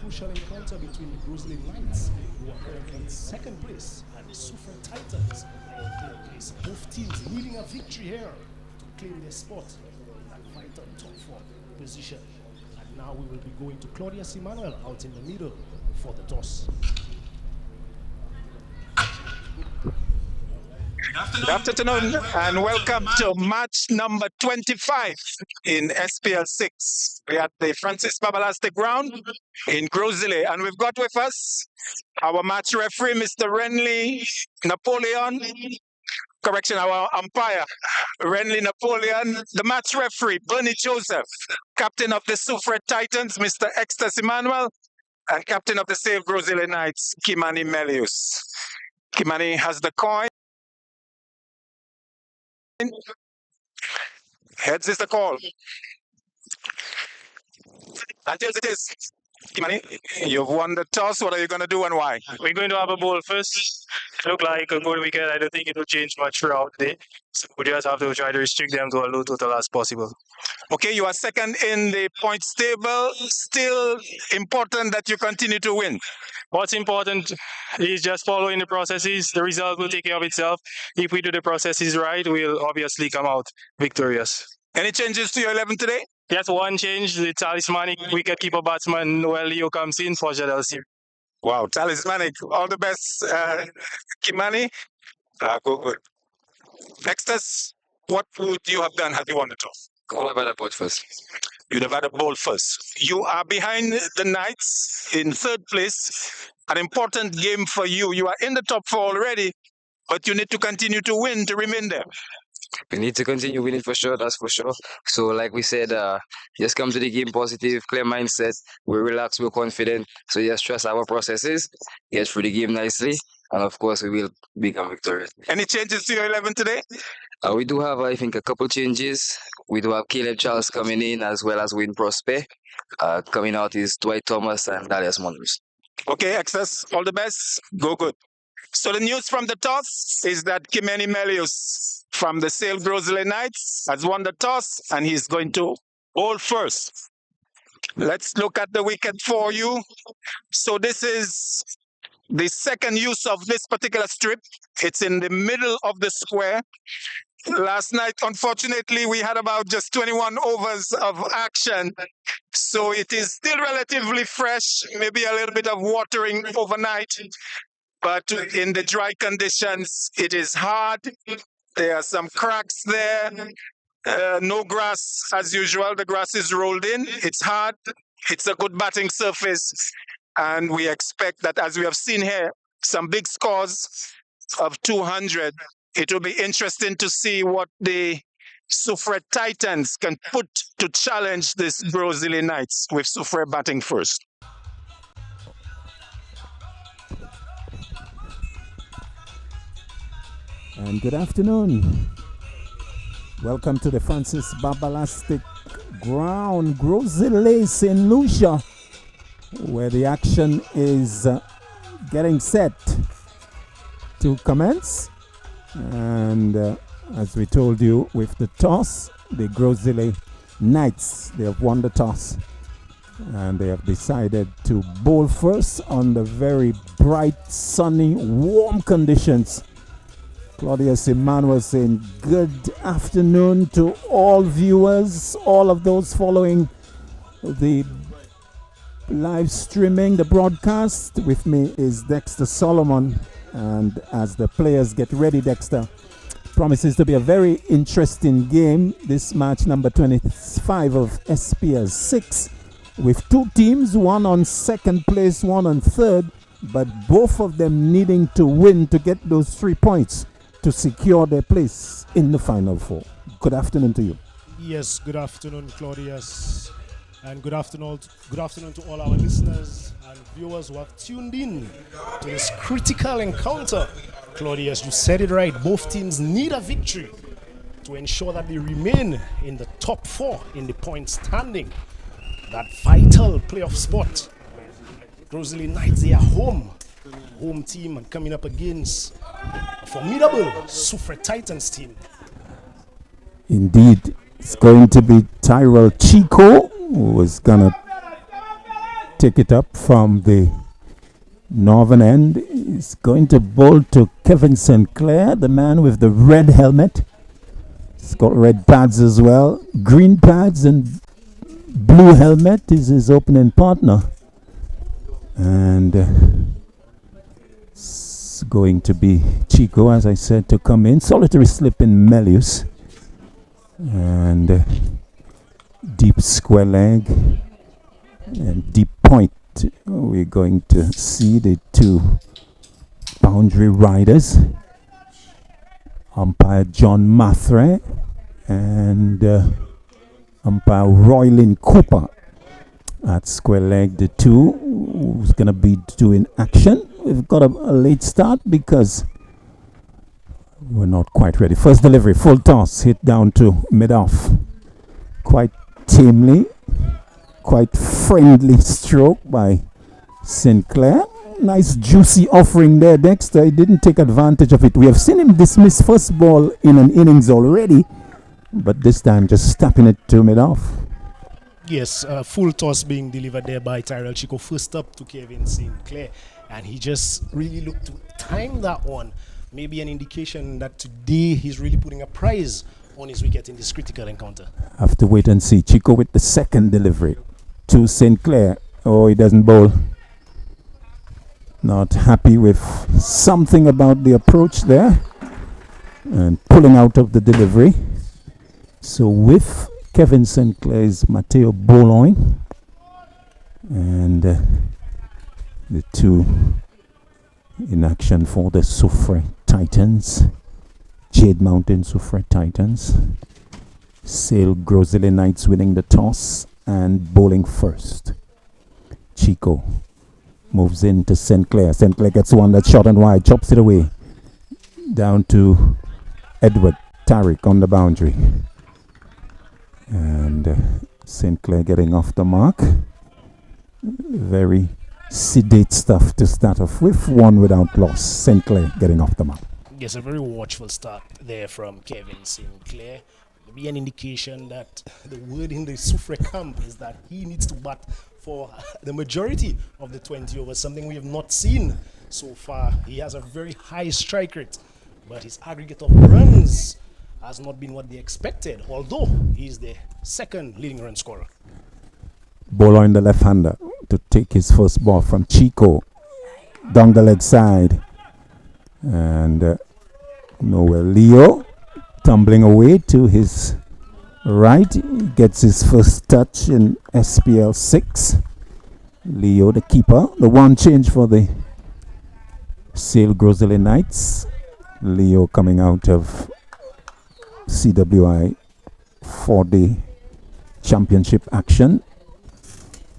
crucial encounter between the Gros Islet Knights, who are currently in second place, and the Soufriere Titans, who are in third place. Both teams needing a victory here to claim their spot in that vital top four position. And now we will be going to Claudius Emmanuel out in the middle for the toss. Good afternoon and welcome to match number 25 in SPL 6. We are at the Francis Lastic ground in Gros Islet, and we've got with us our match referee, Mr. Renly Napoleon. Correction, our umpire, Renly Napoleon. The match referee, Bernie Joseph. Captain of the Soufriere Titans, Mr. Extas Emmanuel. And captain of the Save Gros Islet Knights, Kimani Melius. Kimani has the coin. Heads is the call. And tails it is. Kimani, you've won the toss. What are you going to do and why? We're going to have a bowl first. Look like a good weekend. I don't think it will change much throughout the day. So we just have to try to restrict them to a low total as possible. Okay, you are second in the points table. Still important that you continue to win. What's important is just following the processes. The result will take care of itself. If we do the processes right, we'll obviously come out victorious. Any changes to your 11 today? Yes, one change. The talismanic wicketkeeper batsman Noel Leo comes in for Jadal. Wow, talismanic. All the best, Kimani. Good. Extas, what would you have done had you won the toss? I'll have had a ball first. You'd have had a ball first. You are behind the Knights in third place. An important game for you. You are in the top four already, but you need to continue to win to remain there. We need to continue winning for sure, that's for sure. So like we said, just come to the game positive, clear mindset. We're relaxed, we're confident. So just trust our processes, get through the game nicely, and of course we will become victorious. Any changes to your 11 today? We do have, I think, a couple changes. We do have Caleb Charles coming in as well as Wayne Prosper. Coming out is Dwight Thomas and Darius Monroe. Okay, Access, all the best. Go good. So the news from the toss is that Kimani Melius from the Sale Gros Islet Knights has won the toss and he's going to bowl first. Let's look at the wicket for you. So this is the second use of this particular strip. It's in the middle of the square. Last night, unfortunately, we had about just 21 overs of action. So it is still relatively fresh, maybe a little bit of watering overnight. But in the dry conditions, it is hard. There are some cracks there. No grass as usual. The grass is rolled in. It's hard. It's a good batting surface. And we expect that, as we have seen here, some big scores of 200. It will be interesting to see what the Soufriere Titans can put to challenge this Gros Islet Knights with Soufriere batting first. And good afternoon. Welcome to the Francis Lastic ground, Gros Islet, St. Lucia, where the action is getting set to commence. And as we told you, with the toss, the Gros Islet Knights, they have won the toss. And they have decided to bowl first on the very bright, sunny, warm conditions. Claudius Emmanuel saying good afternoon to all viewers, all of those following the live streaming, the broadcast. With me is Dexter Solomon. And as the players get ready, Dexter, promises to be a very interesting game. This match number 25 of SPL 6 with two teams, one on second place, one on third, but both of them needing to win to get those 3 points to secure their place in the Final Four. Good afternoon to you. Yes, good afternoon, Claudius. And good afternoon to all our listeners and viewers who have tuned in to this critical encounter. Claudius, you said it right. Both teams need a victory to ensure that they remain in the top 4 in the point standing. That vital playoff spot. Gros Islet Knights, they are home team, and coming up against a formidable Soufriere Titans team. Indeed, it's going to be Tyrell Chico who is going to take it up from the northern end. He's going to bowl to Kevin Sinclair, the man with the red helmet. He's got red pads as well. Green pads and blue helmet is his opening partner. And it's going to be Chico, as I said, to come in. Solitary slip in Melius. And deep square leg and deep point. We're going to see the two boundary riders, umpire John Mathre and umpire Roylin Cooper at square leg. The two who's going to be doing action. We've got a late start because we're not quite ready. First delivery, full toss, hit down to mid-off. Quite tamely, quite friendly stroke by Sinclair. Nice juicy offering there, Dexter. He didn't take advantage of it. We have seen him dismiss first ball in an innings already, but this time just tapping it to mid-off. Yes, full toss being delivered there by Tyrell Chico. First up to Kevin Sinclair, and he just really looked to time that one. Maybe an indication that today he's really putting a prize on his wicket in this critical encounter. Have to wait and see. Chico with the second delivery to Sinclair. Oh, he doesn't bowl. Not happy with something about the approach there. And pulling out of the delivery. So with Kevin Sinclair is Matteo Boulogne. And the two in action for the Soufriere Titans. Jade Mountain Soufriere Titans. Sale Gros Islet Knights winning the toss and bowling first. Chico moves into Sinclair. Sinclair gets one that's short and wide, chops it away. Down to Edward Tariq on the boundary. And Sinclair getting off the mark. Very sedate stuff to start off with. One without loss. Sinclair getting off the mark. Yes, a very watchful start there from Kevin Sinclair. Maybe an indication that the word in the Soufriere camp is that he needs to bat for the majority of the 20 overs, something we have not seen so far. He has a very high strike rate, but his aggregate of runs has not been what they expected, although he is the second leading run scorer. Bowler the left-hander to take his first ball from Chico. Down the leg side. And nowhere. Leo tumbling away to his right. He gets his first touch in SPL 6. Leo, the keeper. The one change for the Sale Gros Islet Knights. Leo coming out of CWI for the championship action.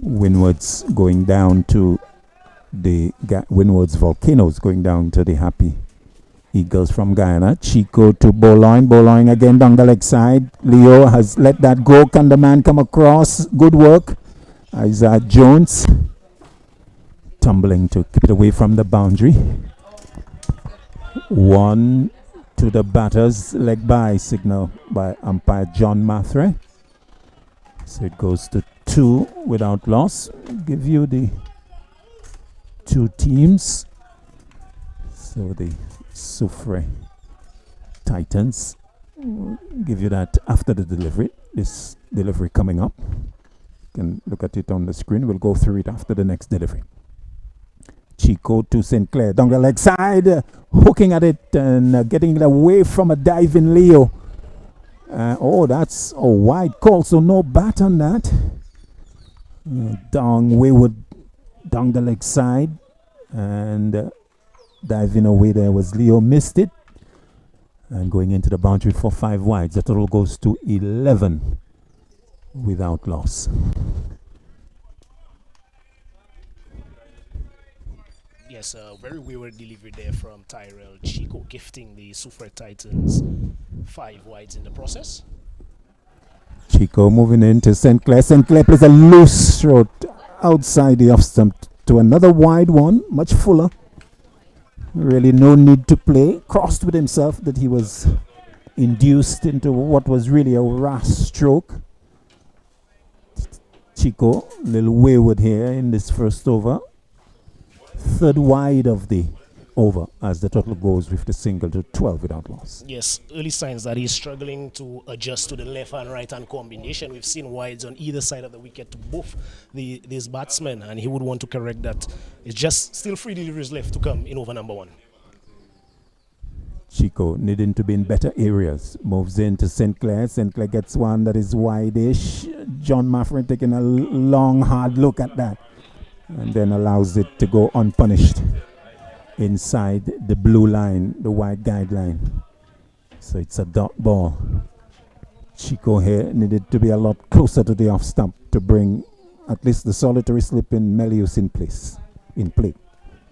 Windwards going down to the Windwards Volcanoes, going down to the Happy Eagles from Guyana. Chico to Boulogne. Boulogne again down the leg side. Leo has let that go. Can the man come across? Good work. Isaiah Jones tumbling to keep it away from the boundary. One to the batter's leg by signal by umpire John Mathre. So it goes to 2 without loss. Give you the two teams. So the Soufriere Titans give you that after the delivery. This delivery coming up. You can look at it on the screen. We'll go through it after the next delivery. Chico to Sinclair down the leg side, hooking at it and getting it away from a diving Leo. Oh, that's a wide call, so no bat on that. Down wayward down the leg side, and diving away there was Leo, missed it, and going into the boundary for 5 wides. The total goes to 11 without loss. Yes, a very wayward delivery there from Tyrell Chico, gifting the Soufriere Titans 5 wides in the process. Chico moving into Sinclair. Sinclair plays a loose shot outside the off stump to another wide one, much fuller. Really no need to play. Crossed with himself that he was induced into what was really a rash stroke. Chico, a little wayward here in this first over. Third wide of the over as the total goes with the single to 12 without loss. Yes, early signs that he's struggling to adjust to the left and right hand combination. We've seen wides on either side of the wicket to both these batsmen, and he would want to correct that. It's just still 3 deliveries left to come in over number 1. Chico needing to be in better areas. Moves into St. Clair. St. Clair gets one that is wide-ish. John Maffrin taking a long, hard look at that and then allows it to go unpunished inside the blue line, the white guideline. So it's a dot ball. Chico here needed to be a lot closer to the off stump to bring at least the solitary slip in Melius in play.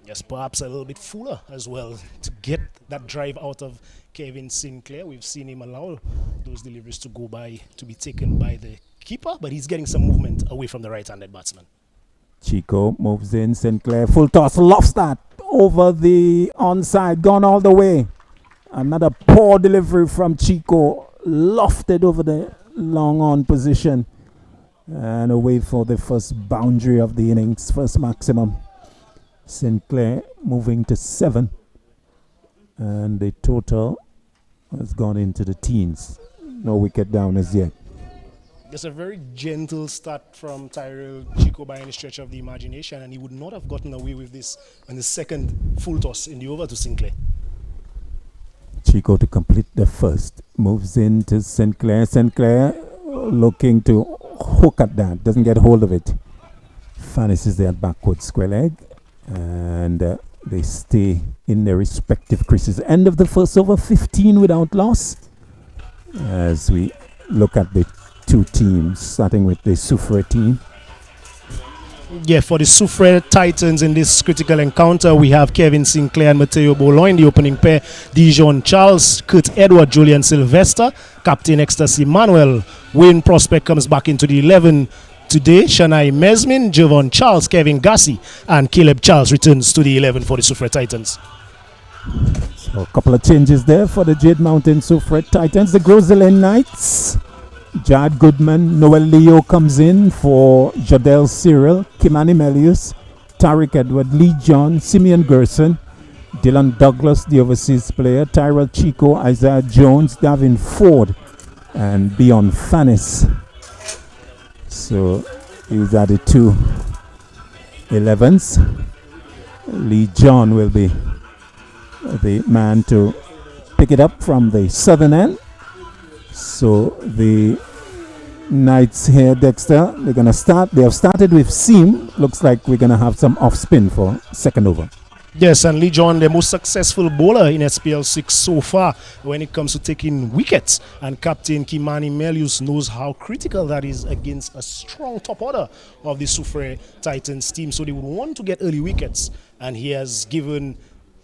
Yes, perhaps a little bit fuller as well to get that drive out of Kevin Sinclair. We've seen him allow those deliveries to go by, to be taken by the keeper, but he's getting some movement away from the right-handed batsman. Chico moves in. Sinclair full toss, lofts that over the onside, gone all the way. Another poor delivery from Chico, lofted over the long on position and away for the first boundary of the innings, first maximum. Sinclair moving to 7, and the total has gone into the teens. No wicket down as yet. It's a very gentle start from Tyrell Chico by any stretch of the imagination, and he would not have gotten away with this on the second full toss in the over to Sinclair. Chico to complete the first. Moves into Sinclair. Sinclair looking to hook at that. Doesn't get hold of it. Finishes there backward square leg. And they stay in their respective creases. End of the first over, 15 without loss. As we look at the two teams, starting with the Soufriere team. Yeah, for the Soufriere Titans in this critical encounter, we have Kevin Sinclair and Mateo Bolo in the opening pair. Dijon Charles, Kurt Edward, Julian Sylvester, Captain Ecstasy Manuel. Wayne Prospect comes back into the 11 today. Shania Mesmin, Javon Charles, Kevin Gassi, and Caleb Charles returns to the 11 for the Soufriere Titans. So a couple of changes there for the Jade Mountain Soufriere Titans. The Gros Islet Knights, Jad Goodman, Noel Leo comes in for Jadel Cyril, Kimani Melius, Tariq Edward, Lee John, Simeon Gerson, Dylan Douglas, the overseas player, Tyrell Chico, Isaiah Jones, Davin Ford, and Beyond Fanis. So these are the two 11s. Lee John will be the man to pick it up from the southern end. So the Knights here, Dexter, they're going to start. They have started with seam. Looks like we're going to have some off spin for second over. Yes, and Lee John, the most successful bowler in SPL 6 so far when it comes to taking wickets. And Captain Kimani Melius knows how critical that is against a strong top order of the Soufriere Titans team. So they would want to get early wickets. And he has given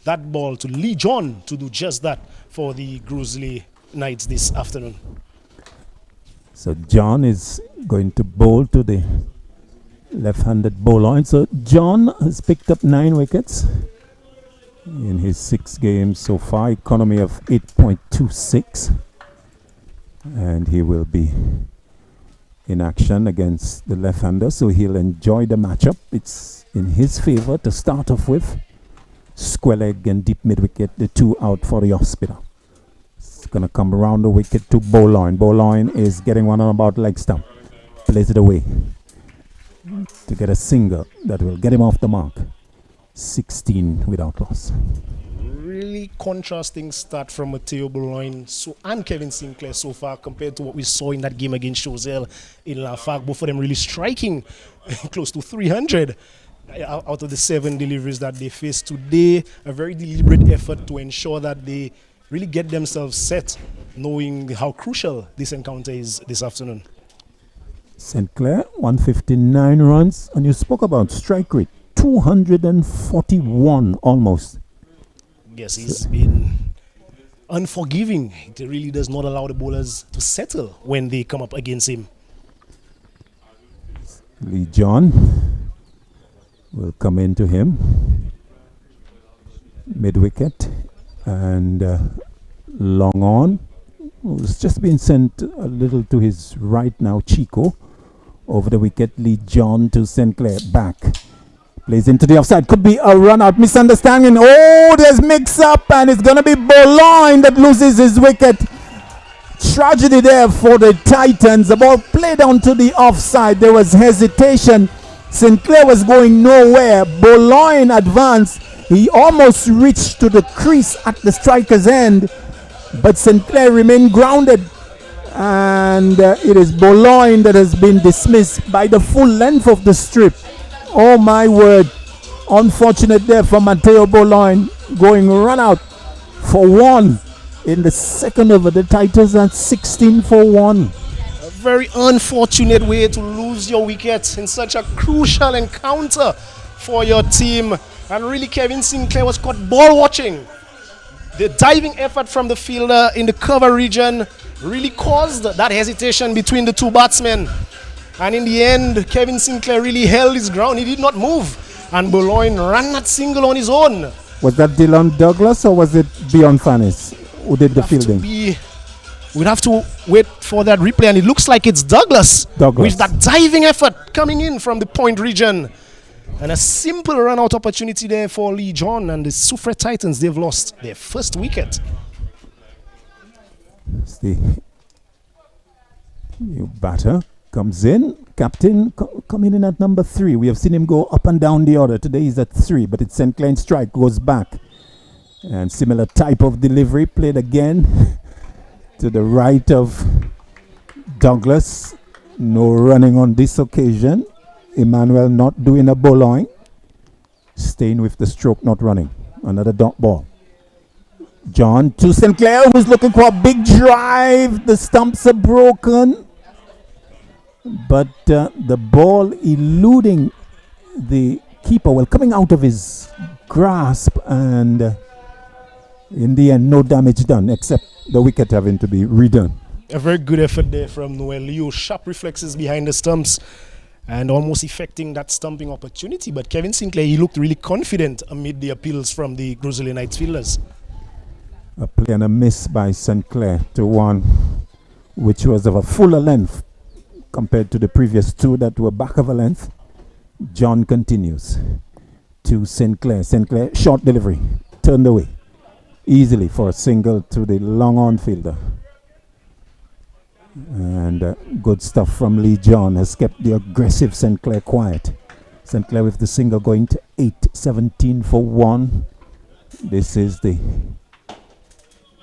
that ball to Lee John to do just that for the Gros Islet Knights this afternoon. So John is going to bowl to the left-handed bowler. So John has picked up 9 wickets in his 6 games so far, economy of 8.26, and he will be in action against the left-hander, so he'll enjoy the matchup. It's in his favor to start off with. Square leg and deep mid-wicket, the 2 out for the off-spinner. It's going to come around the wicket to Bowline. Bowline is getting one on about leg stump. Plays it away to get a single that will get him off the mark. 16 without loss. Really contrasting start from Mateo Boulogne and Kevin Sinclair so far compared to what we saw in that game against Choiseul in Lafargue. Both of them really striking close to 300 out of the 7 deliveries that they faced today. A very deliberate effort to ensure that they really get themselves set, knowing how crucial this encounter is this afternoon. Sinclair, 159 runs, and you spoke about strike rate. 241 almost. Yes, he's been unforgiving. He really does not allow the bowlers to settle when they come up against him. Lee John will come into him. Mid-wicket and long on. Who's just been sent a little to his right now, Chico, over the wicket. Lee John to Sinclair. Back. Plays into the offside. Could be a run out. Misunderstanding. Oh, there's mix up, and it's going to be Boulogne that loses his wicket. Tragedy there for the Titans. The ball played onto the offside. There was hesitation. Sinclair was going nowhere. Boulogne advanced. He almost reached to the crease at the striker's end, but Sinclair remained grounded. And it is Boulogne that has been dismissed by the full length of the strip. Oh my word. Unfortunate there for Mateo Boulogne, going run out for one in the second over. The Titans at 16 for 1. A very unfortunate way to lose your wicket in such a crucial encounter for your team. And really, Kevin Sinclair was caught ball watching. The diving effort from the fielder in the cover region really caused that hesitation between the two batsmen. And in the end, Kevin Sinclair really held his ground. He did not move. And Boulogne ran that single on his own. Was that Dylan Douglas or was it Beyond Fanis who did the fielding? We'd have to wait for that replay, and it looks like it's Douglas. With that diving effort coming in from the point region. And a simple run-out opportunity there for Lee John, and the Soufriere Titans, they've lost their first wicket. The new batter comes in. Captain coming in at number 3. We have seen him go up and down the order. Today he's at 3, but it's St. Clair strike, goes back. And similar type of delivery played again to the right of Douglas. No running on this occasion. Emmanuel not doing a Boulogne. Staying with the stroke, not running. Another dot ball. John to Sinclair, who's looking for a big drive. The stumps are broken. But the ball eluding the keeper, well, coming out of his grasp, and in the end, no damage done, except the wicket having to be redone. A very good effort there from Noel Leo. Sharp reflexes behind the stumps and almost effecting that stumping opportunity. But Kevin Sinclair, he looked really confident amid the appeals from the Gros Islet Knights fielders. A play and a miss by Sinclair to one, which was of a fuller length compared to the previous two that were back of a length. John continues to Sinclair. Sinclair, short delivery, turned away easily for a single to the long on fielder. And good stuff from Lee John has kept the aggressive Sinclair quiet. Sinclair with the single going to 8-17 for 1. This is the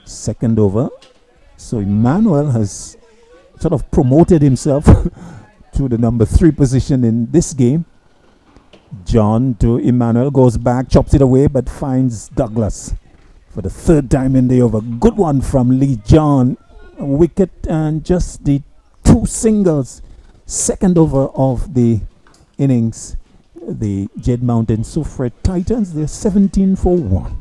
second over. So Emmanuel has sort of promoted himself to the number 3 position in this game. John to Emmanuel, goes back, chops it away, but finds Douglas for the third time in the over. Good one from Lee John. A wicket and just the 2 singles. Second over of the innings. The Jed Mountain Soufriere Titans, they're 17 for 1.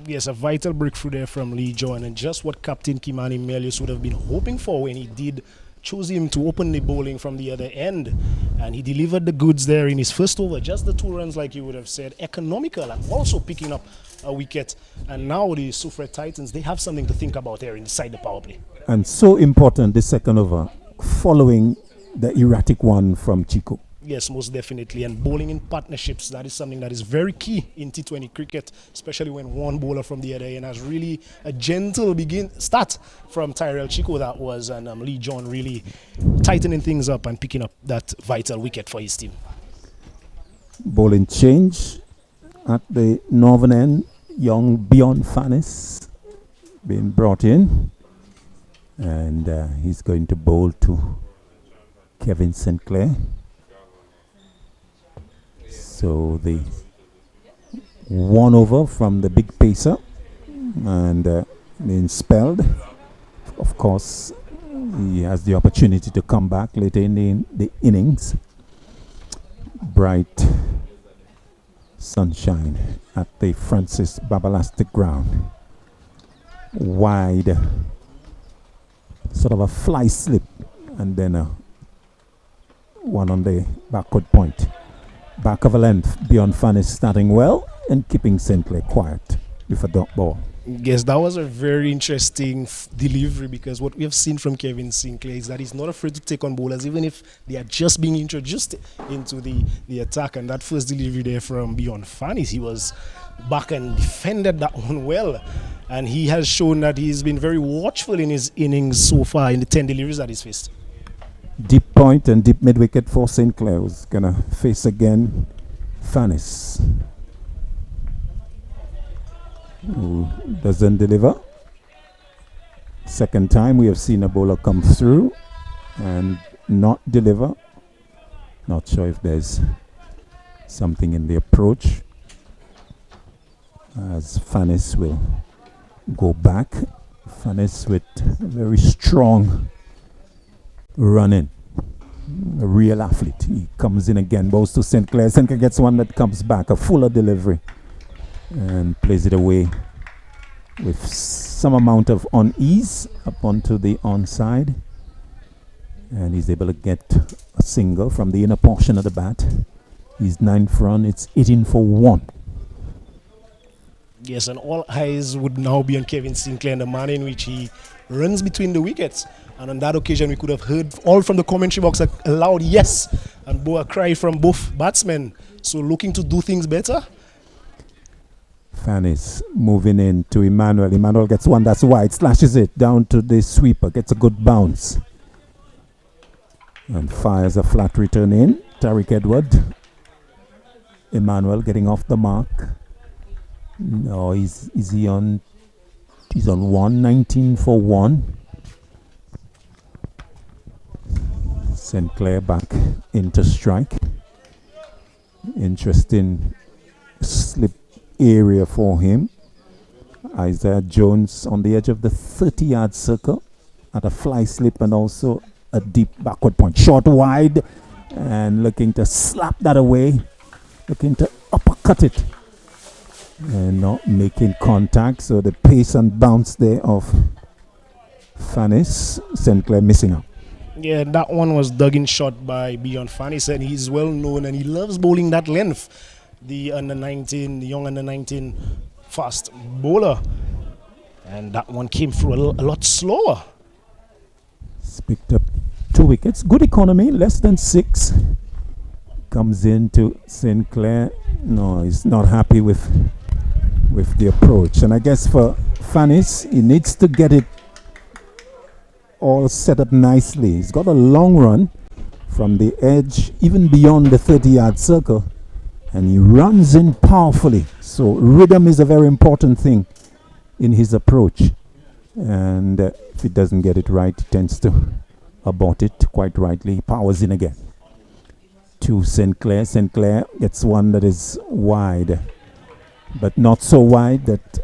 Yes, a vital breakthrough there from Lee John, and just what Captain Kimani Melius would have been hoping for when he did choose him to open the bowling from the other end. And he delivered the goods there in his first over. Just the 2 runs, like you would have said, economical, and also picking up a wicket. And now the Soufriere Titans, they have something to think about there inside the power play. And so important, the second over, following the erratic one from Chico. Yes, most definitely. And bowling in partnerships, that is something that is very key in T20 cricket, especially when one bowler from the other end has really a gentle start from Tyrell Chico, that was, and Lee John really tightening things up and picking up that vital wicket for his team. Bowling change at the northern end. Young Beyond Fanis being brought in, and he's going to bowl to Kevin Sinclair. So the 1 over from the big pacer, and being spelled. Of course, he has the opportunity to come back later in the innings. Bright sunshine at the Francis Babalastic ground. Wide, sort of a fly slip, and then one on the backward point. Back of a length, Beyond Fan is starting well and keeping Sinclair quiet with a dot ball. Yes, that was a very interesting delivery, because what we have seen from Kevin Sinclair is that he's not afraid to take on bowlers, even if they are just being introduced into the attack. And that first delivery there from Beyond Fanis, he was back and defended that one well. And he has shown that he's been very watchful in his innings so far in the 10 deliveries that he's faced. Deep point and deep mid wicket for Sinclair, who's going to face again Fanis, who doesn't deliver. Second time we have seen a bowler come through and not deliver. Not sure if there's something in the approach, as Fanis will go back. Fanis with a very strong run in. A real athlete. He comes in again, bows to Sinclair. Sinclair gets one that comes back, a fuller delivery, and plays it away with some amount of unease up onto the onside. And he's able to get a single from the inner portion of the bat. He's 9th run, it's 18 for 1. Yes, and all eyes would now be on Kevin Sinclair and the manner in which he runs between the wickets. And on that occasion, we could have heard all from the commentary box a loud yes and a cry from both batsmen. So looking to do things better. Fanis moving in to Emmanuel. Emmanuel gets one that's wide, slashes it down to the sweeper, gets a good bounce, and fires a flat return in. Tariq Edward. Emmanuel getting off the mark. No, is he on? He's on 119 for 1. Sinclair back into strike. Interesting slip area for him. Isaiah Jones on the edge of the 30-yard circle at a fly slip and also a deep backward point. Short wide and looking to slap that away. Looking to uppercut it and not making contact. So the pace and bounce there of Fanis. Sinclair missing out. Yeah, that one was dug in shot by Beyond Fanis, and he's well known and he loves bowling that length. The under-19, the young under-19 fast bowler. And that one came through a lot slower. He's picked up 2 wickets. Good economy, less than 6. Comes into Sinclair. No, he's not happy with the approach. And I guess for Fanis, he needs to get it all set up nicely. He's got a long run from the edge, even beyond the 30-yard circle, and he runs in powerfully. So rhythm is a very important thing in his approach, and if he doesn't get it right, he tends to abort it. Quite rightly, he powers in again to Sinclair. Sinclair gets one that is wide, but not so wide that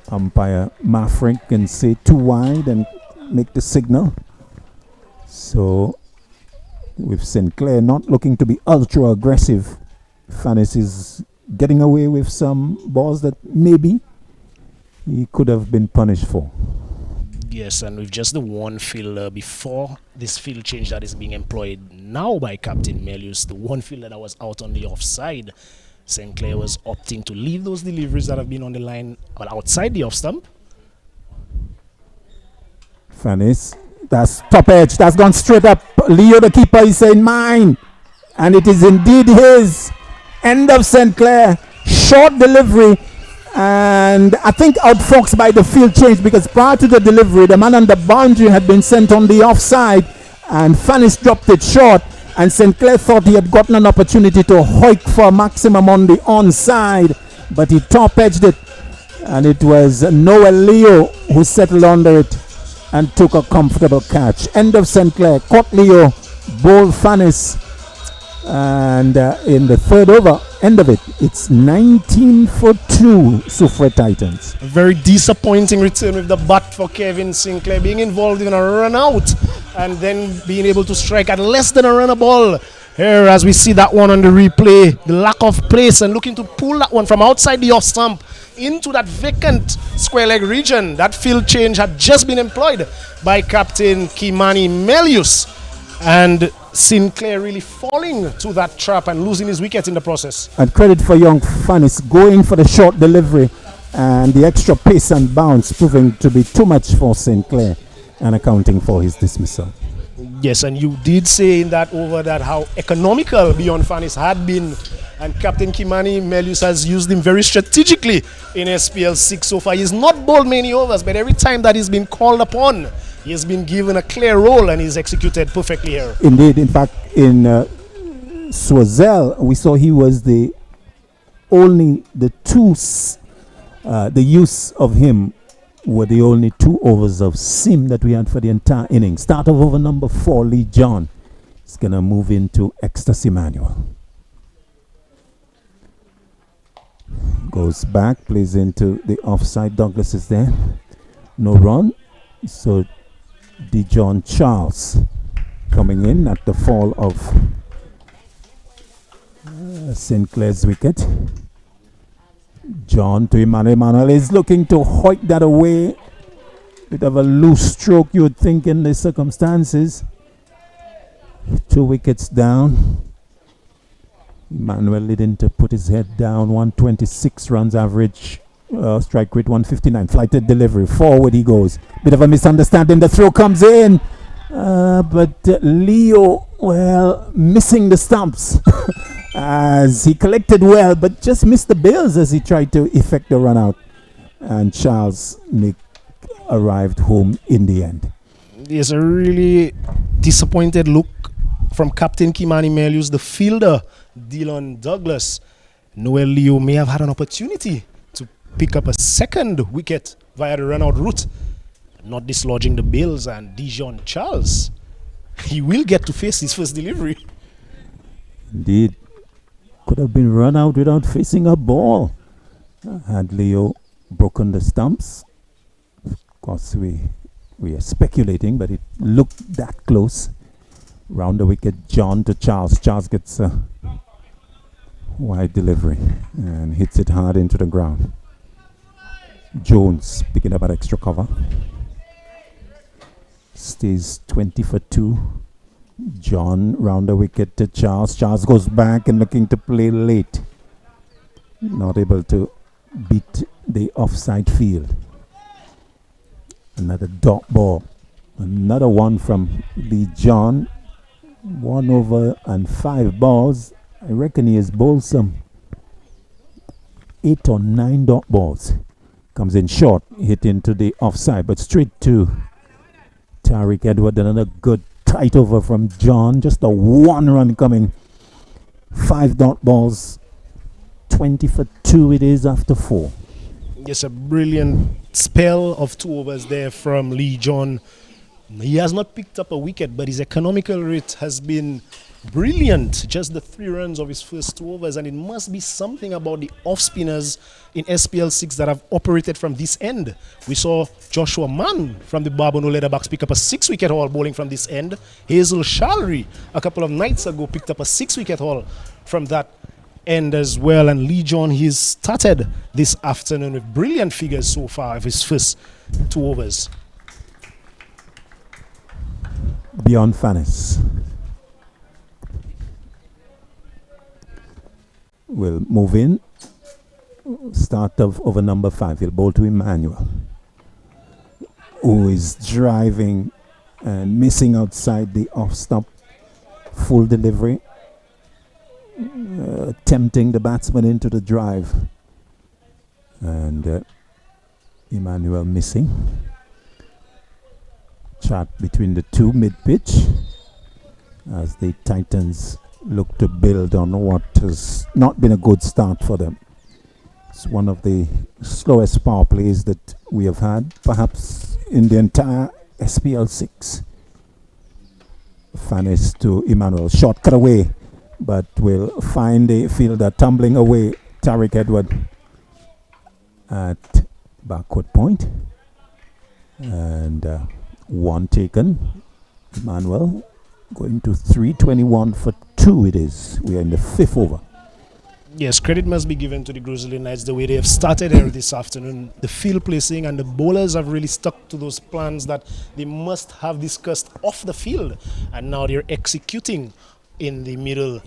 umpire Mafrink can say too wide and make the signal. So with Sinclair not looking to be ultra aggressive, Fanis is getting away with some balls that maybe he could have been punished for. Yes, and with just the one fielder before this field change that is being employed now by Captain Melius, the one fielder that was out on the offside, Sinclair was opting to leave those deliveries that have been on the line or outside the off stump. Fanis, that's top edge, that's gone straight up. Leo the keeper is saying mine, and it is indeed his. End of Sinclair, short delivery, and I think outfoxed by the field change, because prior to the delivery the man on the boundary had been sent on the offside and Fanis dropped it short, and Sinclair thought he had gotten an opportunity to hoik for a maximum on the onside, but he top edged it, and it was Noel Leo who settled under it and took a comfortable catch. End of Sinclair, caught Leo, bowled Fanis, and in the third over, end of it, it's 19 for 2, Soufriere Titans. A very disappointing return with the bat for Kevin Sinclair, being involved in a run out and then being able to strike at less than a run a ball. Here, as we see that one on the replay, the lack of place and looking to pull that one from outside the off stump into that vacant square leg region. That field change had just been employed by Captain Kimani Melius, and Sinclair really falling to that trap and losing his wicket in the process. And credit for young Fanis going for the short delivery and the extra pace and bounce proving to be too much for St. Clair and accounting for his dismissal. Yes, and you did say in that over that how economical Beyond Fanis had been, and Captain Kimani Melius has used him very strategically in SPL 6 so far. He's not bowled many overs, but every time that he's been called upon, he has been given a clear role and he's executed perfectly here. Indeed, in fact, in Swazel, we saw he was the use of him were the only 2 overs of sim that we had for the entire inning. Start of over number 4, Lee John is going to move into Ecstasy Manual. Goes back, plays into the offside. Douglas is there. No run. So Dijon Charles coming in at the fall of St. Clair's wicket. John to Emmanuel. Emmanuel is looking to hoik that away. Bit of a loose stroke, you would think, in the circumstances. 2 wickets down. Emmanuel needing to put his head down. 126 runs average. Strike rate 159. Flighted delivery. Forward he goes. Bit of a misunderstanding. The throw comes in. But Leo, well, missing the stumps. As he collected but just missed the bails as he tried to effect the run out. And Charles Mick arrived home in the end. There's a really disappointed look from Captain Kimani Melius, the fielder, Dylan Douglas. Noel Leo may have had an opportunity to pick up a second wicket via the run-out route, not dislodging the bails, and Dijon Charles, he will get to face his first delivery. Indeed. Could have been run out without facing a ball. Had Leo broken the stumps. Of course, we are speculating, but it looked that close. Round the wicket, John to Charles. Charles gets a wide delivery and hits it hard into the ground. Jones picking up an extra cover. Stays 20 for 2. John round the wicket to Charles. Charles goes back and looking to play late. Not able to beat the offside field. Another dot ball. Another one from Lee John. 1 over and 5 balls. I reckon he has bowled some 8 or 9 dot balls. Comes in short, hit into the offside, but straight to Tariq Edward. Another good tight over from John. Just a 1 run coming. 5 dot balls. 20 for 2 it is after 4. Yes, a brilliant spell of 2 overs there from Lee John. He has not picked up a wicket, but his economical rate has been brilliant. Just the 3 runs of his first 2 overs, and it must be something about the off spinners in SPL 6 that have operated from this end. We saw Joshua Mann from the Barbono Leatherbacks pick up a 6-wicket haul bowling from this end. Hazel Shalry a couple of nights ago picked up a 6-wicket haul from that end as well. And Lee John, he's started this afternoon with brilliant figures so far of his first 2 overs. Beyond Fanis will move in. Start of over number 5. He'll bowl to Emmanuel, who is driving and missing outside the off stop. Full delivery, tempting the batsman into the drive, and Emmanuel missing. Chat between the two mid-pitch as the Titans look to build on what has not been a good start for them. It's one of the slowest power plays that we have had, perhaps in the entire SPL 6. Fanis to Emmanuel. Short cut away, but will find the fielder tumbling away. Tariq Edward at backward point. And 1 taken. Emmanuel going to 321 for 2 it is. We are in the 5th over. Yes, credit must be given to the Gros Islet Knights the way they have started here this afternoon. The field placing and the bowlers have really stuck to those plans that they must have discussed off the field, and now they're executing in the middle.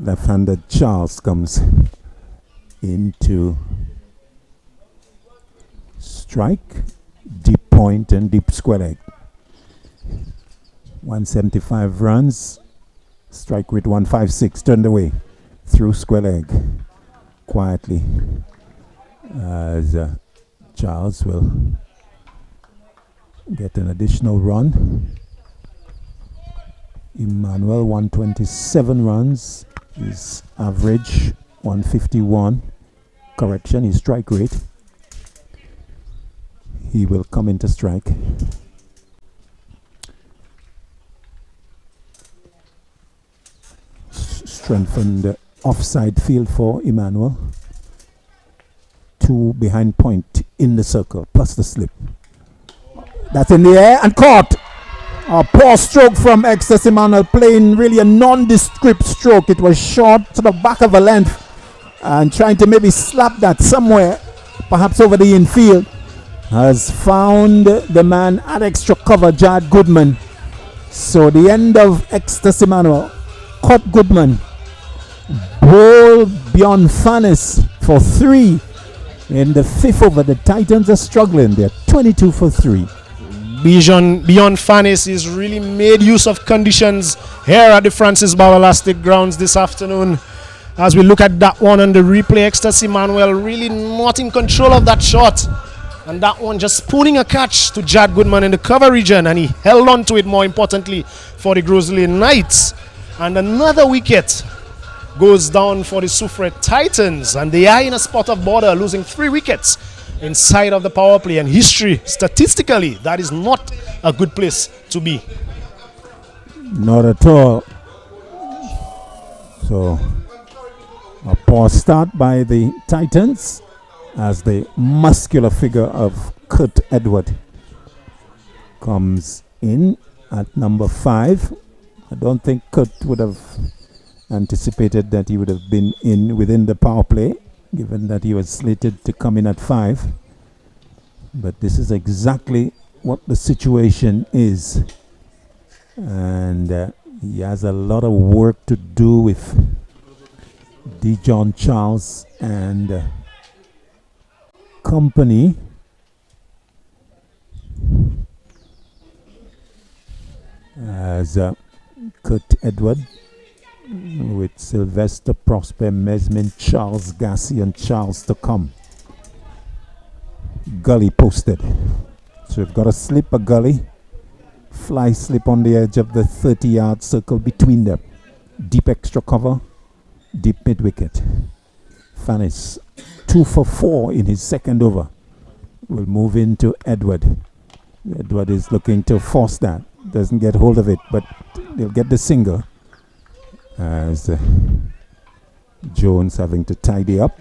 Left-handed Charles comes into strike, deep point and deep square leg. 175 runs, strike rate 156, turned away through square leg quietly as Charles will get an additional run. Emmanuel 127 runs, his average 151. Correction, his strike rate. He will come into strike. Strengthened offside field for Emmanuel. 2 behind point in the circle, plus the slip. That's in the air and caught. A poor stroke from Excess Emmanuel, playing really a nondescript stroke. It was short to the back of a length and trying to maybe slap that somewhere, perhaps over the infield. Has found the man at extra cover, Jad Goodman. So the end of Excess Emmanuel. Caught Goodman. Ball beyond Fanis for 3 in the 5th over. The Titans are struggling. They're 22 for 3. Beyond Fanis is really made use of conditions here at the Francis Bauer Lastic grounds this afternoon. As we look at that one on the replay, Ecstasy Manuel really not in control of that shot. And that one just spooning a catch to Jad Goodman in the cover region, and he held on to it, more importantly, for the Gros Islet Knights. And another wicket goes down for the Soufriere Titans, and they are in a spot of border, losing 3 wickets inside of the power play. And history, statistically, that is not a good place to be. Not at all. So a poor start by the Titans as the muscular figure of Kurt Edward comes in at number 5. I don't think Kurt would have anticipated that he would have been in within the power play, given that he was slated to come in at 5. But this is exactly what the situation is. And he has a lot of work to do with D. John Charles and company. As Kurt Edward with Sylvester, Prosper, Mesmin, Charles Gassi and Charles to come. Gully posted. So we've got a slip, a gully. Fly slip on the edge of the 30-yard circle between them. Deep extra cover, deep mid-wicket. Fanis 2 for 4 in his second over. Will move into Edward. Edward is looking to force that. Doesn't get hold of it, but they'll get the single. As Jones having to tidy up.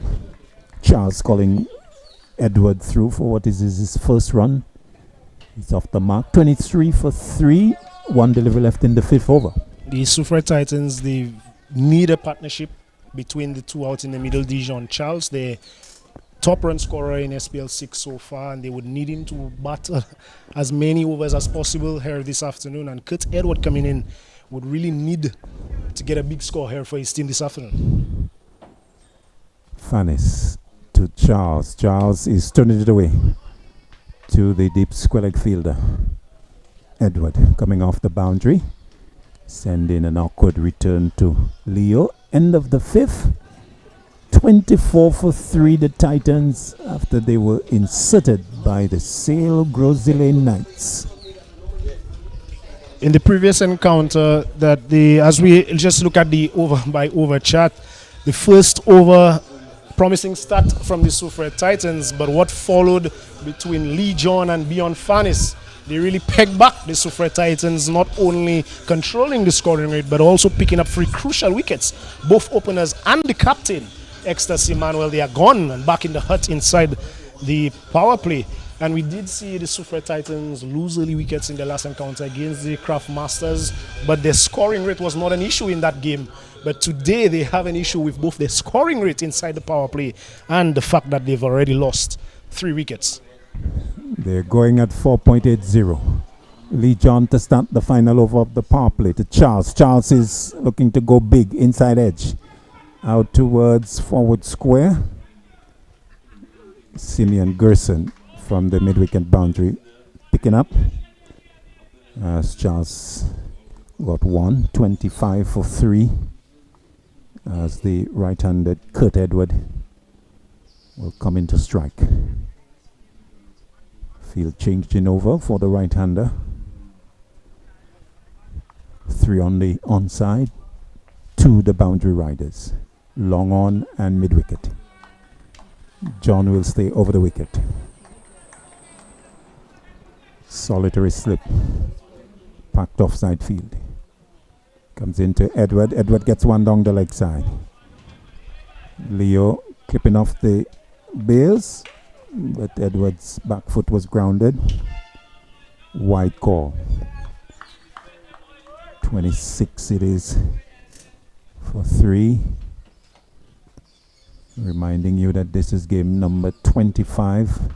Charles calling Edward through for what is his first run. He's off the mark. 23 for 3. 1 delivery left in the 5th over. The Soufriere Titans, they need a partnership between the two out in the middle. Dijon Charles, the top run scorer in SPL 6 so far, and they would need him to battle as many overs as possible here this afternoon. And Kurt Edward coming in would really need to get a big score here for his team this afternoon. Fanis to Charles. Charles is turning it away to the deep square leg fielder. Edward coming off the boundary. Sending an awkward return to Leo. End of the 5th. 24 for 3 the Titans after they were inserted by the Sale Gros Islet Knights. In the previous encounter, as we just look at the over by over chart, the first over promising start from the Soufriere Titans, but what followed between Lee John and Beyond Fanis, they really pegged back the Soufriere Titans, not only controlling the scoring rate but also picking up 3 crucial wickets. Both openers and the captain, Ecstasy Manuel, they are gone and back in the hut inside the power play. And we did see the Soufriere Titans lose early wickets in the last encounter against the Craft Masters, but their scoring rate was not an issue in that game. But today they have an issue with both their scoring rate inside the power play and the fact that they've already lost 3 wickets. They're going at 4.80. Lee John to start the final over of the power play to Charles. Charles is looking to go big inside edge. Out towards forward square. Simeon Gerson from the mid-wicket boundary picking up. As Charles got 25 for 3. As the right-handed Kurt Edward will come into strike. Field changing over for the right-hander. 3 on the onside, 2 the boundary riders, long on and mid-wicket. John will stay over the wicket. Solitary slip, packed offside field. Comes into Edward. Edward gets one down the leg side. Leo clipping off the bails, but Edward's back foot was grounded. Wide call. 26 it is for 3. Reminding you that this is game number 25.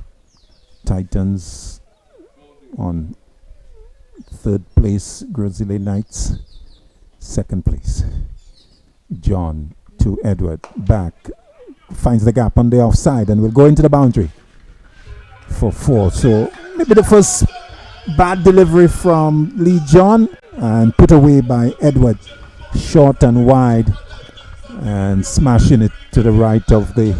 Titans on 3rd place, Gros Islet Knights 2nd place. John to Edward, back, finds the gap on the offside and will go into the boundary for 4. So maybe the first bad delivery from Lee John and put away by Edward, short and wide, and smashing it to the right of the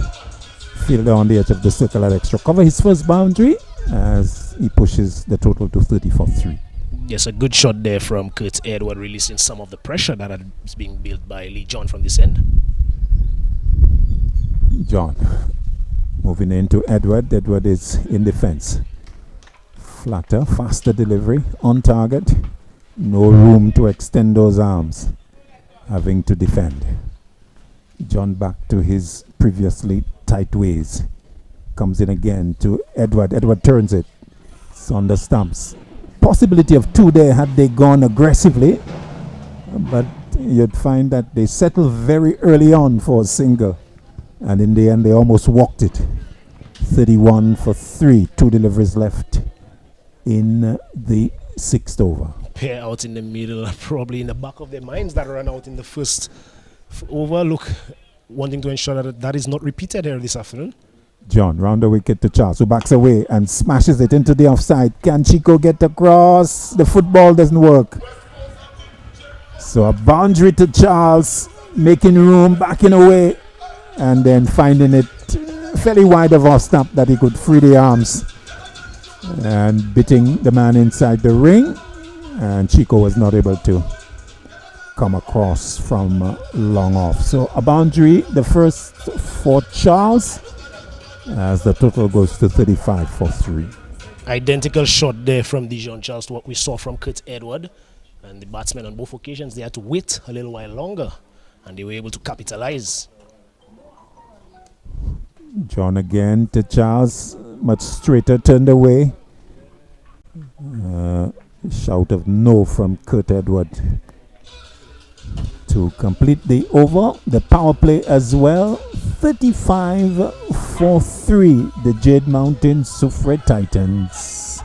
fielder on the edge of the circle at extra cover. His first boundary as he pushes the total to 30 for 3. Yes, a good shot there from Kurt Edward, releasing some of the pressure that is being built by Lee John from this end. John moving into Edward. Edward is in defense. Flatter, faster delivery, on target. No room to extend those arms. Having to defend. John back to his previously tight ways. Comes in again to Edward. Edward turns it. It's on the stumps. Possibility of 2 there had they gone aggressively. But you'd find that they settled very early on for a single. And in the end, they almost walked it. 31 for 3. 2 deliveries left in the 6th over. Pair out in the middle, probably in the back of their minds that ran out in the first over. Look, wanting to ensure that that is not repeated here this afternoon. John round the wicket to Charles, who backs away and smashes it into the offside. Can Chico get across? The football doesn't work. So a boundary to Charles, making room, backing away, and then finding it fairly wide of off stump that he could free the arms and beating the man inside the ring. And Chico was not able to come across from long off. So a boundary, the first for Charles, as the total goes to 35 for 3. Identical shot there from Dijon Charles to what we saw from Kurt Edward. And the batsmen on both occasions, they had to wait a little while longer. And they were able to capitalize. John again to Charles, much straighter, turned away. Shout of no from Kurt Edward to complete the over. The power play as well. 35 for 3. The Jade Mountain Soufriere Titans.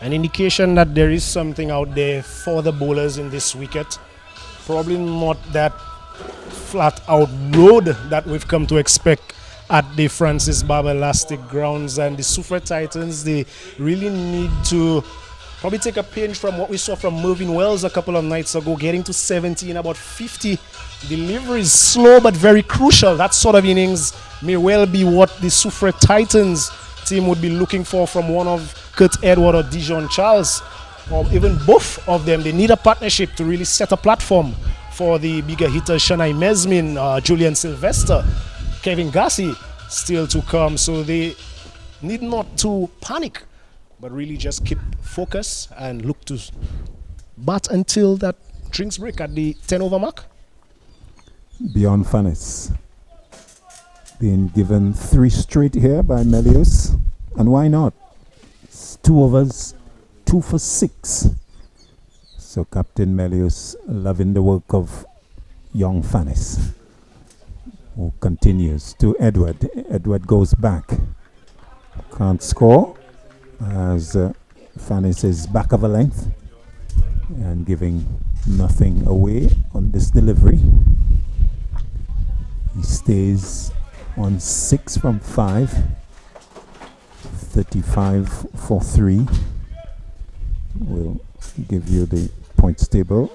An indication that there is something out there for the bowlers in this wicket. Probably not that flat out road that we've come to expect at the Francis Barber Lastic grounds. And the Soufriere Titans, they really need to probably take a page from what we saw from Mervyn Wells a couple of nights ago, getting to 70 in about 50 deliveries. Slow but very crucial. That sort of innings may well be what the Soufriere Titans team would be looking for from one of Kurt Edward or Dijon Charles, or even both of them. They need a partnership to really set a platform for the bigger hitters. Shanai Mesmin, Julian Sylvester, Kevin Gassi still to come. So they need not to panic, but really just keep focus and look to bat until that drinks break at the 10 over mark. Beyond Fanis being given 3 straight here by Melius, and why not? It's 2 overs, 2 for 6. So Captain Melius loving the work of young Fanis, who continues to Edward. Edward goes back, can't score as Fanis is back of a length and giving Nothing away on this delivery. He stays on 6 from 5. 35 for 3. We'll give you the points table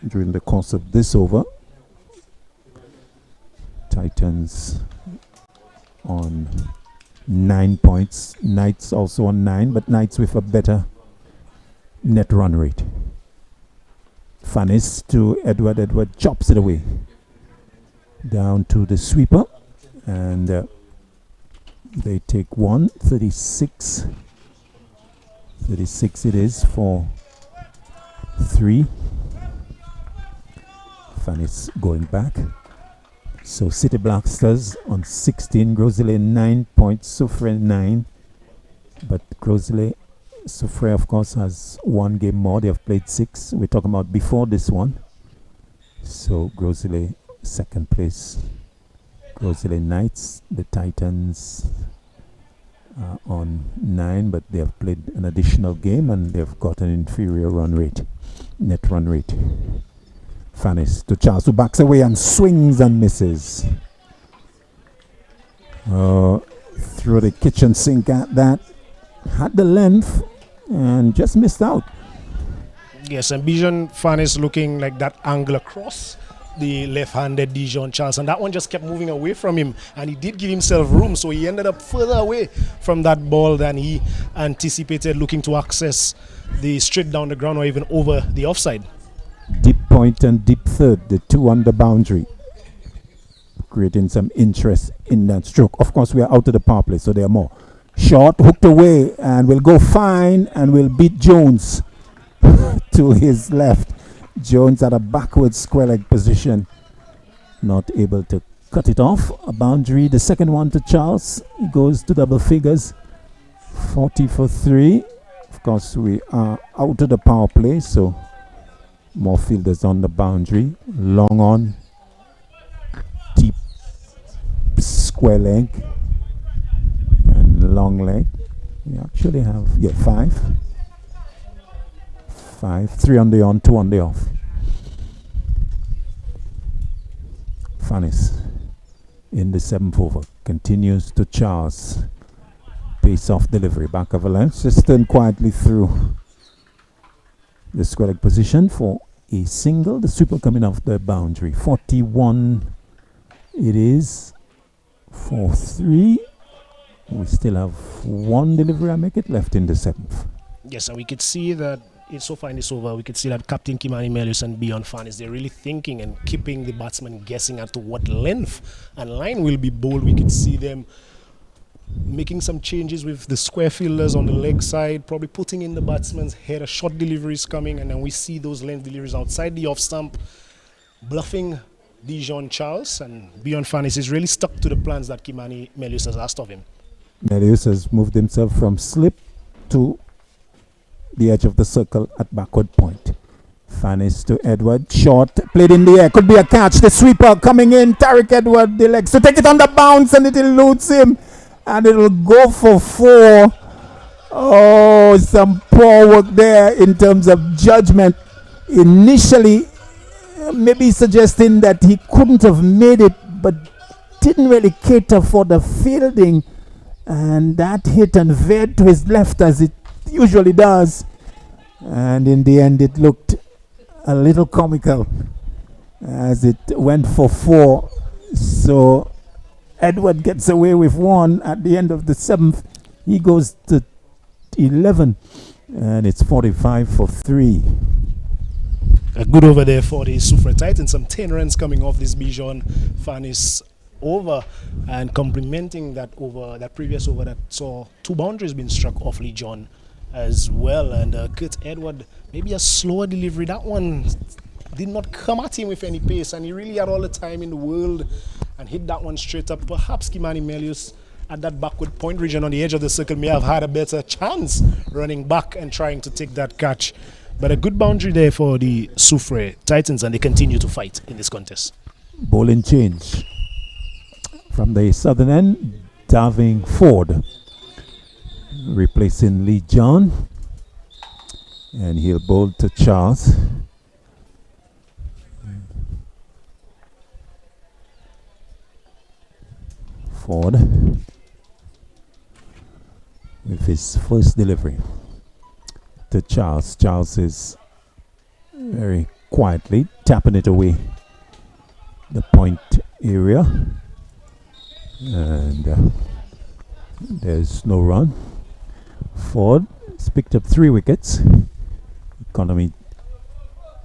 during the course of this over. Titans on 9 points. Knights also on 9, but Knights with a better net run rate. Fanis to Edward. Edward chops it away. Down to the sweeper. And they take 1. 36. 36 it is for 3. Fanis going back. So City Blacksters on 16. Gros Islet 9 points. Soufriere 9. But Gros Islet, Soufriere of course has 1 game more. They have played 6. We're talking about before this one. So Gros Islet second place. Gros Islet Knights, the Titans on 9, but they have played an additional game and they've got an inferior run rate, net run rate. Fanis to Charles, who backs away and swings and misses. Through the kitchen sink at that. Had the length and just missed out. Yes, and Bijan Fanis looking like that angle across the left-handed Dijon Charles, and that one just kept moving away from him, and he did give himself room, so he ended up further away from that ball than he anticipated, looking to access the straight down the ground or even over the offside. Deep point and deep third, the 2 on the boundary, creating some interest in that stroke. Of course, we are out of the power play, so there are more. Short, hooked away, and will go fine, and will beat Jones to his left. Jones at a backward square leg position, not able to cut it off. A boundary, the second one to Charles. He goes to double figures. 40 for 3. Of course, we are out of the power play, so more fielders on the boundary. Long on, deep square leg, and long leg. We actually have 5. 3 on the on, 2 on the off. Fanis in the 7th over continues to Charles. Pace off delivery, back of a length, just turn quietly through the square leg position for a single. The super coming off the boundary. 41 it is for 3. We still have 1 delivery, I make it, left in the 7th. Yes, and we could see that so far in this over, we could see that Captain Kimani Melius and Beyond Fanis, they're really thinking and keeping the batsman guessing as to what length and line will be bowled. We could see them making some changes with the square fielders on the leg side, probably putting in the batsman's head, a short delivery is coming, and then we see those length deliveries outside the off stump, bluffing Dijon Charles, and Beyond Fanis is really stuck to the plans that Kimani Melius has asked of him. Melius has moved himself from slip to the edge of the circle at backward point. Fanis to Edward, short, played in the air, could be a catch. The sweeper coming in, Tariq Edward, the legs to take it on the bounce, and it eludes him, and it will go for 4. Oh, some poor work there in terms of judgment. Initially, maybe suggesting that he couldn't have made it, but didn't really cater for the fielding, and that hit and veered to his left as it usually does, and in the end it looked a little comical as it went for 4. So Edward gets away with 1 at the end of the 7th. He goes to 11, and it's 45 for 3. A good over there for the Soufriere Titans. Some 10 runs coming off this Bijan Fanis over, and complementing that over, that previous over that saw 2 boundaries being struck off Lee John as well. And Kurt Edward, maybe a slower delivery. That one did not come at him with any pace, and he really had all the time in the world and hit that one straight up. Perhaps Kimani Melius at that backward point region on the edge of the circle may have had a better chance running back and trying to take that catch. But a good boundary there for the Soufriere Titans, and they continue to fight in this contest. Bowling change from the southern end. Darving Ford replacing Lee John, and he'll bowl to Charles. Ford with his first delivery to Charles. Charles is very quietly tapping it away the point area, and there's no run. Ford has picked up 3 wickets, economy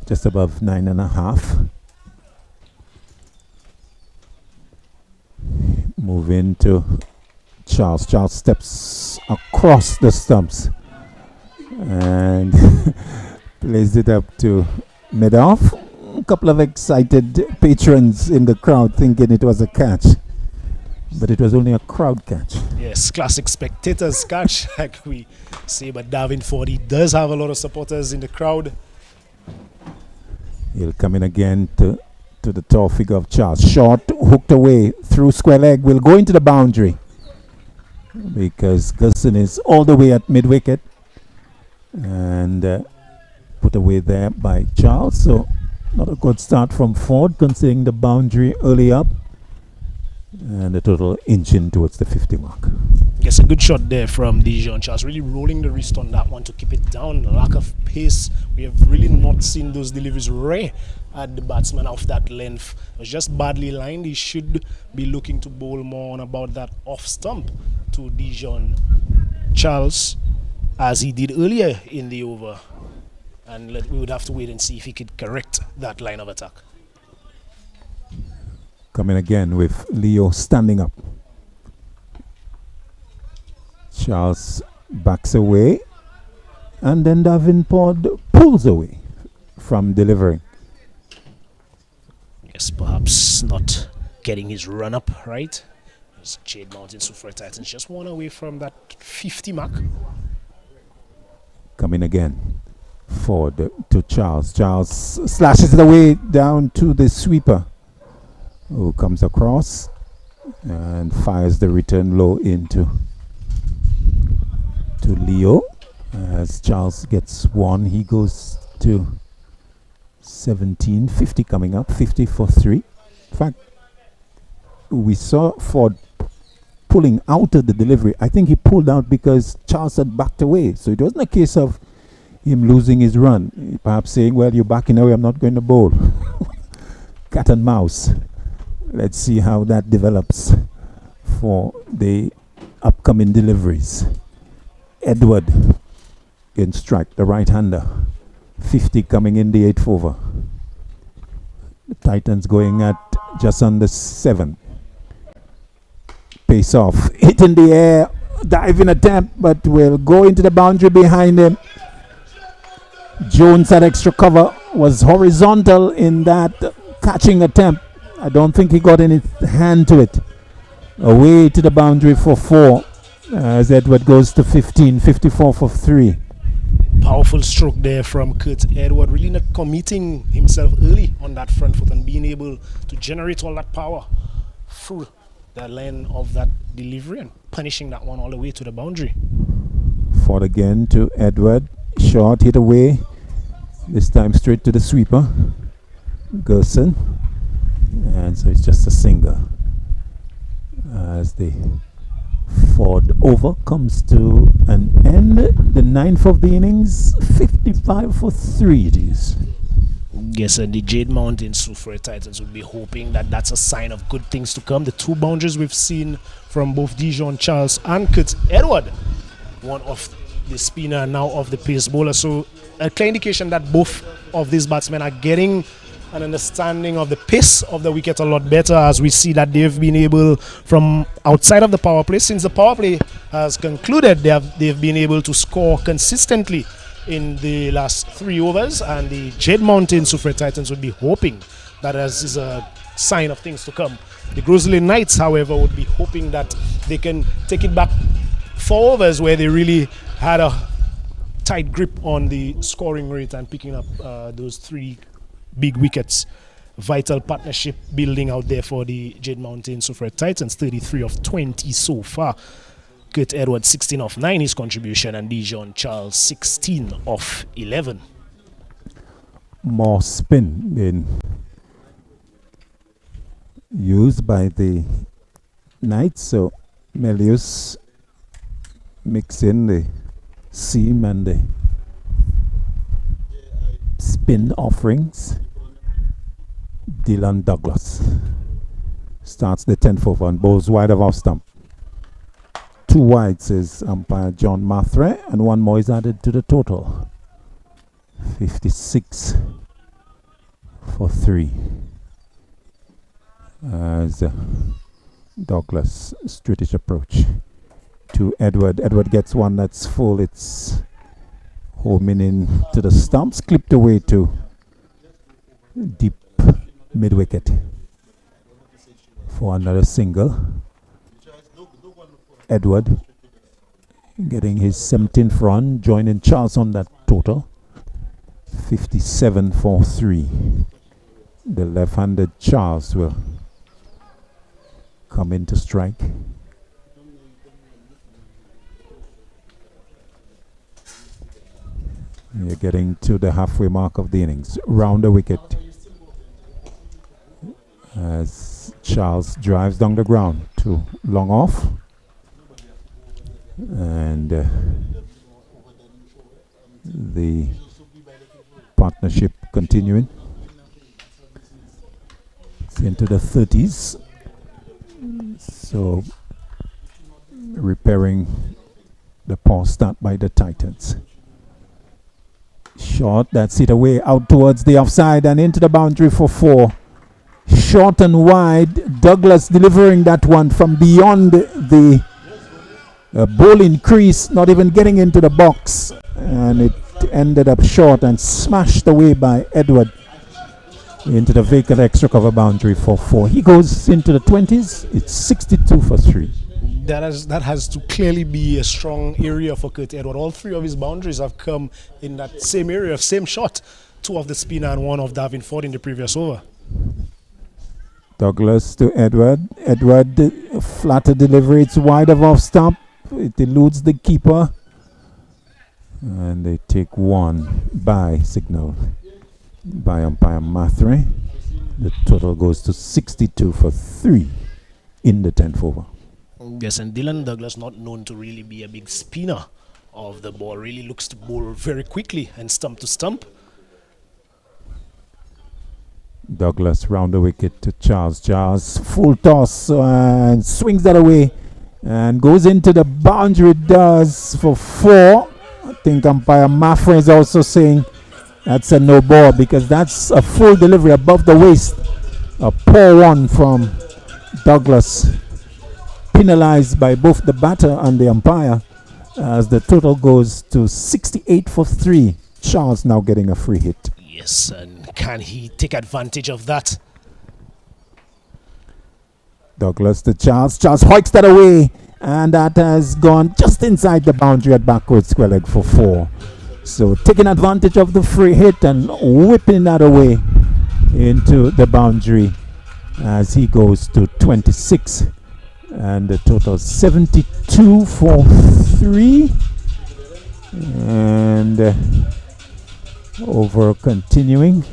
just above 9.5. Move into Charles. Charles steps across the stumps and plays it up to mid-off. A couple of excited patrons in the crowd thinking it was a catch, but it was only a crowd catch. Yes, classic spectators catch, like we say. But Darwin Ford, he does have a lot of supporters in the crowd. He'll come in again to the tall figure of Charles. Short, hooked away through square leg, will go into the boundary because Gusson is all the way at mid-wicket and put away there by Charles. So not a good start from Ford considering the boundary early up, and the total inching towards the 50 mark. Yes, a good shot there from Dijon Charles, really rolling the wrist on that one to keep it down. Lack of pace. We have really not seen those deliveries rare at the batsman of that length. It was just badly lined. He should be looking to bowl more on about that off stump to Dijon Charles, as he did earlier in the over. And we would have to wait and see if he could correct that line of attack. Coming again with Leo standing up. Charles backs away, and then Davenport pulls away from delivering. Yes, perhaps not getting his run up right. As Jade Mountain Soufriere Titans just one away from that 50 mark. Coming again. Ford to Charles. Charles slashes it away down to the sweeper, who comes across and fires the return low into Leo. As Charles gets one, he goes to 17. 50 coming up, 50 for 3. In fact, we saw Ford pulling out of the delivery. I think he pulled out because Charles had backed away, so it wasn't a case of him losing his run, perhaps saying, well, you're backing away, I'm not going to bowl. Cat and mouse. Let's see how that develops for the upcoming deliveries. Edward in strike, the right-hander. 50 coming in the 8th over. The Titans going at just under 7. Pace off, hit in the air, diving attempt, but will go into the boundary behind him. Jones had extra cover, was horizontal in that catching attempt. I don't think he got any hand to it. Away to the boundary for 4 as Edward goes to 15, 54 for 3. Powerful stroke there from Kurt Edward, really not committing himself early on that front foot and being able to generate all that power through the lane of that delivery and punishing that one all the way to the boundary. Ford again to Edward. Short hit away, this time straight to the sweeper, Gerson, and so it's just a single as the Ford over comes to an end. The 9th of the innings, 55 for 3 it is. Yes, and the Jade Mountain Soufriere Titans will be hoping that that's a sign of good things to come. The 2 boundaries we've seen from both Dijon Charles and Kurt Edward, one of the spinner, now of the pace bowler. So a clear indication that both of these batsmen are getting an understanding of the pace of the wicket a lot better, as we see that they've been able, from outside of the power play, since the power play has concluded, they've been able to score consistently in the last 3 overs, and the Jade Mountain Soufriere Titans would be hoping that as is a sign of things to come. The Gros Islet Knights, however, would be hoping that they can take it back 4 overs where they really had a tight grip on the scoring rate and picking up those 3 big wickets. Vital partnership building out there for the Jade Mountain Soufriere Titans. 33 of 20 so far. Kurt Edward 16 of 9 his contribution, and Dijon Charles 16 of 11. More spin being used by the Knights. So Melius mix in the seam and the spin offerings. Dylan Douglas starts the 10th over and bowls wide of off stump. 2 wides is umpire John Mathre, and 1 more is added to the total. 56 for 3 as Douglas straightish approach to Edward. Edward gets one that's full. It's homing in to the stumps, clipped away to deep mid wicket for another single. Edward getting his 17th run, joining Charles on that total. 57 for 3. The left-handed Charles will come in to strike. You're getting to the halfway mark of the innings. Round the wicket as Charles drives down the ground to long off. And the partnership continuing. It's into the 30s. So repairing the poor start by the Titans. Short, that's it away out towards the offside and into the boundary for 4. Short and wide. Douglas delivering that one from beyond the bowling crease, not even getting into the box, and it ended up short and smashed away by Edward into the vacant extra cover boundary for 4. He goes into the 20s. It's 62 for 3. That has to clearly be a strong area for Kurt Edward. All 3 of his boundaries have come in that same area, same shot. 2 of the spinner and 1 of Davin Ford in the previous over. Douglas to Edward. Edward flatter delivery. It's wide of off stump. It eludes the keeper. And they take 1 by signal by umpire Mathre. The total goes to 62 for 3 in the 10th over. Yes, and Dylan Douglas, not known to really be a big spinner of the ball, really looks to bowl very quickly and stump to stump. Douglas round the wicket to Charles. Charles full toss and swings that away and goes into the boundary. Does for 4. I think umpire Maffra is also saying that's a no ball because that's a full delivery above the waist. A poor one from Douglas, penalized by both the batter and the umpire, as the total goes to 68 for 3. Charles now getting a free hit. Yes, and can he take advantage of that? Douglas to Charles. Charles hoiks that away, and that has gone just inside the boundary at backward square leg for 4. So taking advantage of the free hit and whipping that away into the boundary as he goes to 26. And the total 72 for 3. And over continuing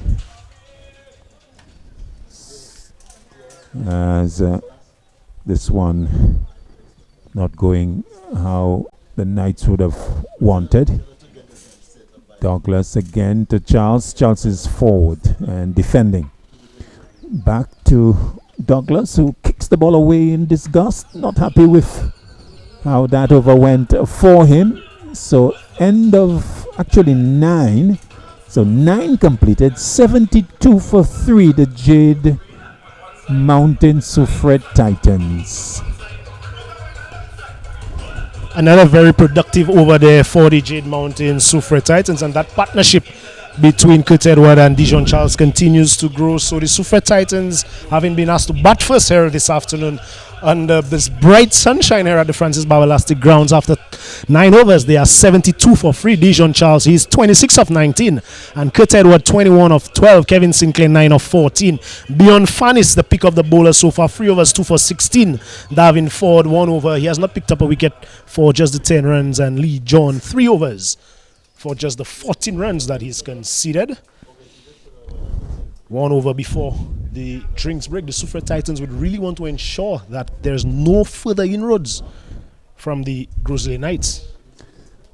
as this one not going how the Knights would have wanted. Douglas again to Charles. Charles is forward and defending. Back to Douglas, who kicks the ball away in disgust. Not happy with how that over went for him. So end of actually 9. So 9 completed. 72 for 3. The Jade Mountain Soufriere Titans. Another very productive over there for the Jade Mountain Soufriere Titans, and that partnership between Kurt Edward and Dijon Charles continues to grow. So the Soufriere Titans, having been asked to bat first here this afternoon under this bright sunshine here at the Francis Barber Lastic grounds, after 9 overs, they are 72 for 3. Dijon Charles, he's 26 of 19, and Kurt Edward 21 of 12. Kevin Sinclair 9 of 14. Beyond Fan is the pick of the bowler so far. 3 overs, 2 for 16. Davin Ford 1 over. He has not picked up a wicket for just the 10 runs, and Lee John 3 overs for just the 14 runs that he's conceded. 1 over before the drinks break, the Soufriere Titans would really want to ensure that there's no further inroads from the Gros Islet Knights.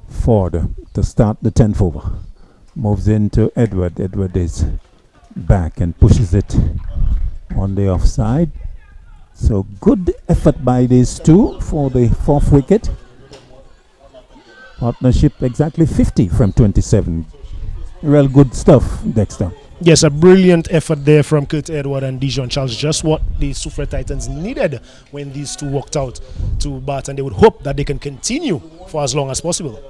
Ford to start the 10th over. Moves into Edward. Edward is back and pushes it on the offside. So good effort by these two for the 4th wicket. Partnership exactly 50 from 27. Real good stuff, Dexter. Yes, a brilliant effort there from Kurt Edward and Dijon Charles. Just what the Soufriere Titans needed when these two walked out to bat, and they would hope that they can continue for as long as possible.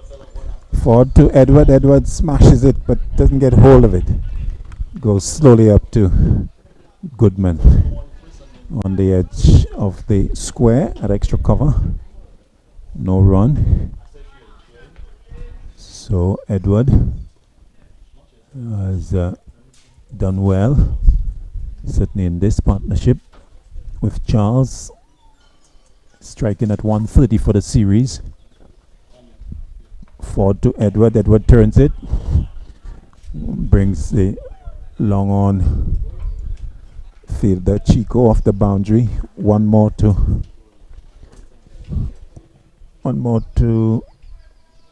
Ford to Edward. Edward smashes it but doesn't get hold of it. Goes slowly up to Goodman on the edge of the square at extra cover. No run. So Edward has done well, certainly in this partnership with Charles, striking at 130 for the series. Ford to Edward. Edward turns it, brings the long on fielder Chico off the boundary. One more to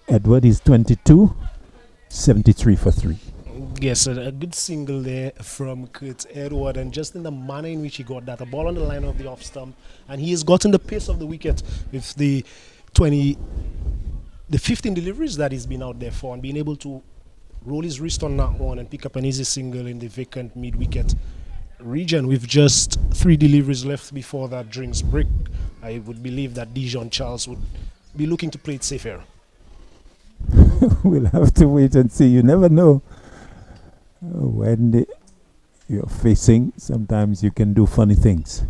Edward. He's 22, 73 for 3. Yes, a good single there from Kurt Edward, and just in the manner in which he got that, a ball on the line of the off stump, and he has gotten the pace of the wicket with the 15 deliveries that he's been out there for, and being able to roll his wrist on that one and pick up an easy single in the vacant mid-wicket region with just 3 deliveries left before that drinks break. I would believe that Dijon Charles would be looking to play it safer. We'll have to wait and see. You never know when you're facing. Sometimes you can do funny things.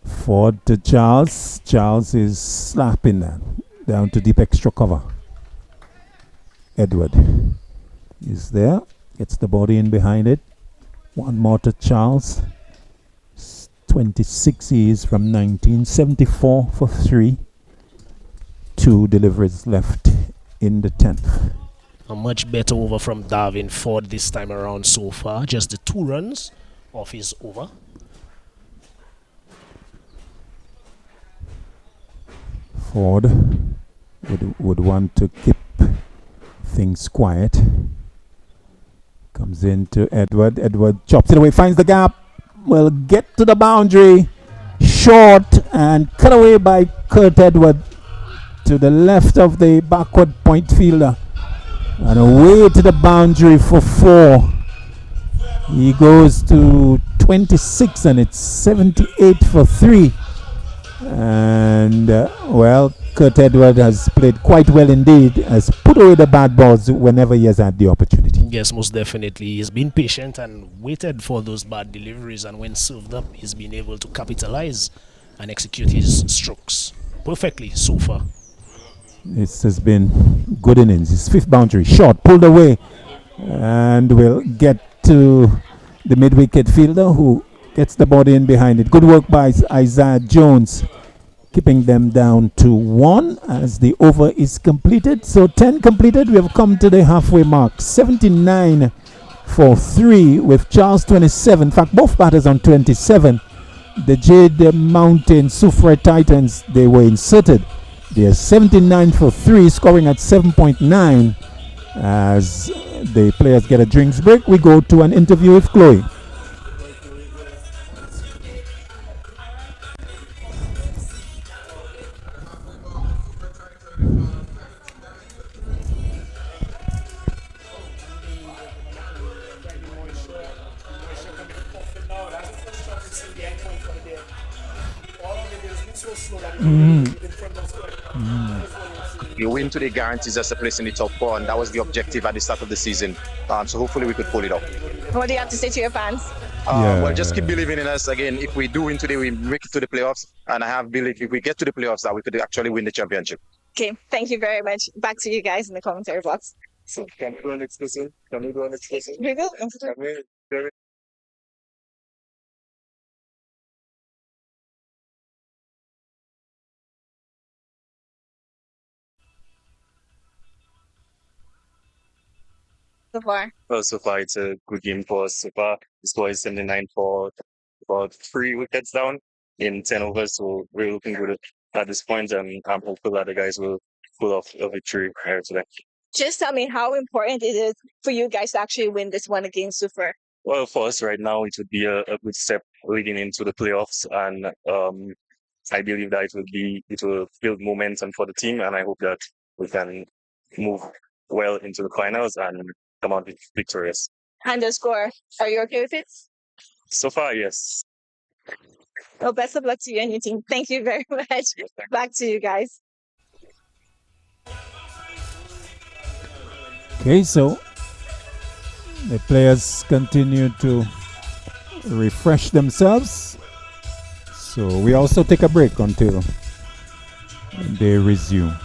Ford to Charles. Charles is slapping that down to deep extra cover. Edward is there. Gets the body in behind it. One more to Charles. 26 he is from 19. 74 for 3. 2 deliveries left in the 10th. A much better over from Darwin Ford this time around so far. Just the 2 runs off his over. Ford would want to keep things quiet. Comes into Edward. Edward chops it away, finds the gap. Will get to the boundary. Short and cut away by Kurt Edward to the left of the backward point fielder. And away to the boundary for 4. He goes to 26 and it's 78 for 3. And Kurt Edward has played quite well indeed, has put away the bad balls whenever he has had the opportunity. Yes, most definitely. He's been patient and waited for those bad deliveries, and when served up, he's been able to capitalize and execute his strokes perfectly so far. This has been good innings. His 5th boundary, short, pulled away, and will get to the mid-wicket fielder who gets the body in behind it. Good work by Isaiah Jones, keeping them down to 1 as the over is completed. So 10 completed. We have come to the halfway mark. 79 for 3 with Charles 27. In fact, both batters on 27. The Jade Mountain Soufriere Titans, they were inserted. They are 79 for 3, scoring at 7.9. As the players get a drinks break, we go to an interview with Chloe. You win today guarantees us a place in the top 4, and that was the objective at the start of the season. So hopefully we could pull it off. What do you have to say to your fans? Well, just keep believing in us. Again, if we do win today, we make it to the playoffs, and I have belief if we get to the playoffs that we could actually win the championship. Okay, thank you very much. Back to you guys in the commentary box. So can we go on exclusive? Can we go on exclusive? We go. So far. Well, so far it's a good game for us. So far, the score is 79 for about 3 wickets down in 10 overs. So we're looking good at this point, and I'm hopeful that the guys will pull off a victory here today. Just tell me how important it is for you guys to actually win this one against Soufriere. Well, for us right now, it would be a good step leading into the playoffs, and I believe that it will build momentum for the team, and I hope that we can move well into the finals and come out victorious. And the score, are you okay with it? So far, yes. Well, best of luck to you and your team. Thank you very much. Back to you guys. Okay, so the players continue to refresh themselves. So we also take a break until they resume.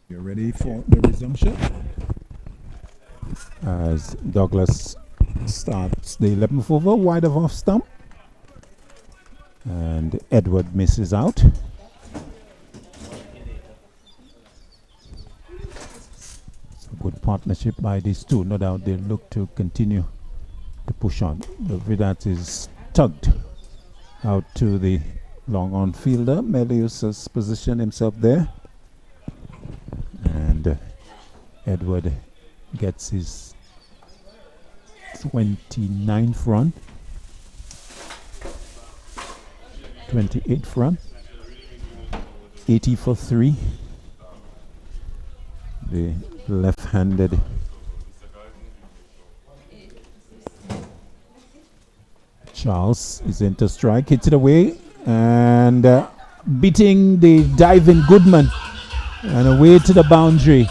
You're ready for the resumption? As Douglas starts the 11th over, wide of off stump. And Edward misses out. It's a good partnership by these two. No doubt they'll look to continue to push on. The Vidat is tugged out to the long on fielder. Melius has positioned himself there. And Edward gets his 29th run, 28th run, 80 for 3. The left-handed Charles is into strike, hits it away, and beating the diving Goodman. And away to the boundary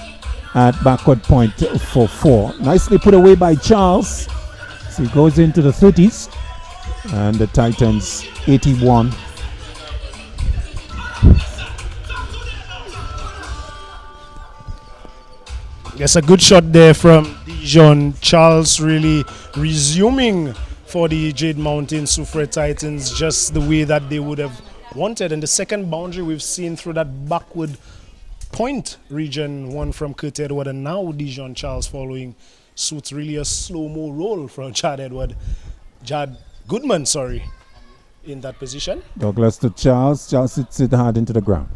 at backward point for 4. Nicely put away by Charles. So he goes into the 30s. And the Titans 81. Yes, a good shot there from Dijon. Charles really resuming for the Jade Mountain Soufriere Titans just the way that they would have wanted. And the second boundary we've seen through that backward point region, one from Kurt Edward, and now Dijon Charles following suit. Really a slow-mo roll from Chad Goodman, in that position. Douglas to Charles. Charles hits it hard into the ground.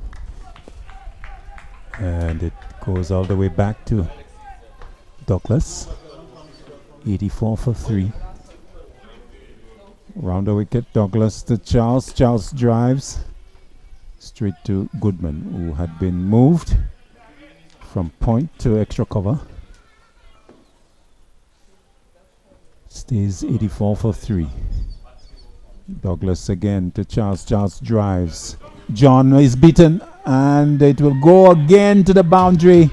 And it goes all the way back to Douglas. 84 for 3. Round the wicket, Douglas to Charles. Charles drives straight to Goodman, who had been moved from point to extra cover. Stays 84 for 3. Douglas again to Charles. Charles drives. John is beaten, and it will go again to the boundary.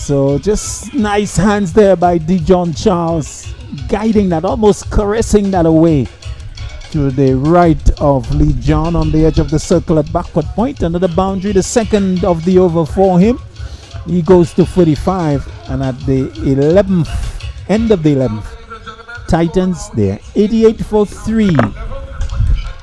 So just nice hands there by Dijon Charles, guiding that, almost caressing that away to the right of Lee John on the edge of the circle at backward point. Another boundary, the second of the over for him. He goes to 45, and at the 11th, end of the 11th, Titans, they're 88 for 3.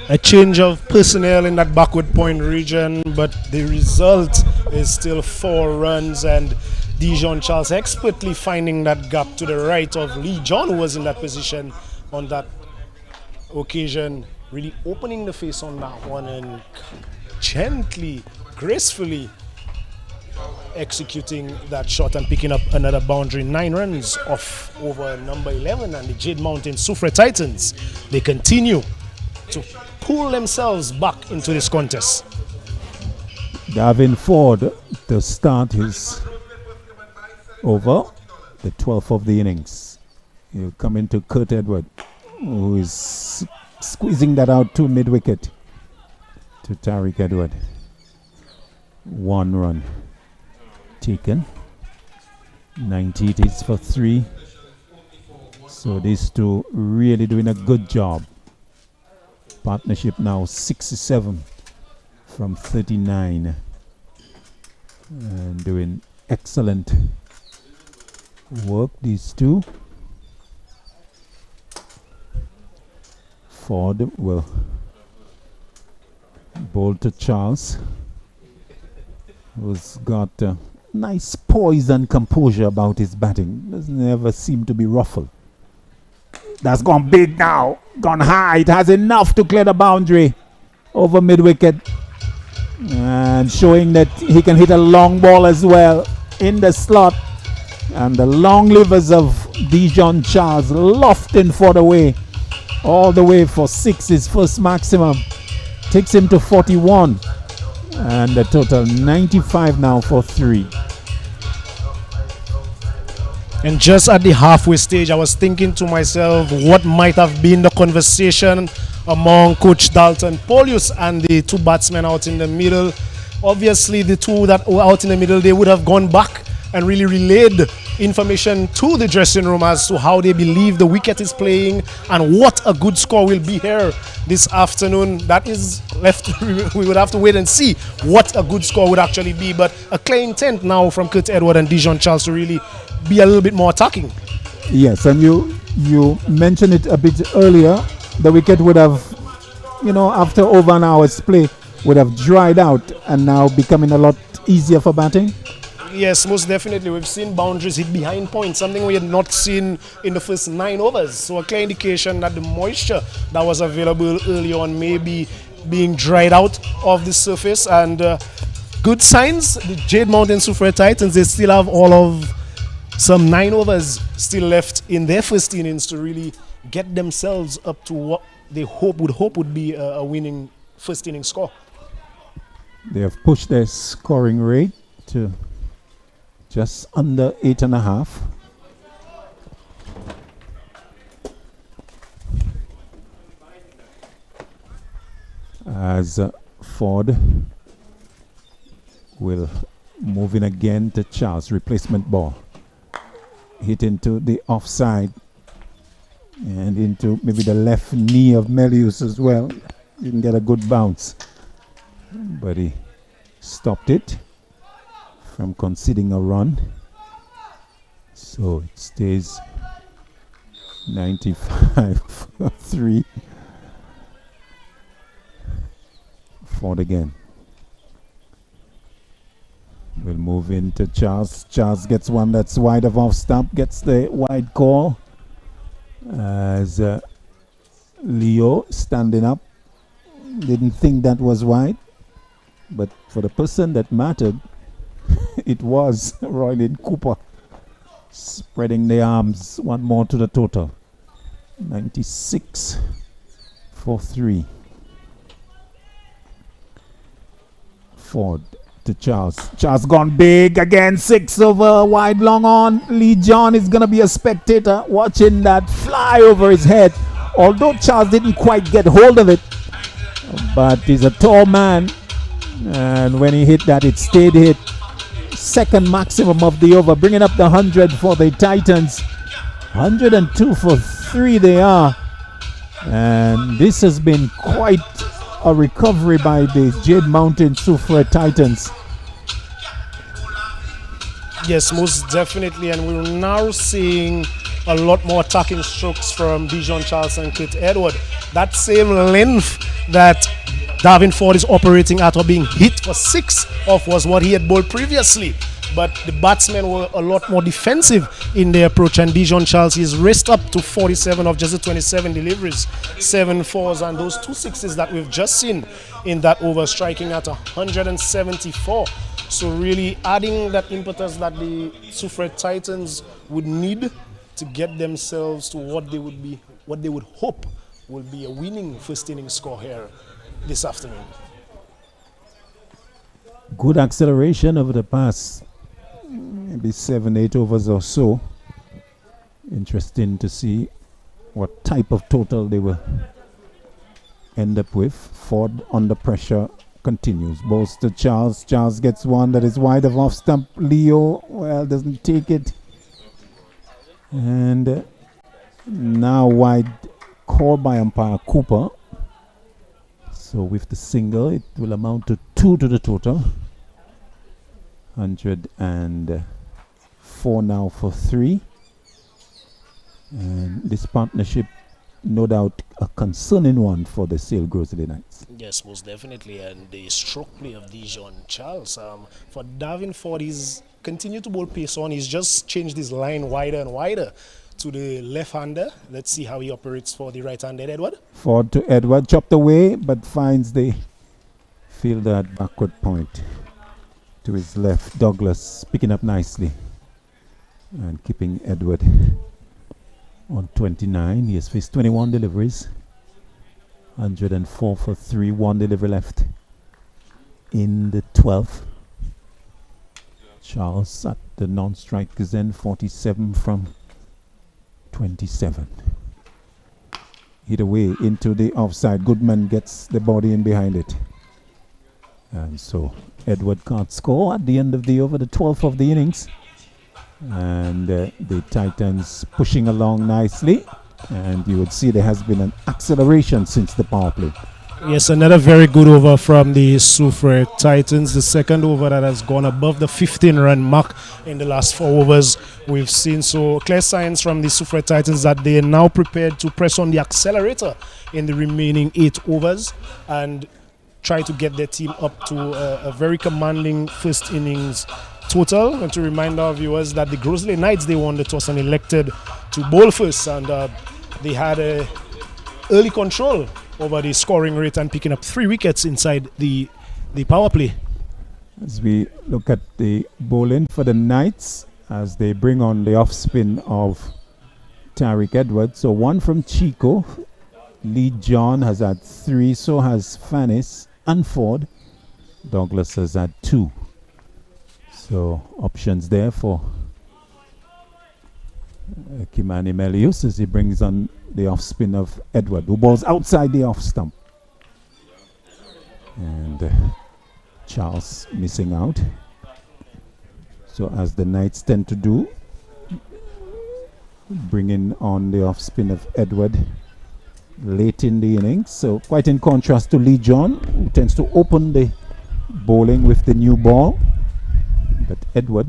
A change of personnel in that backward point region, but the result is still 4 runs, and Dijon Charles expertly finding that gap to the right of Lee John, who was in that position on that occasion, really opening the face on that one and gently, gracefully executing that shot and picking up another boundary. 9 runs off over number 11, and the Jade Mountain Soufriere Titans, they continue to pull themselves back into this contest. Gavin Ford to start his over, the 12th of the innings. He'll come into Kurt Edward, who is squeezing that out to mid-wicket to Tariq Edward. 1 run taken. 90 it is for 3. So these two really doing a good job. Partnership now 67 from 39 and doing excellent work, these two. Ford will bowl to Charles, who's got nice poise and composure about his batting. Doesn't ever seem to be ruffled. That's gone big now, gone high. It has enough to clear the boundary over mid-wicket, and showing that he can hit a long ball as well in the slot. And the long livers of Dijon Charles lofting for the way, all the way for 6, his first maximum. Takes him to 41, and the total 95 now for 3. And just at the halfway stage, I was thinking to myself, what might have been the conversation among Coach Dalton Polius and the 2 batsmen out in the middle. Obviously, the 2 that were out in the middle, they would have gone back and really relayed information to the dressing room as to how they believe the wicket is playing and what a good score will be here this afternoon. That is left, we would have to wait and see what a good score would actually be. But a clear intent now from Kurt Edward and Dijon Charles to really be a little bit more attacking. Yes, and you mentioned it a bit earlier. The wicket would have, after over an hour's play, would have dried out and now becoming a lot easier for batting. Yes, most definitely. We've seen boundaries hit behind points, something we had not seen in the first 9 overs. So a clear indication that the moisture that was available early on may be being dried out of the surface. And good signs, the Jade Mountain Soufriere Titans, they still have all of some 9 overs still left in their first innings to really get themselves up to what they would be a winning first inning score. They have pushed their scoring rate to just under 8.5. As Ford will move in again to Charles, replacement ball. Hit into the offside and into maybe the left knee of Melius as well. Didn't get a good bounce, but he stopped it from conceding a run. So it stays 95-3. Ford again. We'll move into Charles. Charles gets one that's wide of off stump, gets the wide call. As Leo standing up, didn't think that was wide, but for the person that mattered, it was Roylin Cooper spreading the arms. One more to the total. 96 for 3. Ford to Charles. Charles gone big again. 6 over wide long on. Lee John is going to be a spectator watching that fly over his head. Although Charles didn't quite get hold of it, but he's a tall man, and when he hit that, it stayed hit. second maximum of the over, bringing up the 100 for the Titans. 102 for 3 they are. And this has been quite a recovery by the Jade Mountain Soufriere Titans. Yes, most definitely, and we're now seeing a lot more attacking strokes from Dijon Charles and Kit Edward. That same length that Darvin Ford is operating at or being hit for 6 off was what he had bowled previously. But the batsmen were a lot more defensive in their approach, and Dijon Charles is raced up to 47 of just the 27 deliveries, 7 fours, and those 2 sixes that we've just seen in that over, striking at 174. So really adding that impetus that the Soufriere Titans would need to get themselves to what they would hope will be a winning first inning score here this afternoon. Good acceleration over the past maybe 7-8 overs or so. Interesting to see what type of total they will end up with. Ford under pressure continues. Balls to Charles. Charles gets one that is wide of off stump. Leo, well, doesn't take it. And now wide call by umpire Cooper. So with the single, it will amount to 2 to the total. 104 now for 3. And this partnership, no doubt, a concerning one for the Sale Gros Islet Knights. Yes, most definitely. And the stroke play of Dijon Charles. For Darvin Ford, he's continued to bowl pace on. He's just changed his line wider and wider to the left-hander. Let's see how he operates for the right-handed Edward. Ford to Edward, chopped away, but finds the fielder at backward point. To his left, Douglas picking up nicely and keeping Edward on 29. He has faced 21 deliveries, 104 for 3, 1 delivery left in the 12th. Charles at the non-strikers end, 47 from 27. Hit away into the offside. Goodman gets the body in behind it. And so Edward can't score at the end of the over, the 12th of the innings. And the Titans pushing along nicely. And you would see there has been an acceleration since the power play. Yes, another very good over from the Soufriere Titans. The second over that has gone above the 15-run mark in the last 4 overs we've seen. So clear signs from the Soufriere Titans that they are now prepared to press on the accelerator in the remaining 8 overs and try to get their team up to a very commanding first innings total. And to remind our viewers that the Gros Islet Knights, they won the toss and elected to bowl first, and they had a early control over the scoring rate and picking up 3 wickets inside the power play. As we look at the bowling for the Knights, as they bring on the off spin of Tariq Edwards. So 1 from Chico. Lee John has had 3, so has Fannis and Ford. Douglas has had 2. So options there for Kimani Melius as he brings on the off spin of Edward, who balls outside the off stump. And Charles missing out. So as the Knights tend to do, bringing on the off spin of Edward late in the innings. So quite in contrast to Lee John, who tends to open the bowling with the new ball. But Edward,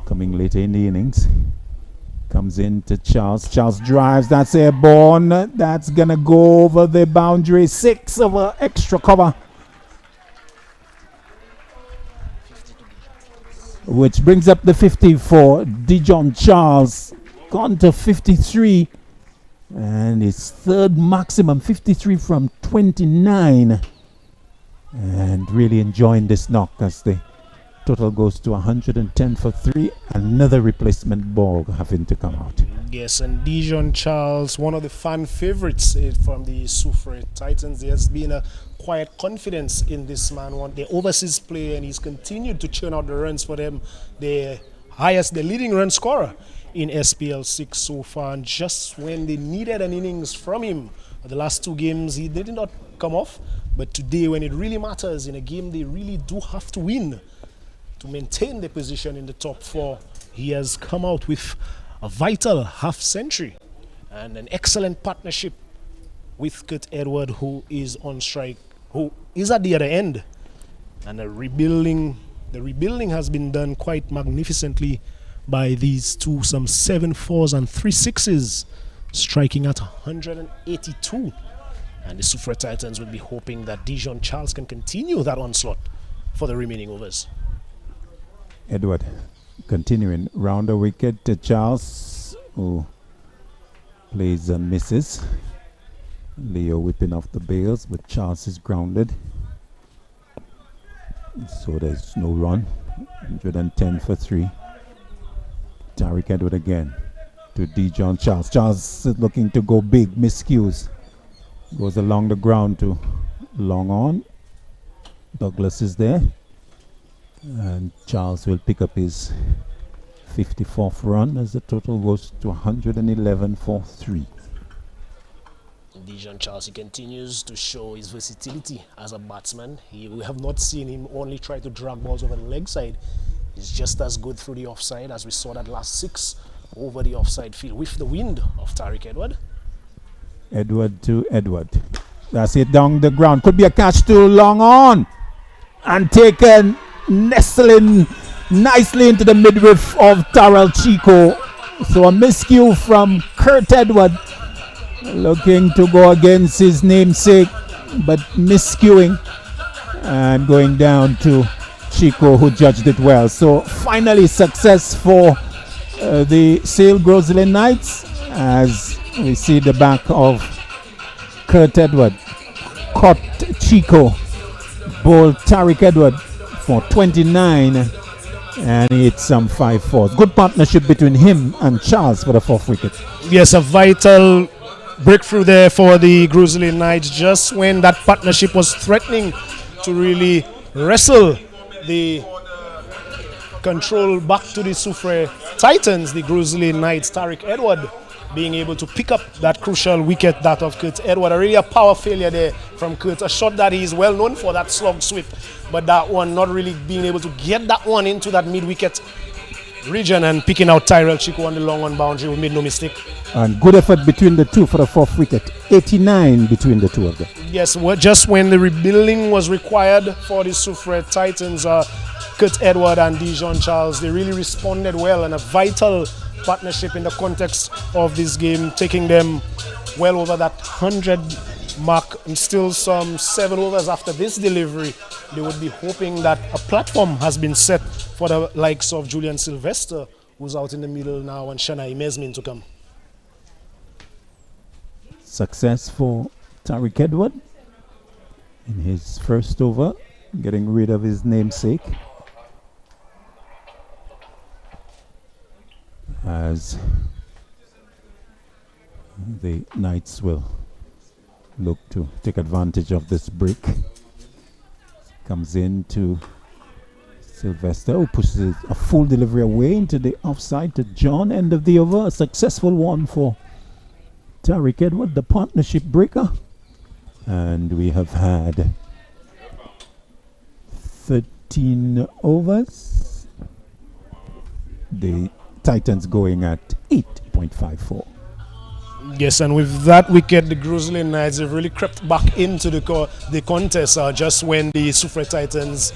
coming later in the innings, comes in to Charles. Charles drives. That's airborne. That's going to go over the boundary. 6 over extra cover. Which brings up the 50 for Dijon Charles. Gone to 53. And his third maximum, 53 from 29. And really enjoying this knock as the total goes to 110 for 3. Another replacement ball having to come out. Yes, and Dijon Charles, one of the fan favorites from the Soufriere Titans. There has been a quiet confidence in this man. The overseas play, and he's continued to churn out the runs for them. The leading run scorer in SPL 6 so far. And just when they needed an innings from him, the last 2 games, he did not come off. But today, when it really matters in a game they really do have to win, to maintain the position in the top 4. He has come out with a vital half century and an excellent partnership with Kurt Edward, who is on strike, who is at the other end. And the rebuilding has been done quite magnificently by these two, some 7 4s and 3 6s, striking at 182. And the Soufriere Titans will be hoping that Dijon Charles can continue that onslaught for the remaining overs. Edward continuing round the wicket to Charles, who plays and misses. Leo whipping off the bails, but Charles is grounded. So there's no run. 110 for 3. Tariq Edward again to Dijon Charles. Charles is looking to go big, miscues. Goes along the ground to long on. Douglas is there. And Charles will pick up his 54th run as the total goes to 111 for 3. Dijon Charles, he continues to show his versatility as a batsman. We have not seen him only try to drag balls over the leg side. He's just as good through the offside as we saw that last 6 over the offside field with the wind of Tariq Edward. Edward to Edward. That's it down the ground. Could be a catch too long on. And taken, nestling nicely into the midriff of Tyrell Chico. So a miscue from Kurt Edward. Looking to go against his namesake, but miscuing. And going down to Chico, who judged it well. So finally success for the Sale Gros Islet Knights, as we see the back of Kurt Edward. Caught Chico, bowled Tariq Edward for 29, and he hit some 5 4s. Good partnership between him and Charles for the 4th wicket. Yes, a vital breakthrough there for the Gros Islet Knights just when that partnership was threatening to really wrestle the control back to the Soufriere Titans. The Gros Islet Knights, Tariq Edward being able to pick up that crucial wicket, that of Kurt Edward. Really a power failure there from Kurt, a shot that he is well known for, that slog sweep, but that one not really being able to get that one into that mid-wicket region and picking out Tyrell Chico on the long on boundary. We made no mistake. And good effort between the two for the 4th wicket. 89 between the two of them. Yes, just when the rebuilding was required for the Soufriere Titans, Kurt Edward and Dijon Charles, they really responded well, and a vital partnership in the context of this game, taking them well over that 100 mark, and still some 7 overs after this delivery. They would be hoping that a platform has been set for the likes of Julian Sylvester, who's out in the middle now, and Shanae Mesmin to come. Success for Tariq Edward in his first over, getting rid of his namesake, as the Knights will look to take advantage of this break. Comes in to Sylvester, who pushes a full delivery away into the offside to John. End of the over, a successful one for Tariq Edward, the partnership breaker. And we have had 13 overs. The Titans going at 8.54. Yes, and with that wicket, the Gros Islet Knights have really crept back into the contest just when the Soufriere Titans,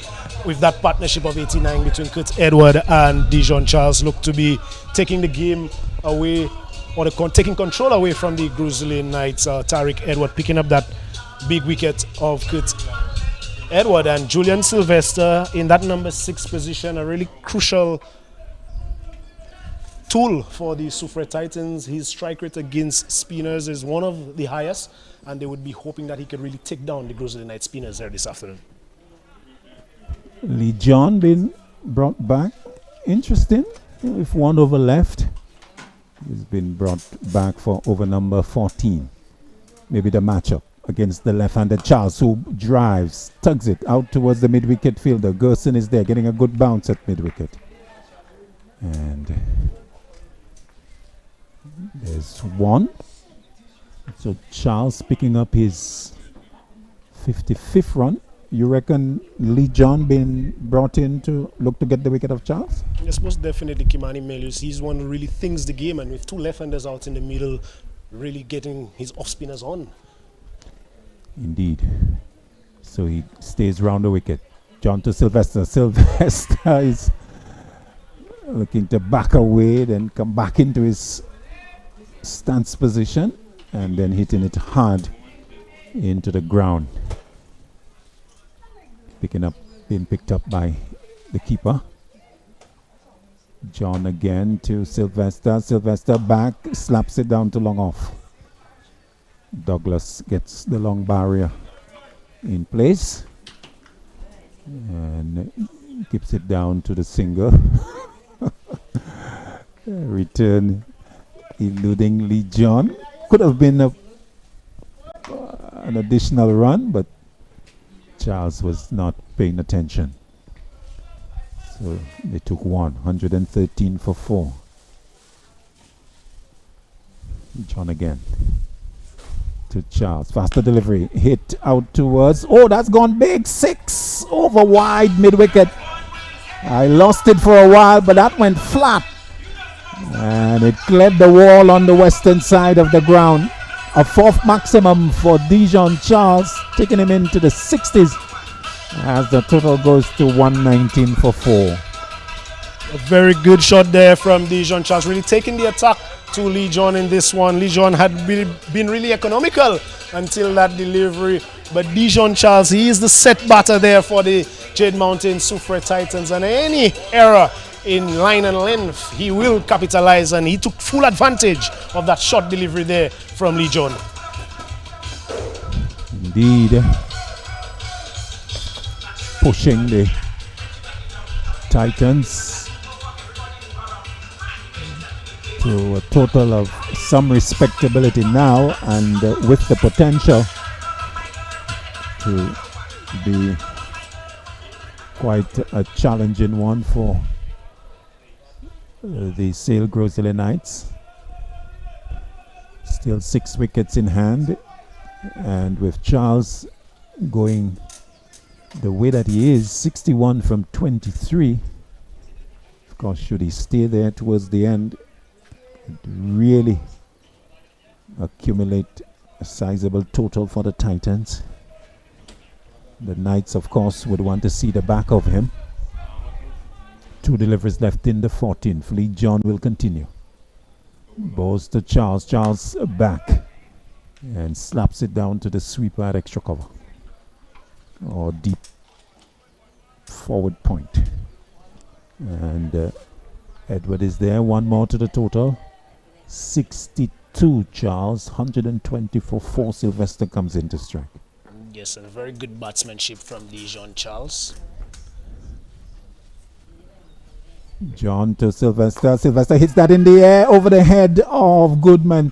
with that partnership of 89 between Kurt Edward and Dijon Charles, look to be taking the game away, or taking control away from the Gros Islet Knights. Tariq Edward picking up that big wicket of Kurt Edward, and Julian Sylvester in that number 6 position, a really crucial tool for the Soufriere Titans. His strike rate against spinners is one of the highest, and they would be hoping that he could really take down the Gros Islet Knights spinners there this afternoon. Lee John being brought back. Interesting. With 1 over left, he's been brought back for over number 14. Maybe the matchup against the left-handed Charles, who drives, tugs it out towards the mid-wicket fielder. Gerson is there, getting a good bounce at mid-wicket. And there's 1. So Charles picking up his 55th run you reckon Lee John being brought in to look to get the wicket of Charles? Yes, most definitely Kimani Melius. He's one who really thinks the game, and with two left-handers out in the middle, really getting his off-spinners on. Indeed. So he stays round the wicket. John to Sylvester. Sylvester is looking to back away, then come back into his stance position, and then hitting it hard into the ground. Being picked up by the keeper. John again to Sylvester. Sylvester back, slaps it down to long off. Douglas gets the long barrier in place and keeps it down to the single. Return eluding Lee John. Could have been an additional run, but Charles was not paying attention. So they took 113 for 4. John again to Charles. Faster delivery. Hit out towards. Oh, that's gone big. 6 over wide mid wicket. I lost it for a while, but that went flat. And it cleared the wall on the western side of the ground. A 4th maximum for Dijon Charles, taking him into the 60s as the total goes to 119 for 4. A very good shot there from Dijon Charles, really taking the attack to Lee John in this one. Lee John had been really economical until that delivery, but Dijon Charles, he is the set batter there for the Jade Mountain Soufriere Titans, and any error in line and length, he will capitalize, and he took full advantage of that short delivery there from Lee John. Indeed. Pushing the Titans to a total of some respectability now, and with the potential to be quite a challenging one for the Sale Gros Islet Knights. Still 6 wickets in hand, and with Charles going the way that he is, 61 from 23, of course, should he stay there towards the end, it really accumulate a sizable total for the Titans. The Knights, of course, would want to see the back of him. 2 deliveries left in the 14th. Lee John will continue. Balls to Charles. Charles back and slaps it down to the sweeper at extra cover or deep forward point. And Edward is there. 1 more to the total. 62 Charles. 120 for 4. Sylvester comes into strike. Yes, and very good batsmanship from Dijon Charles. John to Sylvester. Sylvester hits that in the air over the head of Goodman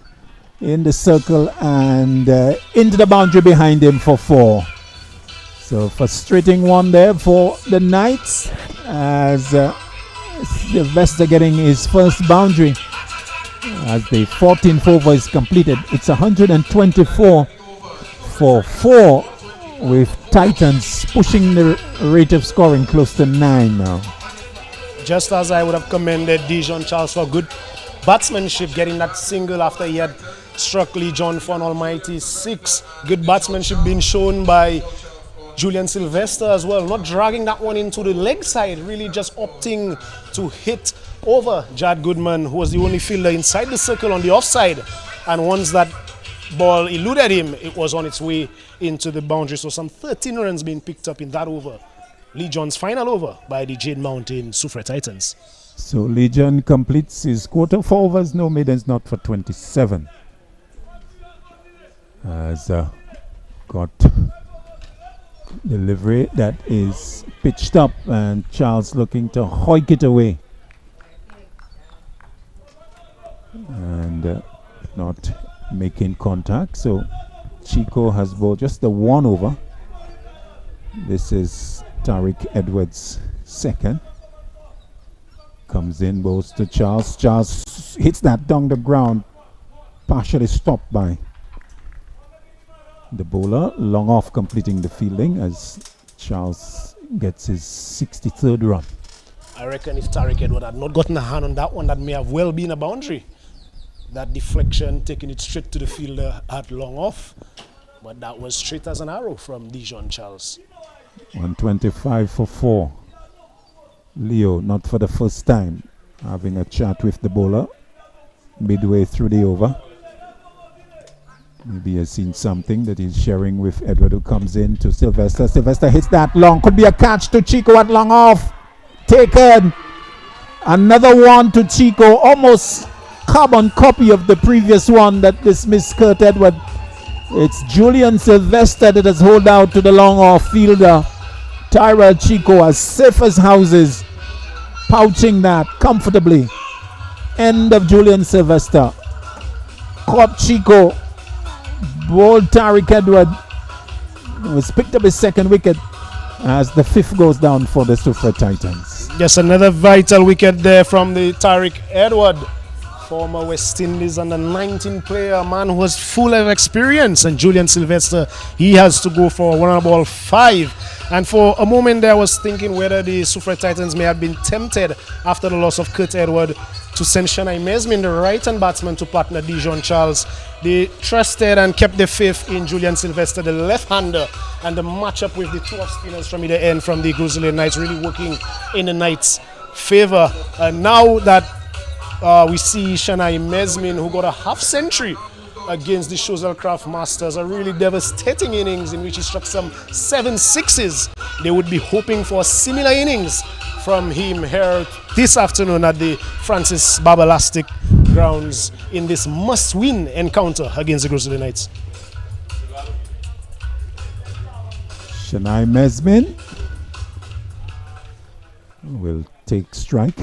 in the circle and into the boundary behind him for 4. So frustrating one there for the Knights as Sylvester getting his first boundary as the 14th over is completed. It's 124 for 4 with Titans pushing the rate of scoring close to 9 now. Just as I would have commended Dijon Charles for good batsmanship, getting that single after he had struck Lee John for an almighty 6. Good batsmanship being shown by Julian Sylvester as well, not dragging that one into the leg side, really just opting to hit over Jad Goodman, who was the only fielder inside the circle on the offside. And once that ball eluded him, it was on its way into the boundary. So some 13 runs being picked up in that over. Lee John's final over by the Jade Mountain Soufriere Titans. So Lee John completes his quarter 4 overs, no maidens, not for 27. Has got delivery that is pitched up and Charles looking to hoik it away. And not making contact. So Chico has bowled just the 1 over. This is Tariq Edwards' second. Comes in, bowls to Charles. Charles hits that down the ground, partially stopped by the bowler. Long off completing the fielding as Charles gets his 63rd run. I reckon if Tariq Edward had not gotten a hand on that one, that may have well been a boundary. That deflection, taking it straight to the fielder at long off. But that was straight as an arrow from Dijon Charles. 125 for 4. Leo, not for the first time, having a chat with the bowler midway through the over. Maybe he has seen something that he's sharing with Edward, who comes in to Sylvester. Sylvester hits that long. Could be a catch to Chico at long off. Taken. Another one to Chico. Almost carbon copy of the previous one that dismissed Kurt Edward. It's Julian Sylvester that has hold out to the long off fielder. Tyrell Chico, as safe as houses, pouching that comfortably. End of Julian Sylvester. Caught Chico. Bowled Tariq Edward. Was picked up his second wicket as the 5th goes down for the Soufriere Titans. Yes, another vital wicket there from the Tariq Edward, former West Indies under 19 player, a man who was full of experience. And Julian Sylvester, he has to go for 1 and for a moment there I was thinking whether the Soufriere Titans may have been tempted after the loss of Kurt Edward to send Shanai Mesmin, the right-hand batsman, to partner Dijon Charles. They trusted and kept their faith in Julian Sylvester, the left-hander, and the matchup with the 2 off-spinners from either end from the Gros Islet Knights really working in the Knights' favor. And now that we see Shanai Mesmin, who got a half-century against the Shozelcraft Masters, a really devastating innings in which he struck some 7 sixes. They would be hoping for a similar innings from him here this afternoon at the Francis Baba Lastic grounds in this must-win encounter against the Gros Islet Knights. Shanai Mesmin will take strike.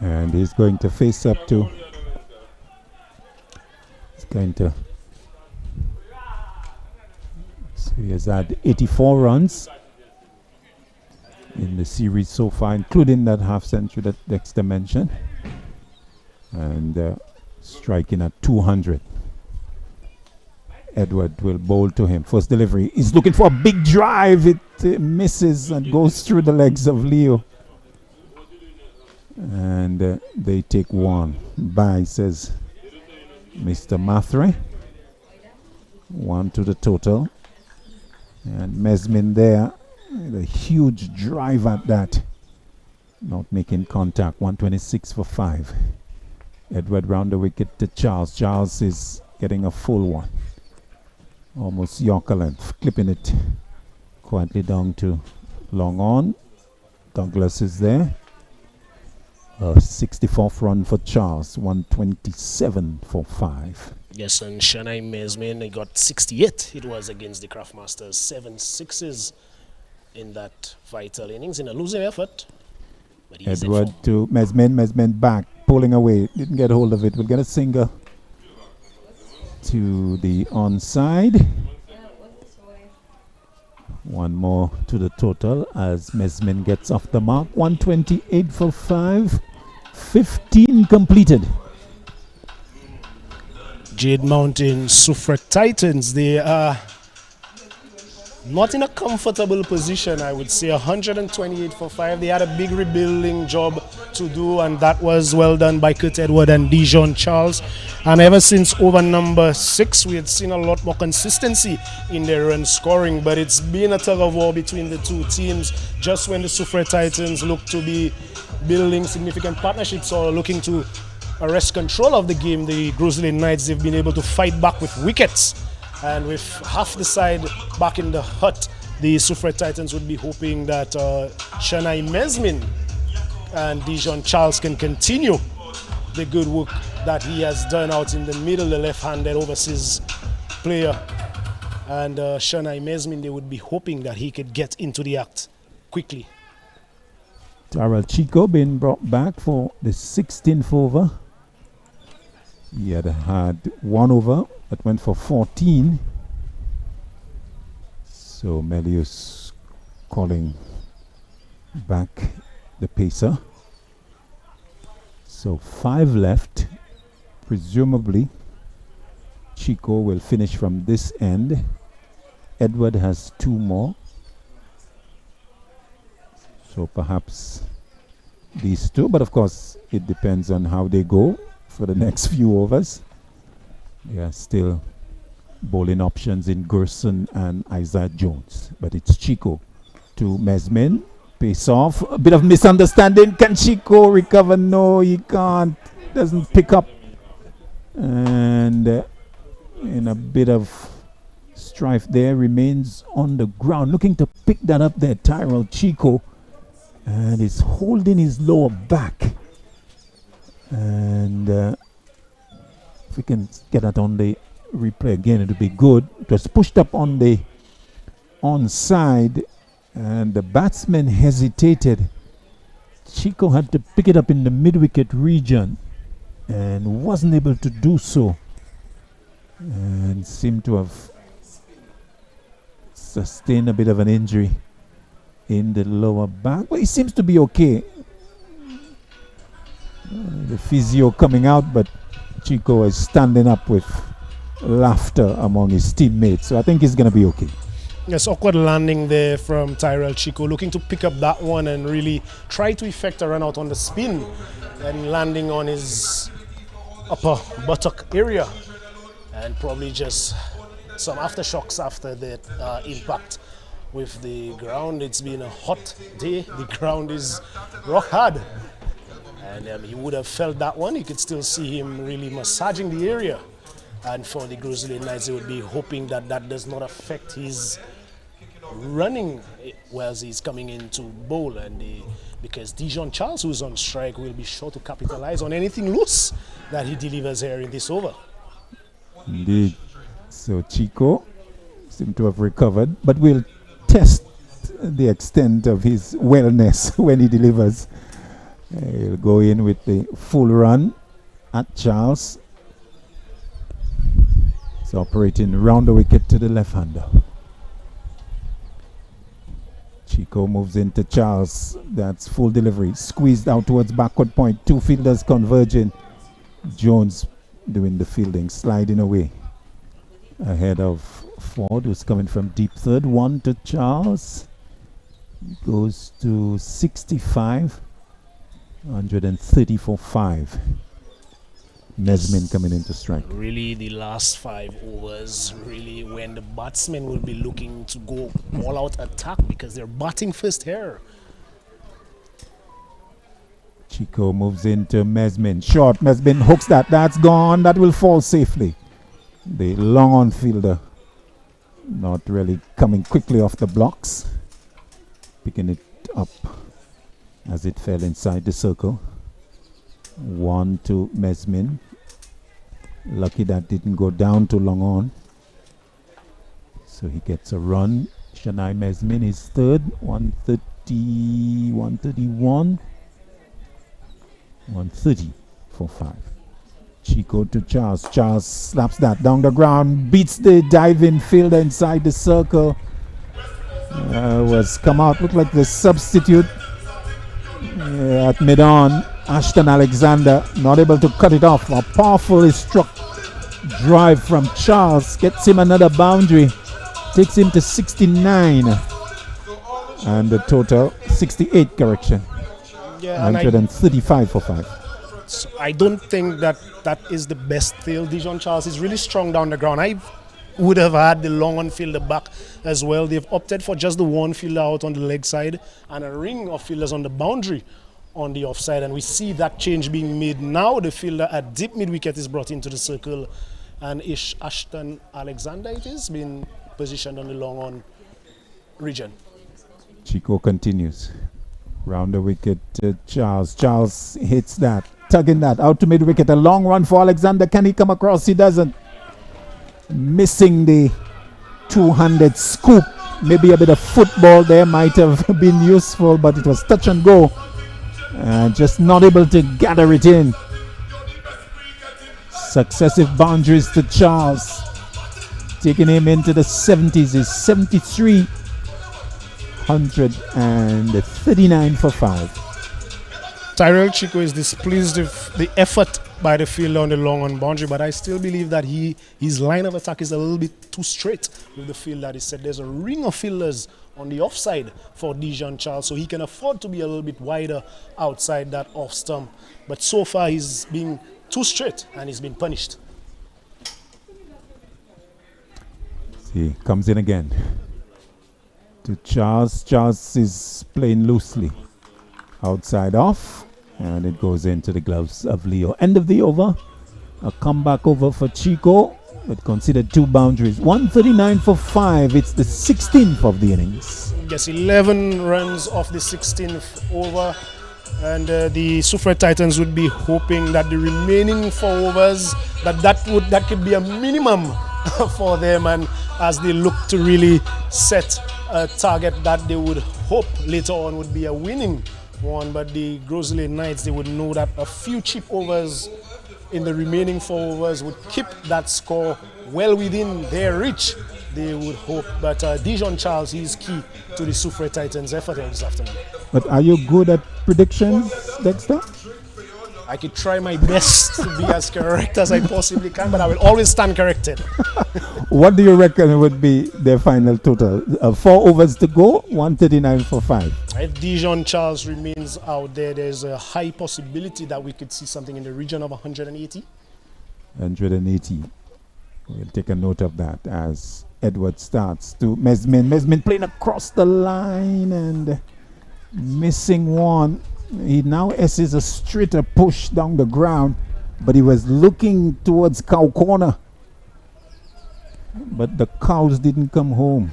And he's going to face up to, so he has had 84 runs in the series so far, including that half century that Dexter mentioned, and striking at 200. Edward will bowl to him. First delivery, he's looking for a big drive. It misses and goes through the legs of Leo. And they take 1. Bye, says Mr. Mathre. 1 to the total. And Mesmin there, a huge drive at that. Not making contact. 126 for 5. Edward round the wicket to Charles. Charles is getting a full one. Almost Yorker length. Clipping it quietly down to long on. Douglas is there. 64th run for Charles, 127 for 5. Yes, and Shanai Mesmin got 68. It was against the Craftmasters. 7 sixes in that vital innings in a losing effort. But Edward to Mesmin. Mesmin back, pulling away. Didn't get hold of it. We'll get a single to the onside. 1 more to the total as Mesmin gets off the mark. 128 for 5. 15 completed. Jade Mountain Soufriere Titans, they are not in a comfortable position, I would say. 128 for 5. They had a big rebuilding job to do, and that was well done by Kurt Edward and Dijon Charles. And ever since over number 6, we had seen a lot more consistency in their run scoring, but it's been a tug of war between the two teams. Just when the Soufriere Titans look to be building significant partnerships or looking to arrest control of the game, the Gros Islet Knights, they've been able to fight back with wickets. And with half the side back in the hut, the Soufriere Titans would be hoping that Shanai Mesmin and Dijon Charles can continue the good work that he has done out in the middle, the left-handed overseas player. And Shanai Mesmin, they would be hoping that he could get into the act quickly. Tyrell Chico being brought back for the 16th over. He had 1 over that went for 14. So Melius calling back the pacer. So 5 left, presumably Chico will finish from this end. Edward has 2 more. So perhaps these 2, but of course it depends on how they go for the next few overs. There are still bowling options in Gerson and Isaiah Jones, but it's Chico to Mesmin. Pace off. A bit of misunderstanding. Can Chico recover? No, he can't. Doesn't pick up. And in a bit of strife there, remains on the ground. Looking to pick that up there, Tyrell Chico. And is holding his lower back. And if we can get that on the replay again, it would be good. It was pushed up on the onside. And the batsman hesitated. Chico had to pick it up in the mid-wicket region and wasn't able to do so, and seemed to have sustained a bit of an injury in the lower back. But he seems to be okay. The physio coming out, but Chico is standing up with laughter among his teammates, so I think he's going to be okay. Yes, awkward landing there from Tyrell Chico, looking to pick up that one and really try to effect a run out on the spin and landing on his upper buttock area, and probably just some aftershocks after that impact with the ground. It's been a hot day. The ground is rock hard, and he would have felt that one. You could still see him really massaging the area. And for the Gros Islet Knights, they would be hoping that that does not affect his running whilst he's coming in to bowl, and because Dijon Charles, who's on strike, will be sure to capitalize on anything loose that he delivers here in this over. Indeed. So Chico seems to have recovered, but we'll test the extent of his wellness when he delivers. He'll go in with the full run at Charles. He's operating round the wicket to the left-hander. Chico moves into Charles. That's full delivery. Squeezed out towards backward point. 2 fielders converging. Jones doing the fielding, sliding away ahead of Ford, who's coming from deep third. 1 to Charles. Goes to 65. 130 for 5. Mesmin coming into strike. Really, the last 5 overs, really when the batsmen will be looking to go all-out attack because they're batting first here. Chico moves into Mesmin. Short. Mesmin hooks that. That's gone. That will fall safely. The long-on fielder not really coming quickly off the blocks. Picking it up as it fell inside the circle. 1 to Mesmin. Lucky that didn't go down too long on. So he gets a run. Shanai Mesmin is third. 130, 131. 130 for 5. Chico to Charles. Charles slaps that down the ground. Beats the diving fielder inside the circle. Was come out. Looked like the substitute at mid-on. Ashton Alexander not able to cut it off. A powerfully struck drive from Charles gets him another boundary, takes him to 69, and the total 68. Correction. Yeah, 135 for 5. So I don't think that is the best field. Dijon Charles is really strong down the ground. I would have had the long on fielder back as well. They've opted for just the one fielder out on the leg side and a ring of fielders on the boundary on the offside, and we see that change being made now. The fielder at deep mid-wicket is brought into the circle, and Ashton Alexander it is being positioned on the long on region. Chico continues round the wicket to Charles. Charles hits that, tugging that out to mid-wicket. A long run for Alexander. Can he come across? He doesn't. Missing the two-handed scoop. Maybe a bit of football there might have been useful, but it was touch and go. Just not able to gather it in. Successive boundaries to Charles, taking him into the 70s. Is 73, 139 for 5. Tyrell Chico is displeased with the effort by the field on the long on boundary, but I still believe that his line of attack is a little bit too straight with the field that he said. There's a ring of fielders on the offside for Dijon Charles, so he can afford to be a little bit wider outside that off stump. But so far he's being too straight and he's been punished. See, comes in again to Charles. Charles is playing loosely. Outside off, and it goes into the gloves of Leo. End of the over. A comeback over for Chico, but considered 2 boundaries. 139 for 5. It's the 16th of the innings. Yes, 11 runs off the 16th over, and the Soufriere Titans would be hoping that the remaining 4 overs that could be a minimum for them, and as they look to really set a target that they would hope later on would be a winning one. But the Gros Islet Knights, they would know that a few chip overs in the remaining 4 overs would keep that score well within their reach, they would hope. But Dijon Charles, he's key to the Soufriere Titans' effort this afternoon. But are you good at predictions, Dexter? I could try my best to be as correct as I possibly can, but I will always stand corrected. What do you reckon would be their final total? 4 overs to go, 139 for 5. If Dijon Charles remains out there, there's a high possibility that we could see something in the region of 180. 180. We'll take a note of that as Edward starts to Mesmin. Mesmin playing across the line and missing one. He now S's a straighter push down the ground, but he was looking towards cow corner. But the cows didn't come home.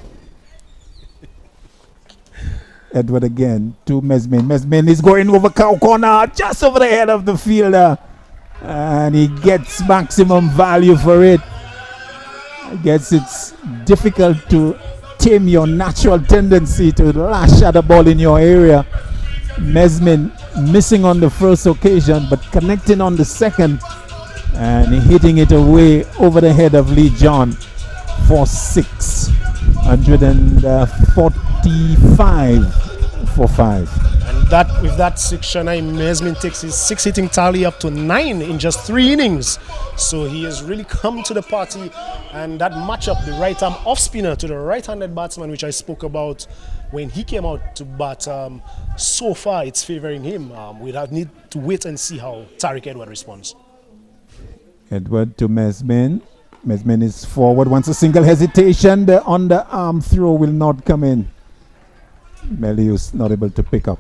Edward again to Mesmin. Mesmin is going over cow corner, just over the head of the fielder. And he gets maximum value for it. I guess it's difficult to tame your natural tendency to lash at a ball in your area. Mesmin missing on the first occasion, but connecting on the second and hitting it away over the head of Lee John for 6. 145 for 5. And that with that 6, Shanai Mesmin takes his 6 hitting tally up to 9 in just 3 innings. So he has really come to the party, and that matchup, the right arm off spinner to the right-handed batsman, which I spoke about when he came out to bat, so far it's favoring him. We'll need to wait and see how Tariq Edward responds. Edward to Mesmin. Mesmin is forward, wants a single hesitation. The underarm throw will not come in. Melius not able to pick up.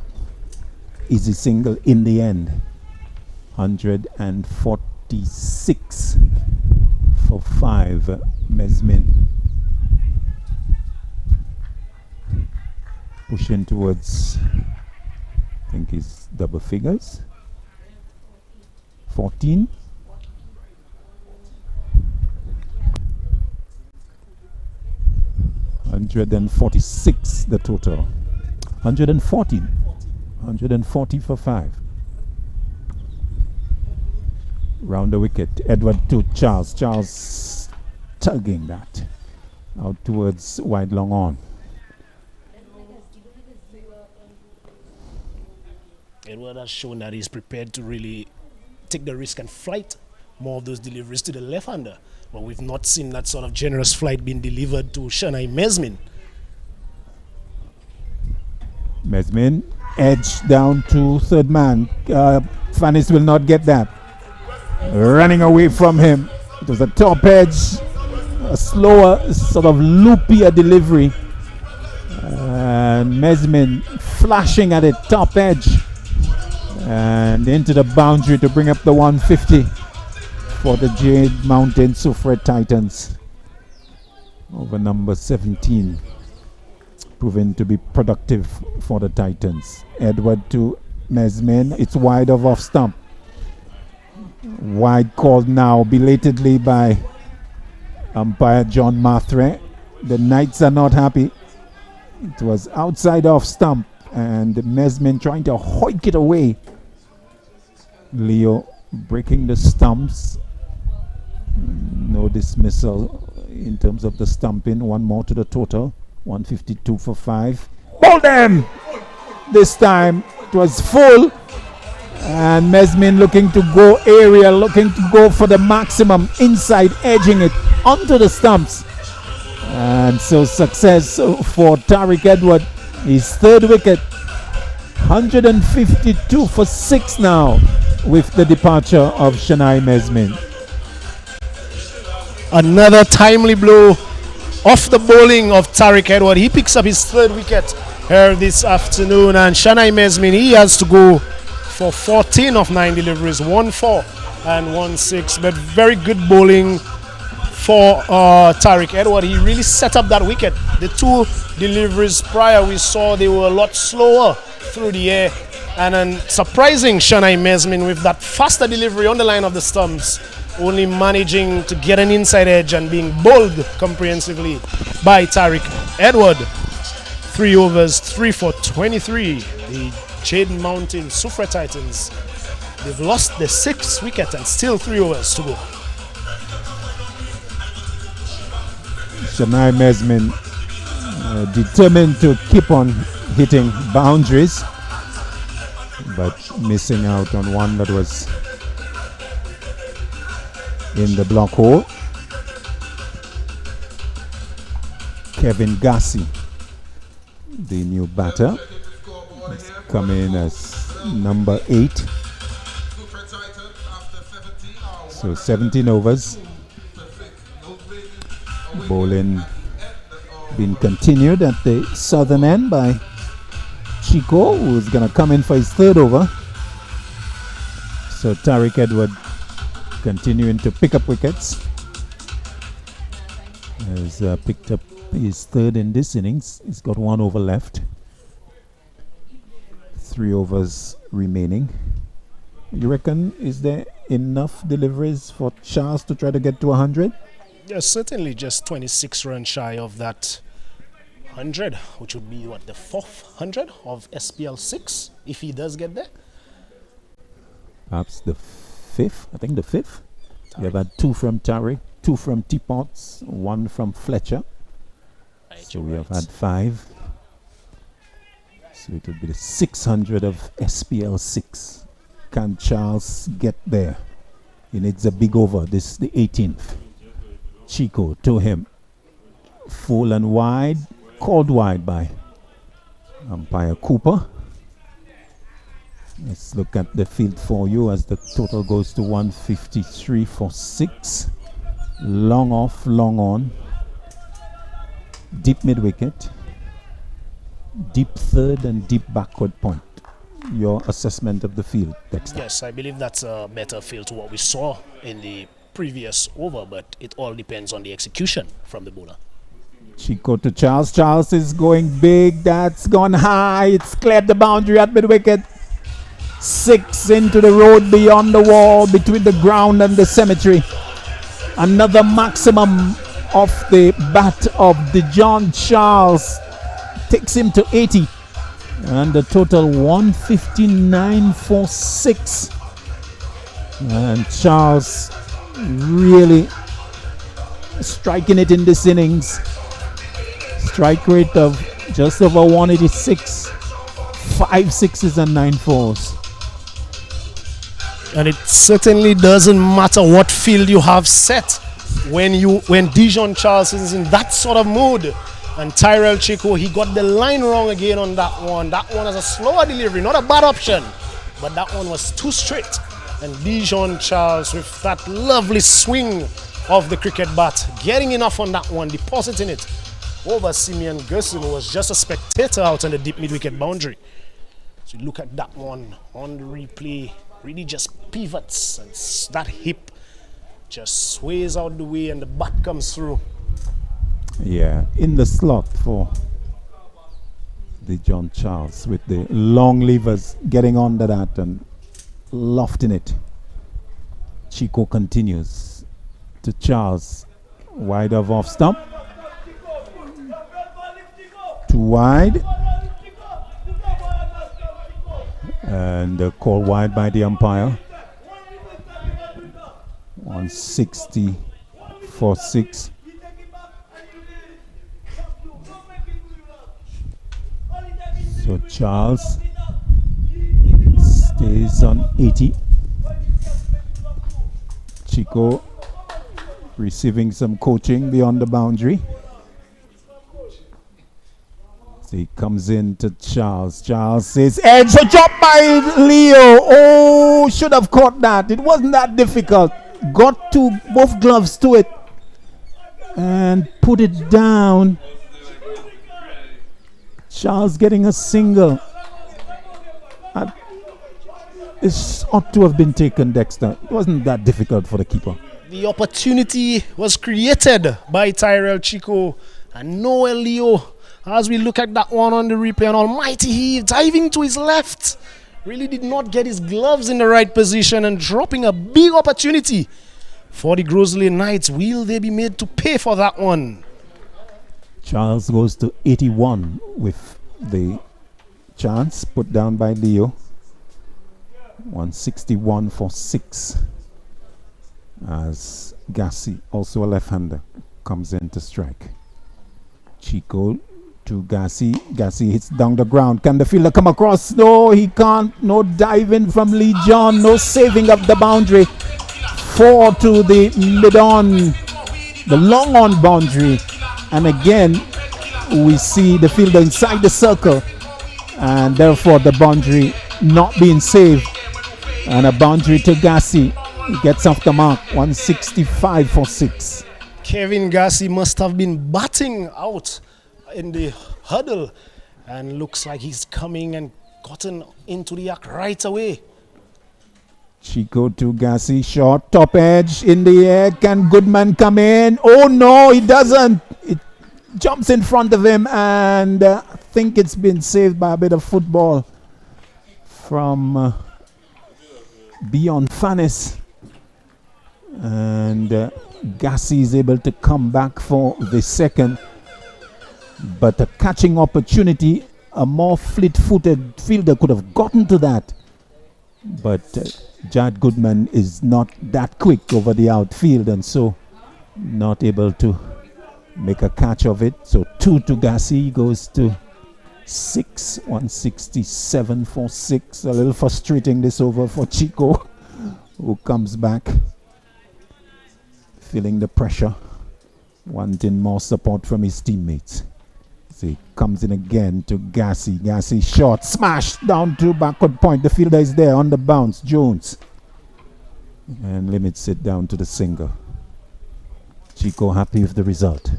Easy single in the end. 146 for 5. Mesmin pushing towards, I think he's double figures. 14. $146 the total. 140 for 5. Round the wicket. Edward to Charles. Charles tugging that out towards wide long on. Edward has shown that he's prepared to really take the risk and flight more of those deliveries to the left-hander. But we've not seen that sort of generous flight being delivered to Shanai Mesmin. Mesmin edge down to third man. Fanis will not get that. Running away from him. It was a top edge, a slower, sort of loopier delivery. And Mesmin flashing at it, top edge. And into the boundary to bring up the 150 for the Jade Mountain Soufriere Titans. Over number 17. Proven to be productive for the Titans. Edward to Mesmin. It's wide of off stump. Wide called now belatedly by umpire John Mathre. The Knights are not happy. It was outside off stump and Mesmin trying to hoik it away. Leo breaking the stumps. No dismissal in terms of the stumping. One more to the total. 152 for 5. Hold them! This time it was full And Mesmin looking to go area, looking to go for the maximum inside, edging it onto the stumps. And so success for Tariq Edward. His third wicket. 152 for 6 now with the departure of Shanai Mesmin. Another timely blow off the bowling of Tariq Edward. He picks up his third wicket here this afternoon. And Shanai Mesmin, he has to go for 14 of 9 deliveries, 1-4 and 1-6. But very good bowling for Tariq Edward. He really set up that wicket. The 2 deliveries prior, we saw they were a lot slower through the air. And then surprising Shanai Mesmin with that faster delivery on the line of the stumps, only managing to get an inside edge and being bowled comprehensively by Tariq Edward. 3 overs, 3 for 23. The Jade Mountain Soufriere Titans, they've lost the 6th wicket and still 3 overs to go. Shanai Mesmin determined to keep on hitting boundaries, but missing out on one that was in the block hole. Kevin Gassi, the new batter, come in as number 8. So 17 overs. Bowling being continued at the southern end by Chico, who's going to come in for his third over. So Tariq Edward continuing to pick up wickets. Has picked up his third in this innings. He's got 1 over left. 3 overs remaining. You reckon, is there enough deliveries for Charles to try to get to 100? Yes, certainly just 26 runs shy of that 100, which would be what, the 4th 100 of SPL 6 if he does get there. Perhaps the 5th. I think the 5th. We have had 2 from Tariq, 2 from Teapots, 1 from Fletcher. Right, so we have had 5. So it would be the 600 of SPL 6. Can Charles get there? He needs a big over. This is the 18th. Chico to him. Full and wide. Called wide by umpire Cooper. Let's look at the field for you as the total goes to 153 for 6. Long off, long on. Deep mid wicket. Deep third and deep backward point. Your assessment of the field, Dexter? Yes, I believe that's a better field to what we saw in the previous over, but it all depends on the execution from the bowler. Chico to Charles. Charles is going big. That's gone high. It's cleared the boundary at mid wicket. 6 into the road beyond the wall between the ground and the cemetery. Another maximum of the bat of DeJohn Charles takes him to 80. And the total 159 for 6. And Charles really striking it in this innings. Strike rate of just over 186. 5 sixes and 9 fours. And it certainly doesn't matter what field you have set when DeJohn Charles is in that sort of mood. And Tyrell Chico, he got the line wrong again on that one. That one has a slower delivery, not a bad option, but that one was too straight. And DeJohn Charles with that lovely swing of the cricket bat, getting enough on that one, depositing it over Simeon Gerson, who was just a spectator out on the deep mid-wicket boundary. So look at that one on the replay, really just pivots, and that hip just sways out the way and the bat comes through. Yeah, in the slot for the John Charles with the long levers getting under that and lofting it. Chico continues to Charles, wide of off stump. Too wide. And a call wide by the umpire. 160 for 6. So Charles stays on 80. Chico receiving some coaching beyond the boundary. So he comes in to Charles. Charles says, edge, a drop by Leo. Oh, should have caught that. It wasn't that difficult. Got to both gloves to it and put it down. Charles getting a single. This ought to have been taken, Dexter. It wasn't that difficult for the keeper. The opportunity was created by Tyrell Chico and Noel Leo. As we look at that one on the replay, an almighty heave, diving to his left. Really did not get his gloves in the right position and dropping a big opportunity for the Gros Islet Knights. Will they be made to pay for that one? Charles goes to 81 with the chance put down by Leo. 161 for 6 as Gassi, also a left-hander, comes in to strike. Chico to Gassi. Gassi hits down the ground. Can the fielder come across? No, he can't. No diving from Lee John. No saving of the boundary. 4 to the mid-on, the long-on boundary. And again, we see the fielder inside the circle, and therefore the boundary not being saved. And a boundary to Gassi. He gets off the mark. 165 for 6. Kevin Gassi must have been batting out in the huddle, and looks like he's coming and gotten into the act right away. Chico to Gassi, short top edge in the air. Can Goodman come in? Oh no, he doesn't. It jumps in front of him, and I think it's been saved by a bit of football from Beyond Fanis. And Gassi is able to come back for the second. But a catching opportunity, a more fleet-footed fielder could have gotten to that. But Jad Goodman is not that quick over the outfield, and so not able to make a catch of it. So 2 to Gassi, goes to 6, 167 for 6. A little frustrating this over for Chico, who comes back feeling the pressure, wanting more support from his teammates. So he comes in again to Gassi. Gassi short, smash down to backward point. The fielder is there on the bounce, Jones, and limits it down to the single. Chico happy with the result.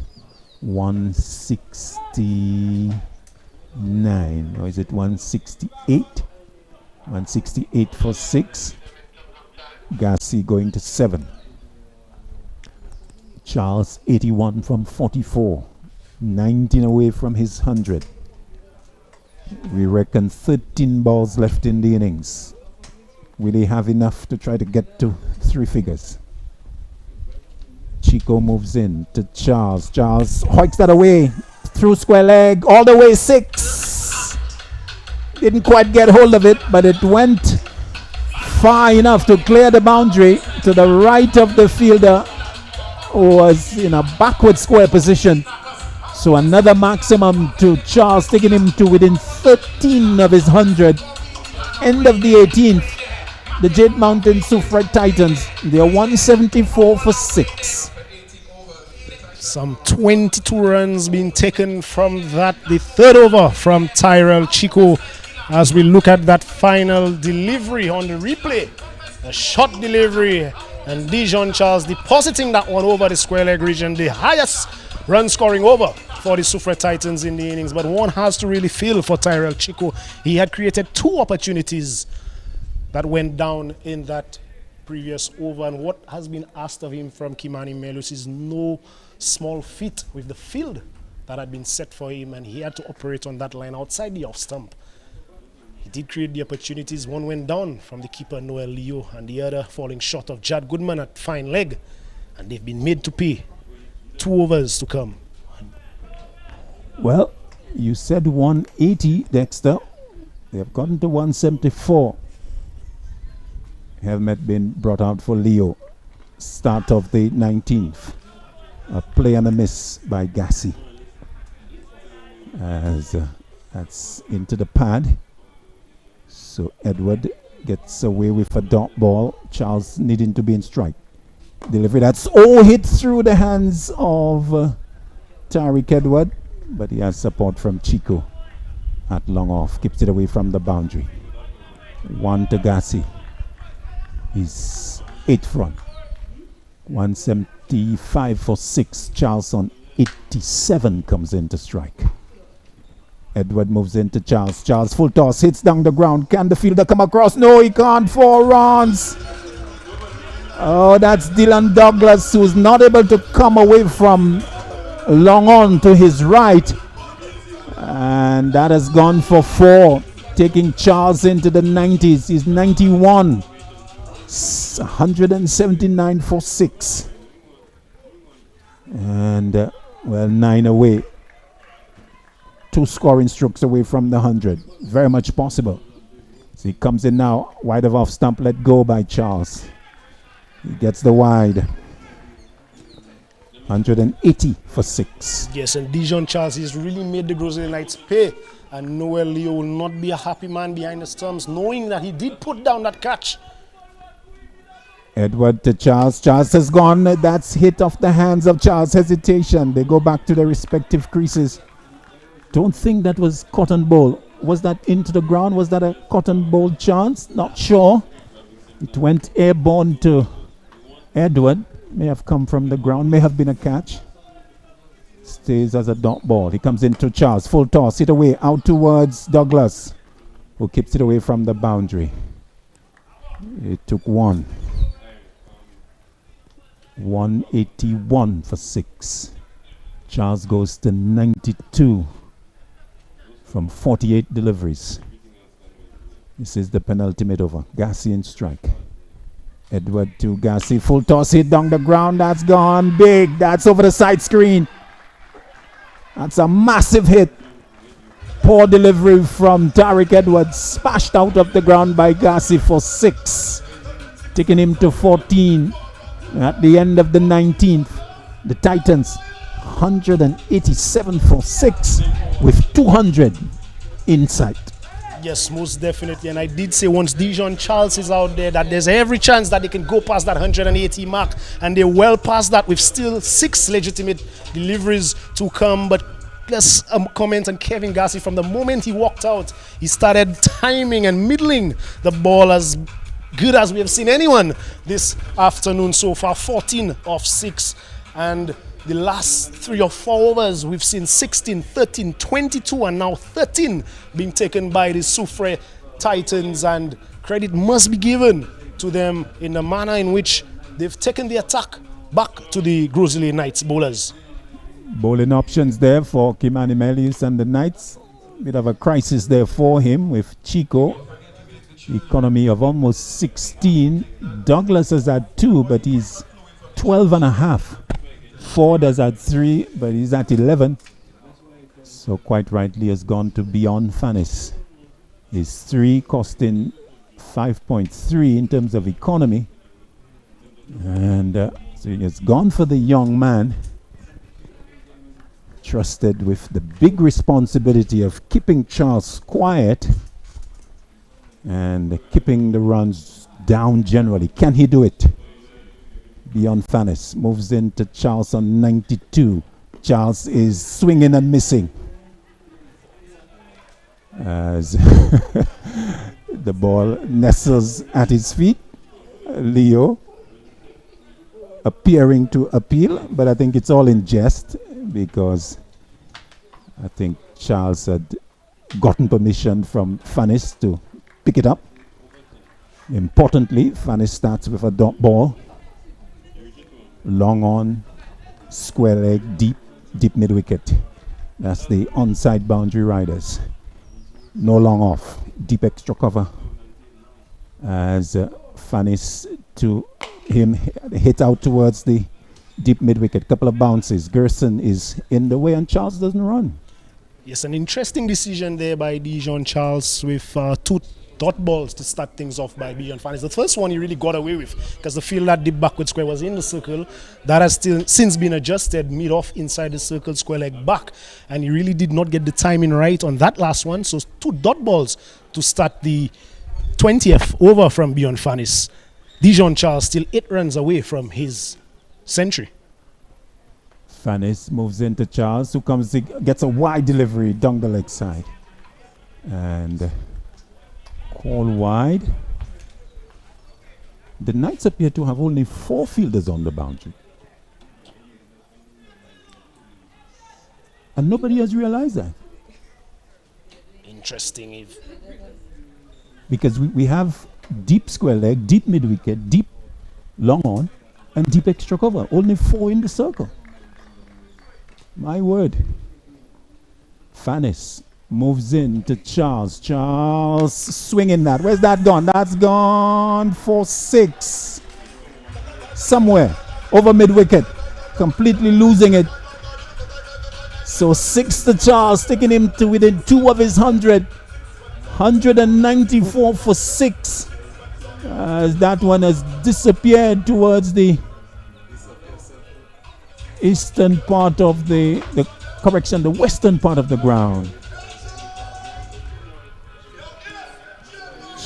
169, or is it 168? 168 for 6. Gassi going to 7. Charles 81 from 44. 19 away from his 100. We reckon 13 balls left in the innings. Will he have enough to try to get to 3 figures? Chico moves in to Charles. Charles hoiks that away. Through square leg. All the way 6. Didn't quite get hold of it, but it went far enough to clear the boundary to the right of the fielder, who was in a backward square position. So another maximum to Charles, taking him to within 13 of his 100. End of the 18th, the Jade Mountain Soufriere Titans, they are 174 for 6. Some 22 runs being taken from that, the third over from Tyrell Chico, as we look at that final delivery on the replay. A short delivery, and Dijon Charles depositing that one over the square leg region, the highest run scoring over for the Soufriere Titans in the innings. But one has to really feel for Tyrell Chico. He had created 2 opportunities that went down in that previous over, and what has been asked of him from Kimani Melius is no small feat with the field that had been set for him, and he had to operate on that line outside the off stump. He did create the opportunities. One went down from the keeper Noel Leo, and the other falling short of Jad Goodman at fine leg, and they've been made to pay. 2 overs to come. Well, you said 180, Dexter. They have gotten to 174. Helmet been brought out for Leo. Start of the 19th. A play and a miss by Gassi. As that's into the pad. So Edward gets away with a dot ball. Charles needing to be in strike. Delivery that's hit through the hands of Tariq Edward, but he has support from Chico at long off. Keeps it away from the boundary. One to Gassi. He's 8 front. 175 for 6. Charles on 87 comes in to strike. Edward moves into Charles. Charles full toss, hits down the ground. Can the fielder come across? No, he can't. 4 runs. Oh, that's Dylan Douglas, who's not able to come away from long on to his right. And that has gone for 4, taking Charles into the 90s. He's 91. 179 for 6. And, 9 away. 2 scoring strokes away from the 100. Very much possible. So he comes in now. Wide of off stump, let go by Charles. He gets the wide. 180 for 6. Yes, and Dijon Charles has really made the Gros Islet Knights pay. And Noel Leo will not be a happy man behind the stumps, knowing that he did put down that catch. Edward to Charles. Charles has gone. That's hit off the hands of Charles. Hesitation. They go back to their respective creases. Don't think that was cotton ball. Was that into the ground? Was that a cotton ball chance? Not sure. It went airborne to Edward. May have come from the ground. May have been a catch. Stays as a dot ball. He comes into Charles. Full toss. Hit away. Out towards Douglas, who keeps it away from the boundary. It took 1. 181 for 6. Charles goes to 92 from 48 deliveries. This is the penultimate over. Gassi in strike. Edward to Gassi. Full toss, hit down the ground. That's gone big. That's over the side screen. That's a massive hit. Poor delivery from Tariq Edwards. Spashed out of the ground by Gassi for 6. Taking him to 14. At the end of the 19th, the Titans 187 for 6 with 200 in sight. Yes, most definitely. And I did say once Dijon Charles is out there that there's every chance that they can go past that 180 mark. And they're well past that with still 6 legitimate deliveries to come. But let's comment on Kevin Gassi. From the moment he walked out, he started timing and middling the ball as good as we have seen anyone this afternoon so far. 14 of 6. And the last 3 or 4 overs, we've seen 16, 13, 22, and now 13 being taken by the Soufriere Titans. And credit must be given to them in the manner in which they've taken the attack back to the Gros Islet Knights bowlers. Bowling options there for Kimani Melius and the Knights. Bit of a crisis there for him with Chico. Economy of almost 16. Douglas has had 2, but he's 12 and a half. Ford has had 3, but he's at 11. So quite rightly has gone to beyond Fanis. His 3 costing 5.3 in terms of economy. And so he has gone for the young man. Trusted with the big responsibility of keeping Charles quiet and keeping the runs down generally. Can he do it? Beyond Fanis moves into Charles on 92. Charles is swinging and missing as the ball nestles at his feet. Leo appearing to appeal, but I think it's all in jest because I think Charles had gotten permission from Fanis to pick it up. Importantly, Fanis starts with a dot ball. Long on, square leg, deep mid wicket. That's the onside boundary riders. No long off, deep extra cover. As Fanis to him hit out towards the deep mid wicket. Couple of bounces. Gerson is in the way and Charles doesn't run. Yes, an interesting decision there by Dijon Charles with 2 dot balls to start things off by Dijon Fanis. The first one he really got away with because the field that deep backward square was in the circle. That has still since been adjusted mid off inside the circle, square leg back, and he really did not get the timing right on that last one. So 2 dot balls to start the 20th over from beyond Fanis. Dijon Charles still 8 runs away from his century. Fanis moves into Charles, who gets a wide delivery down the leg side. And call wide. The Knights appear to have only 4 fielders on the boundary. And nobody has realized that. Interesting. Because we have deep square leg, deep mid wicket, deep long on, and deep extra cover. Only 4 in the circle. My word. Fanis moves in to Charles. Charles swinging that. Where's that gone? That's gone for 6. Somewhere over mid wicket. Completely losing it. So 6 to Charles, taking him to within 2 of his 100. 194 for 6. As that one has disappeared towards the eastern part of the western part of the ground.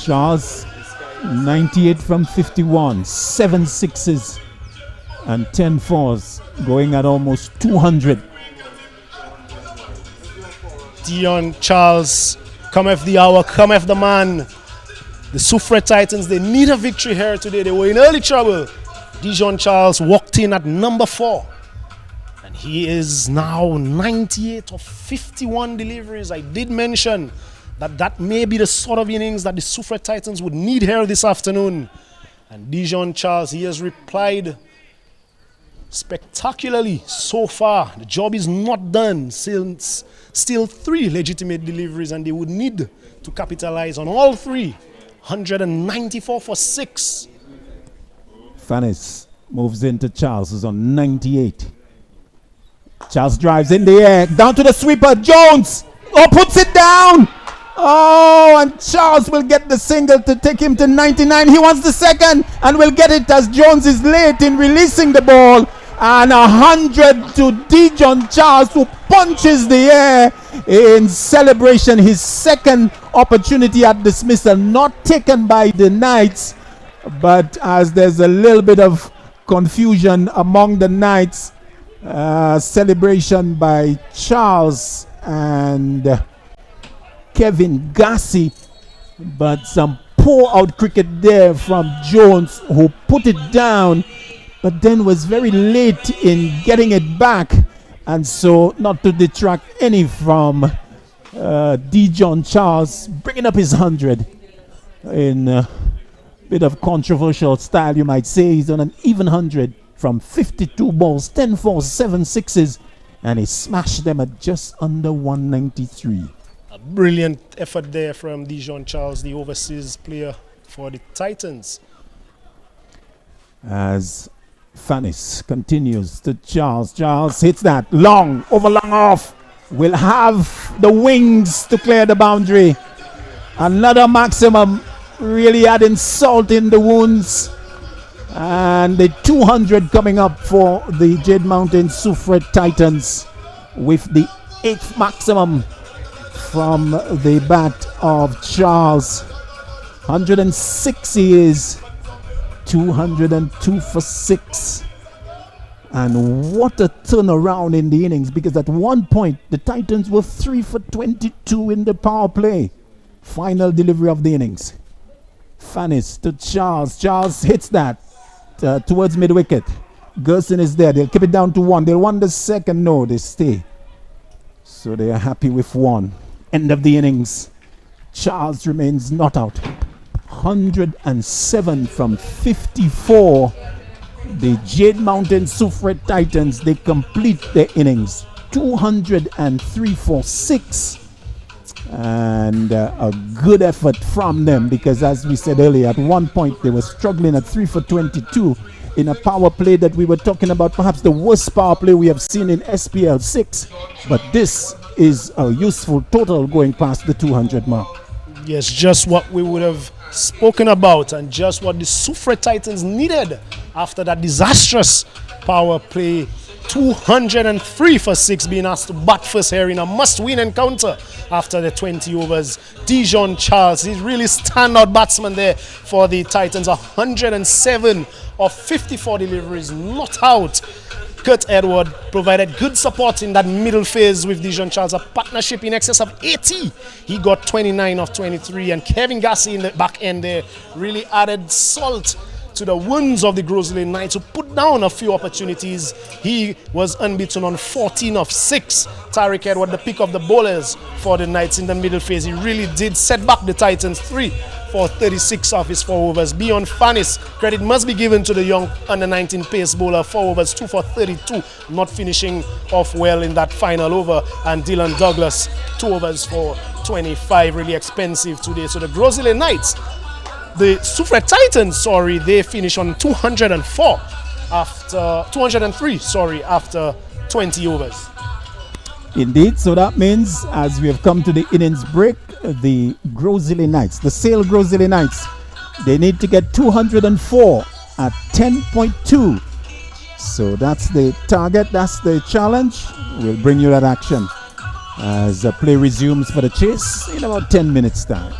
Charles 98 from 51, 7 sixes and 10 fours, going at almost 200. Dion Charles, cometh the hour, cometh the man. The Soufriere Titans, they need a victory here today. They were in early trouble. Dijon Charles walked in at number 4. And he is now 98 of 51 deliveries. I did mention that may be the sort of innings that the Soufriere Titans would need here this afternoon. And Dijon Charles, he has replied spectacularly so far. The job is not done. Still 3 legitimate deliveries, and they would need to capitalize on all 3. 194 for 6. Fanis moves into Charles, who's on 98. Charles drives in the air, down to the sweeper. Jones! Oh, puts it down! Oh, and Charles will get the single to take him to 99. He wants the second and will get it as Jones is late in releasing the ball. And 100 to Dijon Charles, who punches the air in celebration. His second opportunity at dismissal, not taken by the Knights. But as there's a little bit of confusion among the Knights, celebration by Charles and Kevin Gassi, but some poor out cricket there from Jones, who put it down but then was very late in getting it back, and so not to detract any from Dijon Charles bringing up his 100 in a bit of controversial style, you might say. He's on an even 100 from 52 balls, 10 fours, 7 sixes, and he smashed them at just under 193. A brilliant effort there from Dijon Charles, the overseas player for the Titans. As Fanis continues to Charles. Charles hits that long, over long off. Will have the wings to clear the boundary. Another maximum, really adding salt in the wounds. And the 200 coming up for the Jade Mountain Soufriere Titans with the 8th maximum from the bat of Charles. 106 he is. 202 for 6. And what a turnaround in the innings, because at one point the Titans were 3 for 22 in the power play. Final delivery of the innings. Fanis to Charles. Charles hits that towards mid wicket. Gerson is there. They'll keep it down to 1. They'll want the second. No, they stay. So they are happy with 1. End of the innings. Charles remains not out. 107 from 54. The Jade Mountain Soufriere Titans, they complete their innings. 203 for 6. And a good effort from them, because as we said earlier, at one point they were struggling at 3 for 22 in a power play that we were talking about, perhaps the worst power play we have seen in SPL 6. But this is a useful total going past the 200 mark. Yes, just what we would have spoken about, and just what the Soufriere Titans needed after that disastrous power play 203 for 6, being asked to bat first here in a must-win encounter after the 20 overs. Dijon Charles, he's really standout batsman there for the Titans. 107 of 54 deliveries, not out. Kurt Edward provided good support in that middle phase with Dijon Charles, a partnership in excess of 80. He got 29 of 23, and Kevin Gassi in the back end there really added salt to the wounds of the Gros Islet Knights, who put down a few opportunities. He was unbeaten on 14 of 6. Tariq Edward, the pick of the bowlers for the Knights in the middle phase. He really did set back the Titans 3 for 36 of his 4 overs. Beyond Fanis, credit must be given to the young under-19 pace bowler, 4 overs, 2 for 32, not finishing off well in that final over. And Dylan Douglas, 2 overs for 25, really expensive today. So the Gros Islet Knights, the Soufriere Titans, they finish on 204 after 203, after 20 overs. Indeed, so that means as we have come to the innings break, the Gros Islet Knights, the Sale Gros Islet Knights, they need to get 204 at 10.2. So that's the target, that's the challenge. We'll bring you that action as play resumes for the Chase in about 10 minutes time.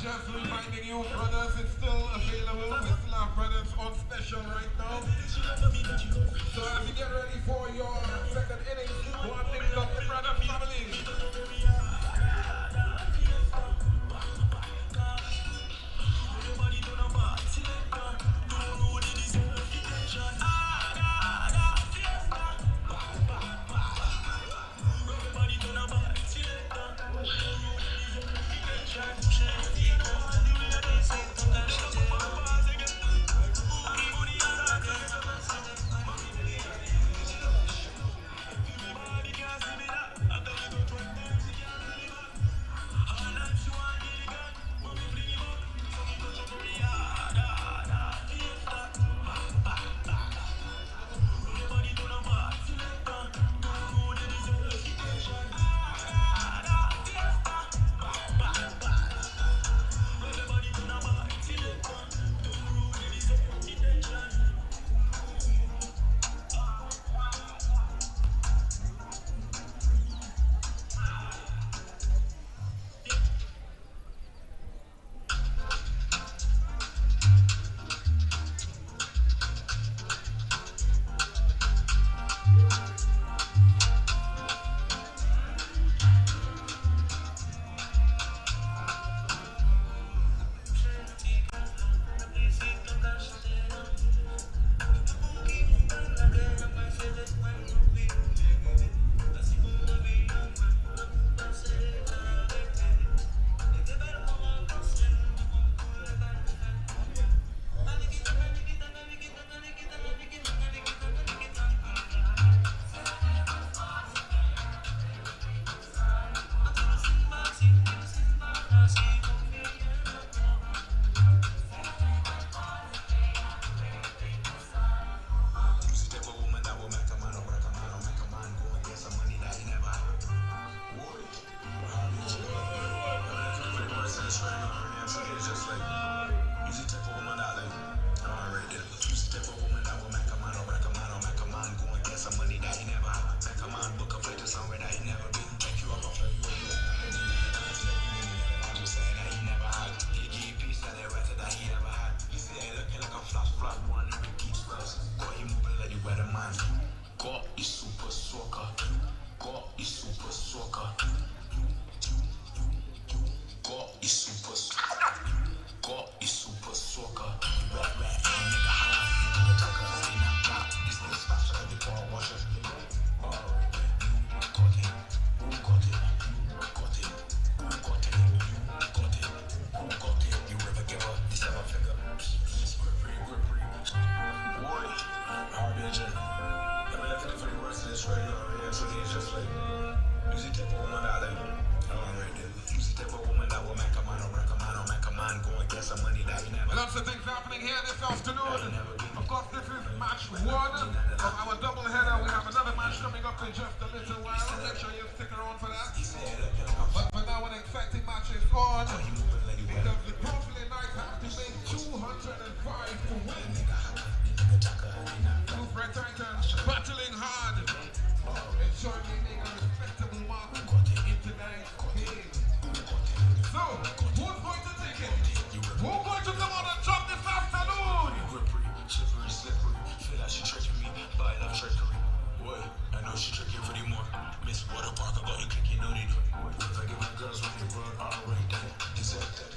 Just reminding you, brothers, it's still available. We still have brothers on special right now. So as you get ready for your second innings, go and pick up the brother family. swear you are real, so it's just like music type of woman that like music type of woman that will make a man or make a man or make a man go and get some money that he never. Lots of things happening here this afternoon. Of course, this is match 1 of our double header. We have another match coming up in just a little while. Make sure you stick around for that. But for now, an exciting match is on because the Gros Islet Knights have to make 205 to win. Soufriere Titans battling hard, ensuring they make a respectable mark in tonight's game. So, who's going to take it? Who's going to come on and top this afternoon? Grippery, slippery, slippery. Feel like she tricking me, but I love trickery. Boy, I know she tricking pretty more. Miss Water Park, I got you clicking on it. If I give my girls when they run, alright then. Deserve that.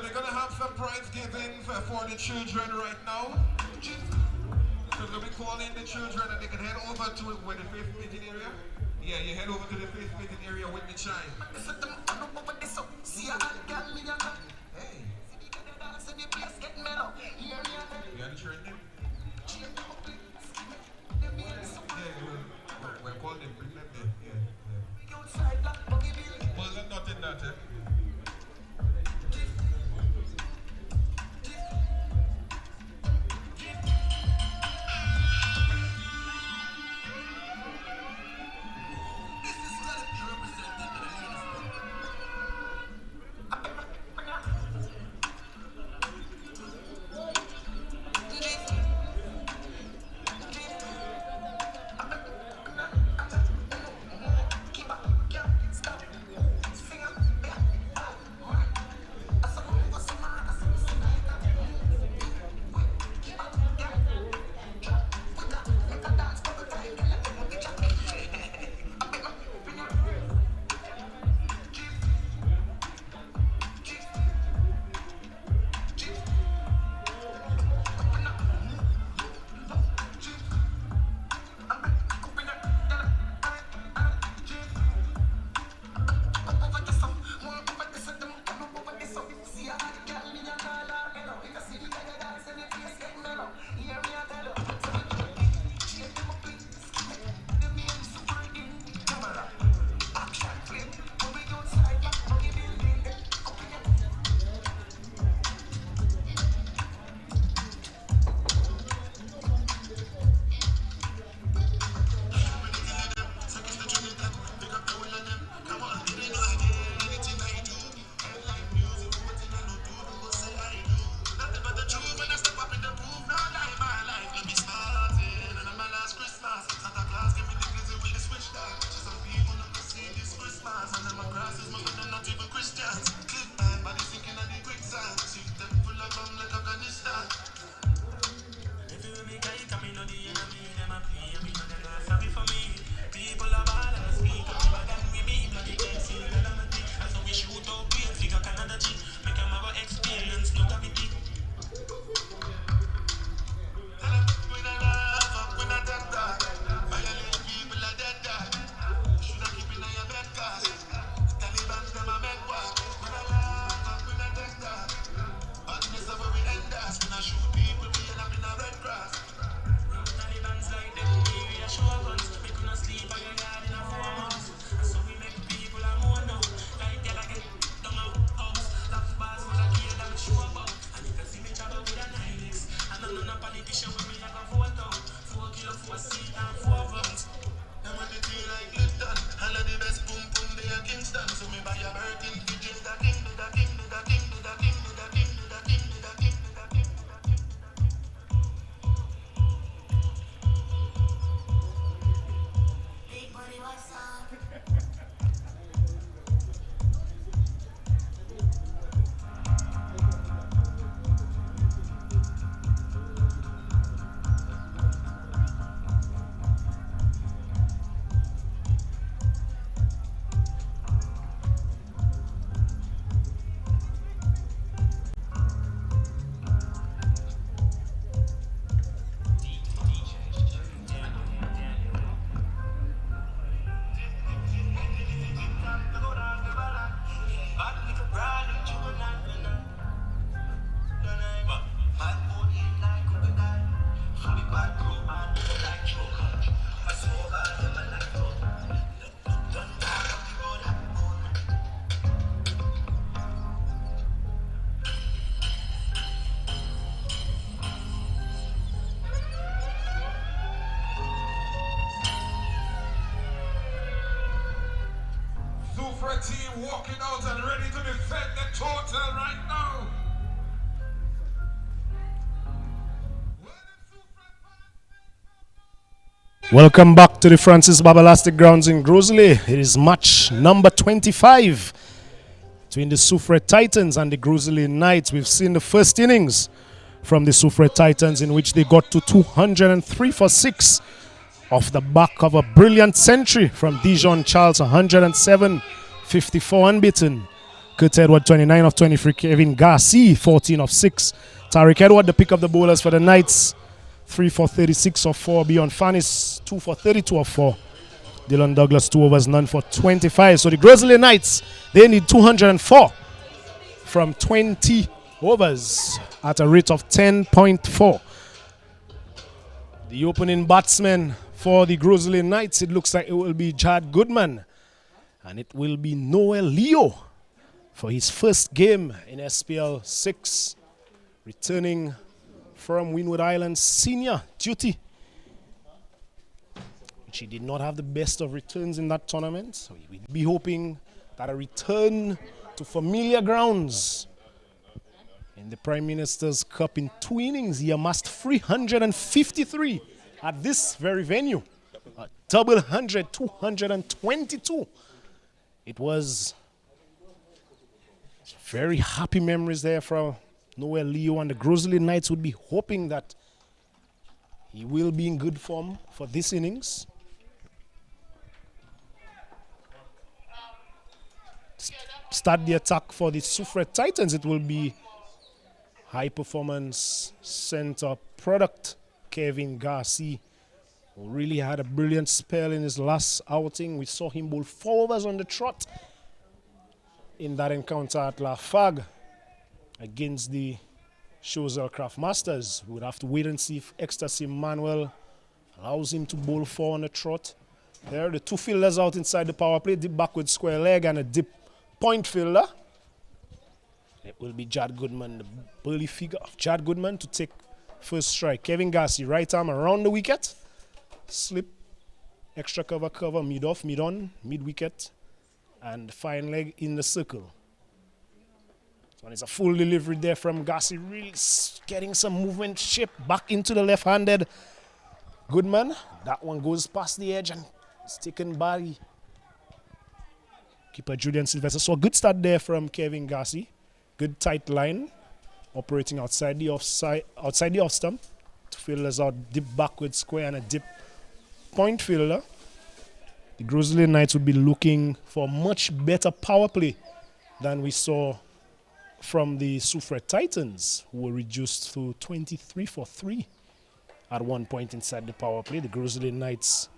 we're gonna have some prize giving for the children right now. So we're gonna be calling the children and they can head over to where the fifth meeting area. Yeah, you head over to the fifth meeting area with the chime. Hey. You got the church name? Yeah, we'll call them, bring them in. Yeah. Well, there's nothing that, Soufriere team walking out and ready to defend the total right now. Welcome back to the Francis Baba Lastic grounds in Gros Islet. It is match number 25 between the Soufriere Titans and the Gros Islet Knights. We've seen the first innings from the Soufriere Titans, in which they got to 203 for 6 off the back of a brilliant century from Dijon Charles, 107, 54 unbeaten. Kurt Edward, 29 of 23. Kevin Garcia, 14 of 6. Tariq Edward, the pick of the bowlers for the Knights, 3 for 36 of 4. Beyond Fanis, 2 for 32 of 4. Dylan Douglas, 2 overs, none for 25. So the Gros Islet Knights, they need 204 from 20 overs at a rate of 10.4. The opening batsman for the Gros Islet Knights, it looks like it will be Jad Goodman. And it will be Noel Leo for his first game in SPL 6, returning from Windward Island senior duty, which he did not have the best of returns in that tournament. So we'd be hoping that a return to familiar grounds in the Prime Minister's Cup in 2 innings. He amassed 353 at this very venue. A double 100, 222. It was very happy memories there from Noel Leo, and the Gros Islet Knights would be hoping that he will be in good form for this innings. Start the attack for the Soufriere Titans. It will be high performance center product Kevin Garcia, who really had a brilliant spell in his last outing. We saw him bowl 4 overs on the trot in that encounter at La Fag against the Choiseul Craft Masters. We would have to wait and see if Ecstasy Manuel allows him to bowl 4 on the trot. There, the 2 fielders out inside the power play, dip backward square leg and a dip point fielder. It will be Jad Goodman, the burly figure of Jad Goodman, to take first strike. Kevin Garcia, right arm around the wicket. Slip, extra cover, mid off, mid on, mid wicket, and fine leg in the circle. So it's a full delivery there from Garcia, really getting some movement shape back into the left-handed Goodman. That one goes past the edge and it's taken by keeper Julian Sylvester. So a good start there from Kevin Garcia. Good tight line, operating outside the off stump. 2 fielders out, dip backward square and a dip point fielder. The Gros Islet Knights would be looking for much better power play than we saw from the Soufriere Titans, who were reduced to 23 for 3 at one point inside the power play. The Gros Islet Knights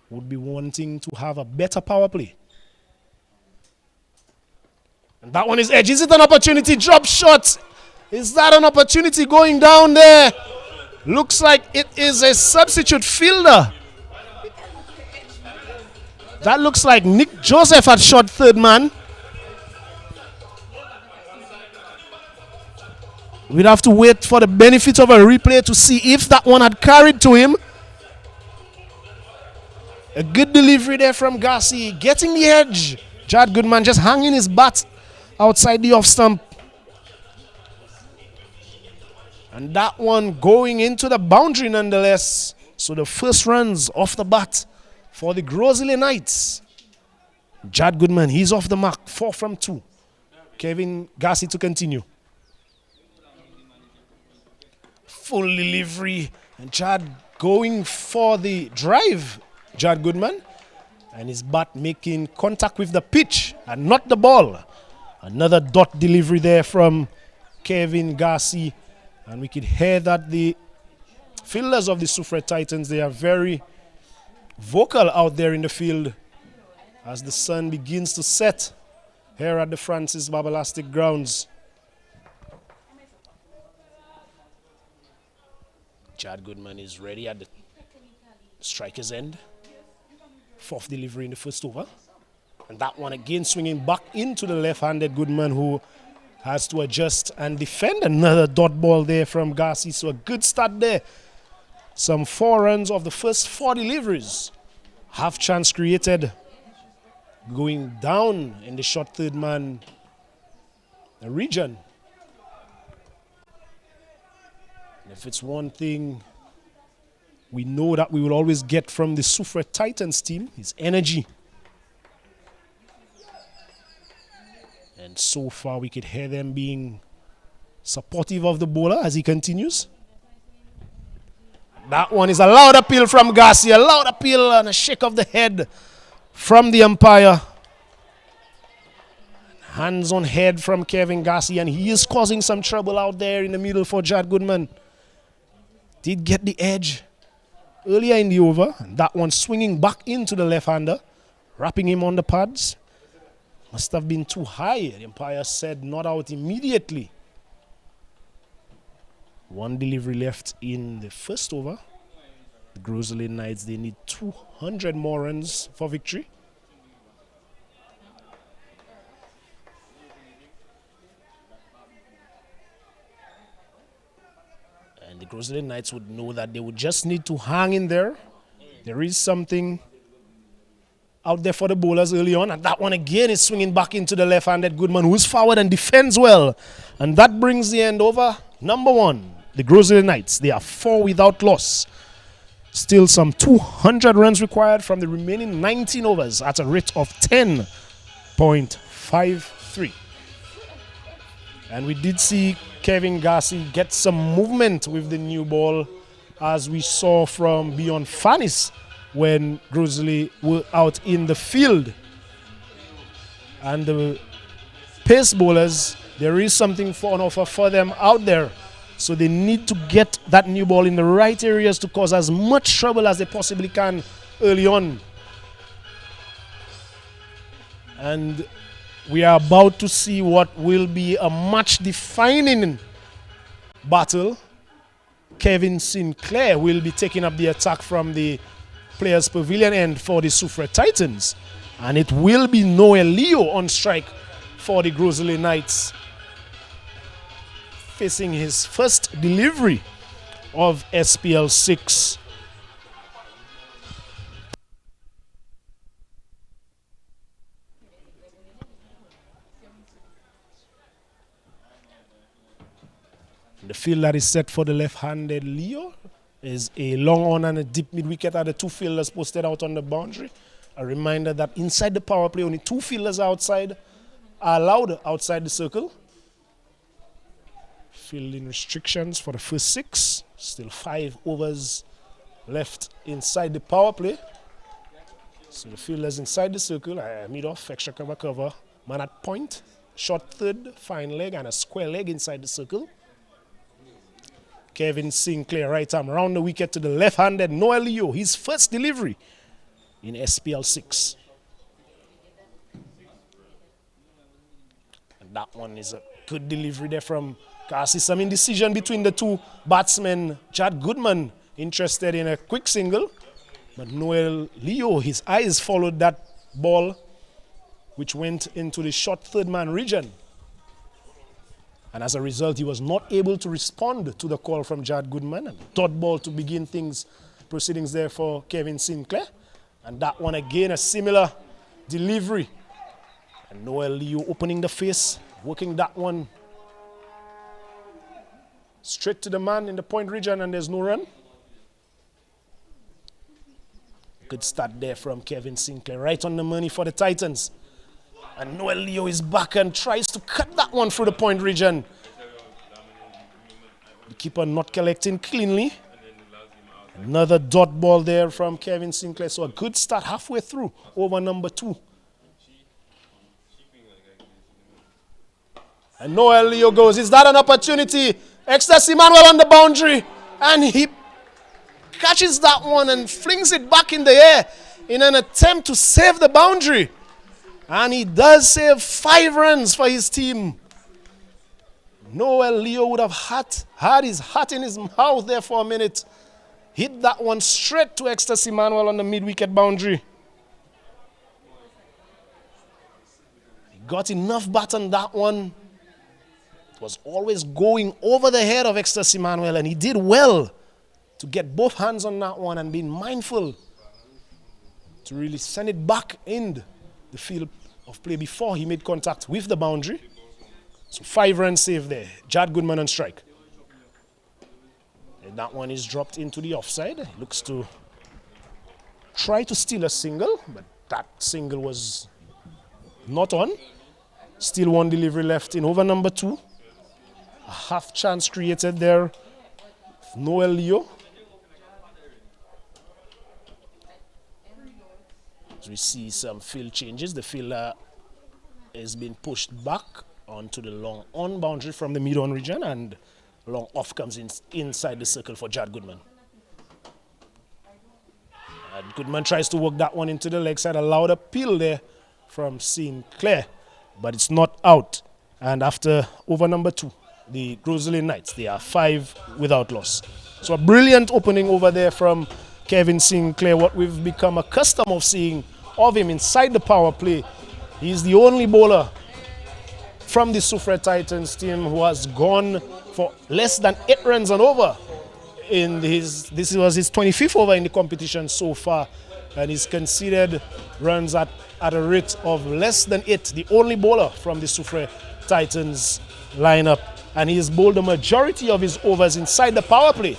would be wanting to have a better power play. And that one is edge. Is it an opportunity? Drop shot. Is that an opportunity going down there? Looks like it is a substitute fielder. That looks like Nick Joseph had shot third man. We'd have to wait for the benefit of a replay to see if that one had carried to him. A good delivery there from Garcia, getting the edge. Jad Goodman just hanging his bat outside the off stump. And that one going into the boundary nonetheless. So the first runs off the bat for the Gros Islet Knights. Jad Goodman, he's off the mark, 4 from 2. Kevin Garcia to continue. Full delivery, and Jad going for the drive. Jad Goodman, and his bat making contact with the pitch and not the ball. Another dot delivery there from Kevin Garcia, and we could hear that the fielders of the Soufriere Titans, they are very vocal out there in the field as the sun begins to set here at the Francis Baba Lastic grounds. Jad Goodman is ready at the striker's end. 4th delivery in the first over. And that one again swinging back into the left-handed Goodman, who has to adjust and defend. Another dot ball there from Garcia. So a good start there. Some 4 runs of the first 4 deliveries. Half chance created. Going down in the short third man region. If it's one thing we know that we will always get from the Soufriere Titans team, is energy. And so far we could hear them being supportive of the bowler as he continues. That one is a loud appeal from Garcia, a loud appeal and a shake of the head from the umpire. Hands on head from Kevin Garcia, and he is causing some trouble out there in the middle for Jad Goodman. Did get the edge earlier in the over. That one swinging back into the left-hander, wrapping him on the pads. Must have been too high. The umpire said not out immediately. One delivery left in the first over. The Gros Islet Knights, they need 200 more runs for victory. And the Gros Islet Knights would know that they would just need to hang in there. There is something out there for the bowlers early on, and that one again is swinging back into the left-handed Goodman, who's forward and defends well. And that brings the end over. Number one, the Gros Islet Knights, they are 4 without loss. Still some 200 runs required from the remaining 19 overs at a rate of 10.53. And we did see Kevin Garcia get some movement with the new ball, as we saw from beyond Fanis when Gros Islet were out in the field. And the pace bowlers, there is something on offer for them out there. So they need to get that new ball in the right areas to cause as much trouble as they possibly can early on. And we are about to see what will be a match-defining battle. Kevin Sinclair will be taking up the attack from the Players' Pavilion end for the Soufriere Titans. And it will be Noel Leo on strike for the Gros Islet Knights, facing his first delivery of SPL 6. The field that is set for the left-handed Leo is a long on and a deep mid-wicket are the two fielders posted out on the boundary. A reminder that inside the power play, only two fielders outside are allowed outside the circle. Fielding restrictions for the first 6. Still 5 overs left inside the power play. So the fielders inside the circle, mid-off, extra cover, man at point, short third, fine leg, and a square leg inside the circle. Kevin Sinclair, right arm around the wicket to the left-handed Noel Leo, his first delivery in SPL 6. And that one is a good delivery there from Garcia. Some indecision between the two batsmen. Jad Goodman interested in a quick single, but Noel Leo, his eyes followed that ball, which went into the short third man region. And as a result, he was not able to respond to the call from Jad Goodman. And dot ball to begin proceedings there for Kevin Sinclair. And that one again, a similar delivery. And Noel Leo opening the face, working that one straight to the man in the point region, and there's no run. Good start there from Kevin Sinclair, right on the money for the Titans. And Noel Leo is back and tries to cut that one through the point region. The keeper not collecting cleanly. Another dot ball there from Kevin Sinclair. So a good start halfway through over number 2. And Noel Leo goes. Is that an opportunity? Ecstasy Manuel on the boundary. And he catches that one and flings it back in the air in an attempt to save the boundary. And he does save 5 runs for his team. Noel Leo would have had his hat in his mouth there for a minute. Hit that one straight to Ecstasy Manuel on the mid-wicket boundary. He got enough bat on that one. It was always going over the head of Ecstasy Manuel, and he did well to get both hands on that one and being mindful to really send it back in the field of play before he made contact with the boundary. So 5 runs saved there. Jad Goodman on strike. And that one is dropped into the offside. He looks to try to steal a single, but that single was not on. Still 1 delivery left in over number 2. A half chance created there. Noel Leo. As we see some field changes, the fielder is being pushed back onto the long on boundary from the mid-on region, and long off comes in inside the circle for Jad Goodman. And Goodman tries to work that one into the leg side, a loud appeal there from Sinclair, but it's not out. And after over number 2, the Gros Islet Knights, they are 5 without loss. So a brilliant opening over there from Kevin Sinclair, what we've become accustomed of seeing of him inside the power play. He's the only bowler from the Soufriere Titans team who has gone for less than 8 runs and over. This was his 25th over in the competition so far, and he's conceded runs at a rate of less than 8. The only bowler from the Soufriere Titans lineup, and he has bowled the majority of his overs inside the power play,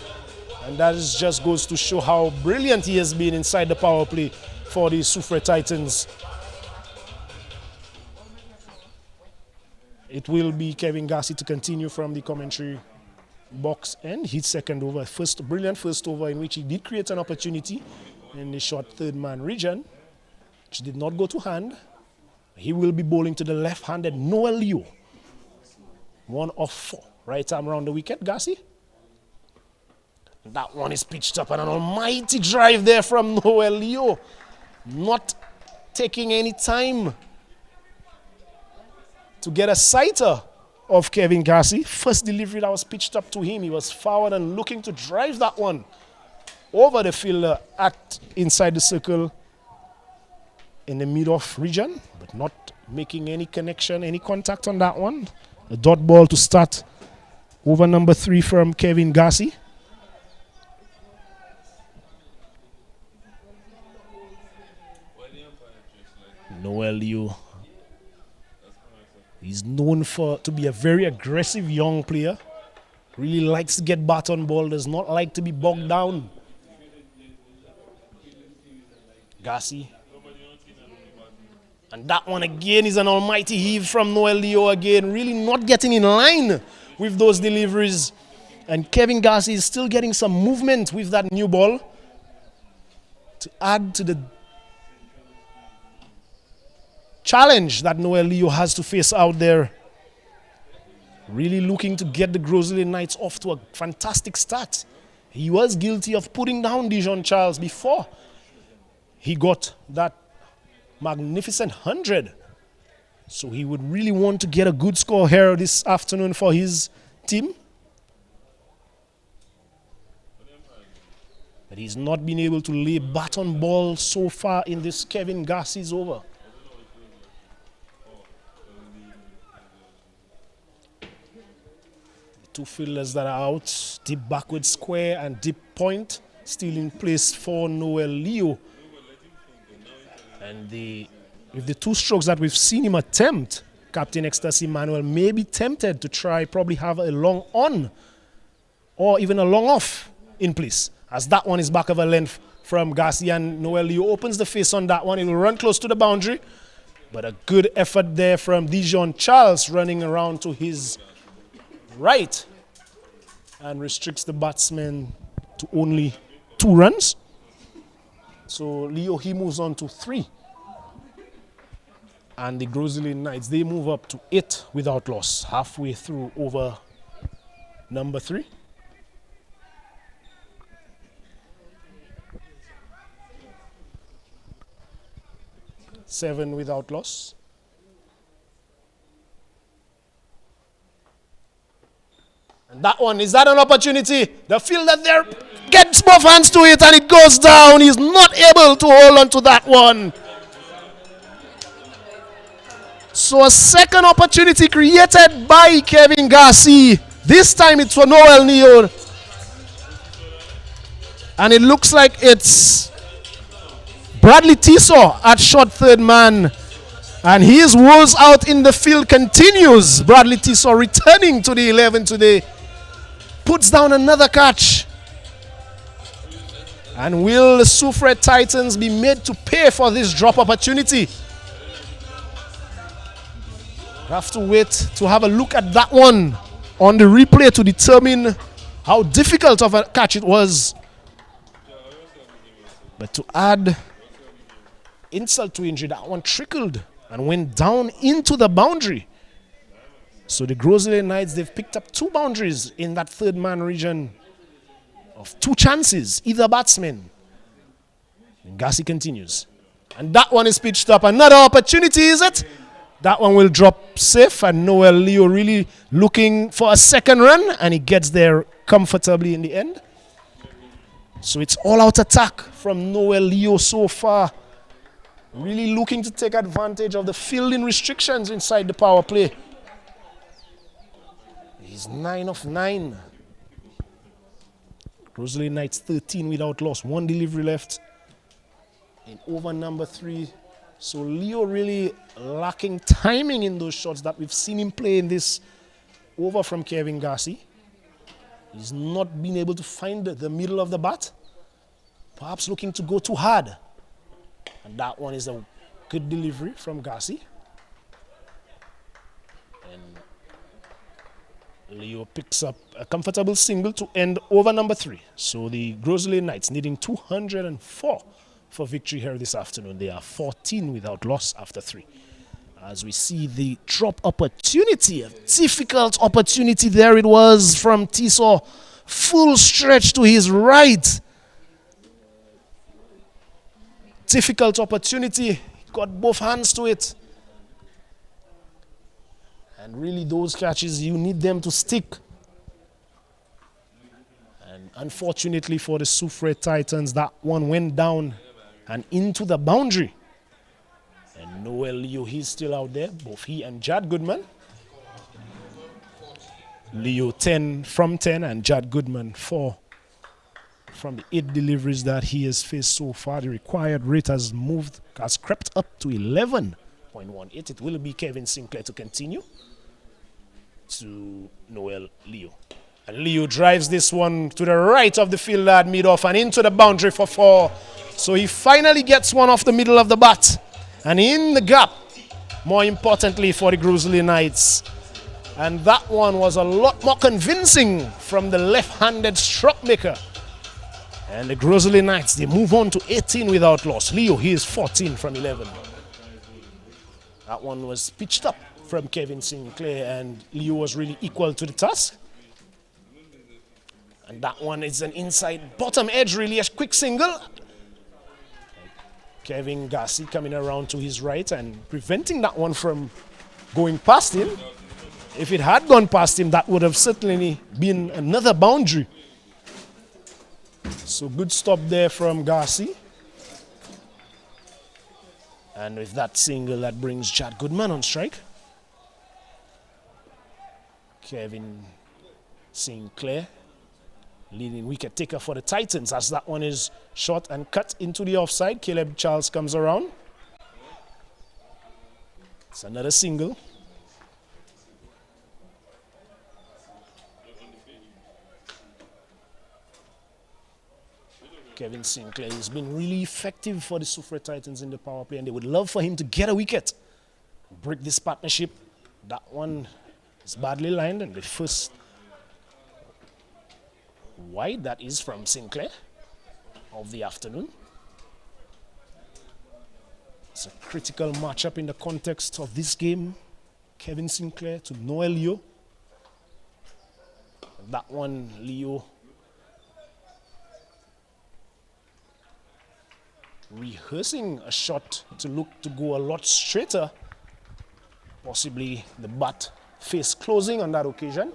and that just goes to show how brilliant he has been inside the power play for the Soufriere Titans. It will be Kevin Garcia to continue from the commentary box end. His second over, brilliant first over in which he did create an opportunity in the short third man region, which did not go to hand. He will be bowling to the left-handed Noel Leo. 1 of 4. Right arm around the wicket, Garcia. That one is pitched up, and an almighty drive there from Noel Leo. Not taking any time to get a sighter of Kevin Garcia. First delivery that was pitched up to him, he was forward and looking to drive that one over the fielder at inside the circle in the mid-off region, but not making any connection, any contact on that one. A dot ball to start over number 3 from Kevin Garcia. Noel Leo, he's known to be a very aggressive young player. Really likes to get bat on ball, does not like to be bogged down. Garcia. And that one again is an almighty heave from Noel Leo again. Really not getting in line with those deliveries. And Kevin Garcia is still getting some movement with that new ball to add to the challenge that Noel Leo has to face out there. Really looking to get the Gros Islet Knights off to a fantastic start. He was guilty of putting down Dijon Charles before he got that magnificent 100. So he would really want to get a good score here this afternoon for his team. But he's not been able to lay bat on ball so far in this Kevin Garcia's over. Two fielders that are out, deep backward square and deep point, still in place for Noel Leo. And with the 2 strokes that we've seen him attempt, Captain Ecstasy Manuel may be tempted to try probably have a long on or even a long off in place, as that one is back of a length from Garcia, and Noel Leo opens the face on that one. He will run close to the boundary, but a good effort there from Dijon Charles running around to his right and restricts the batsman to only 2 runs. So Leo, he moves on to 3. And the Gros Islet Knights, they move up to 8 without loss, halfway through over number 3. Seven without loss. And that one, is that an opportunity? The fielder there gets both hands to it and it goes down. He's not able to hold on to that one. So a second opportunity created by Kevin Garcia. This time it's for Noel Leo. And it looks like it's Bradley Tissot at short third man. And his woes out in the field continues. Bradley Tissot returning to the 11 today. Puts down another catch. And will the Soufriere Titans be made to pay for this drop opportunity? We have to wait to have a look at that one on the replay to determine how difficult of a catch it was. But to add insult to injury, that one trickled and went down into the boundary. So the Gros Islet Knights, they've picked up 2 boundaries in that third man region of 2 chances, either batsman. And Gassi continues. And that one is pitched up. Another opportunity, is it? That one will drop safe, and Noel Leo really looking for a second run, and he gets there comfortably in the end. So it's all-out attack from Noel Leo so far. Really looking to take advantage of the fielding restrictions inside the power play. He's 9 of 9. Gros Islet Knights 13 without loss. 1 delivery left in over number 3. So Leo really lacking timing in those shots that we've seen him play in this over from Kevin Gassi. He's not been able to find the middle of the bat. Perhaps looking to go too hard. And that one is a good delivery from Gassi. And Leo picks up a comfortable single to end over number 3. So the Gros Islet Knights needing 204 for victory here this afternoon. They are 14 without loss after 3. As we see the drop opportunity, a difficult opportunity there it was from Tiso. Full stretch to his right. Difficult opportunity. Got both hands to it. And really those catches, you need them to stick. And unfortunately for the Soufriere Titans, that one went down and into the boundary. And Noel Leo, he's still out there, both he and Jad Goodman. Leo 10 from 10 and Jad Goodman 4 from the 8 deliveries that he has faced so far. The required rate has crept up to 11.18. It will be Kevin Sinclair to continue to Noel Leo. And Leo drives this one to the right of the field at mid-off and into the boundary for 4. So he finally gets one off the middle of the bat. And in the gap, more importantly for the Gros Islet Knights. And that one was a lot more convincing from the left-handed stroke maker. And the Gros Islet Knights, they move on to 18 without loss. Leo, he is 14 from 11. That one was pitched up from Kevin Sinclair, and Leo was really equal to the task. And that one is an inside bottom edge, really a quick single. Kevin Gassi coming around to his right and preventing that one from going past him. If it had gone past him, that would have certainly been another boundary. So good stop there from Gassi. And with that single, that brings Jad Goodman on strike. Kevin Sinclair, leading wicket taker for the Titans, as that one is shot and cut into the offside. Caleb Charles comes around. It's another single. Kevin Sinclair has been really effective for the Soufriere Titans in the power play, and they would love for him to get a wicket, break this partnership. That one is badly lined, and the first wide that is from Sinclair of the afternoon. It's a critical matchup in the context of this game. Kevin Sinclair to Noel Leo. That one, Leo rehearsing a shot to look to go a lot straighter. Possibly the bat face closing on that occasion.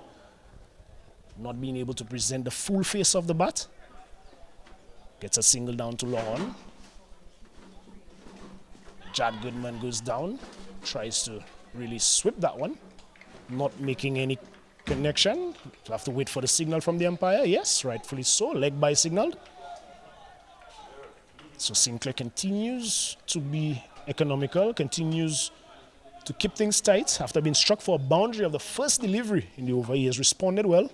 Not being able to present the full face of the bat. Gets a single down to long on. Jad Goodman goes down. Tries to really sweep that one. Not making any connection. Have to wait for the signal from the umpire. Yes, rightfully so. Leg by signaled. So Sinclair continues to be economical, continues to keep things tight. After being struck for a boundary of the first delivery in the over, he has responded well.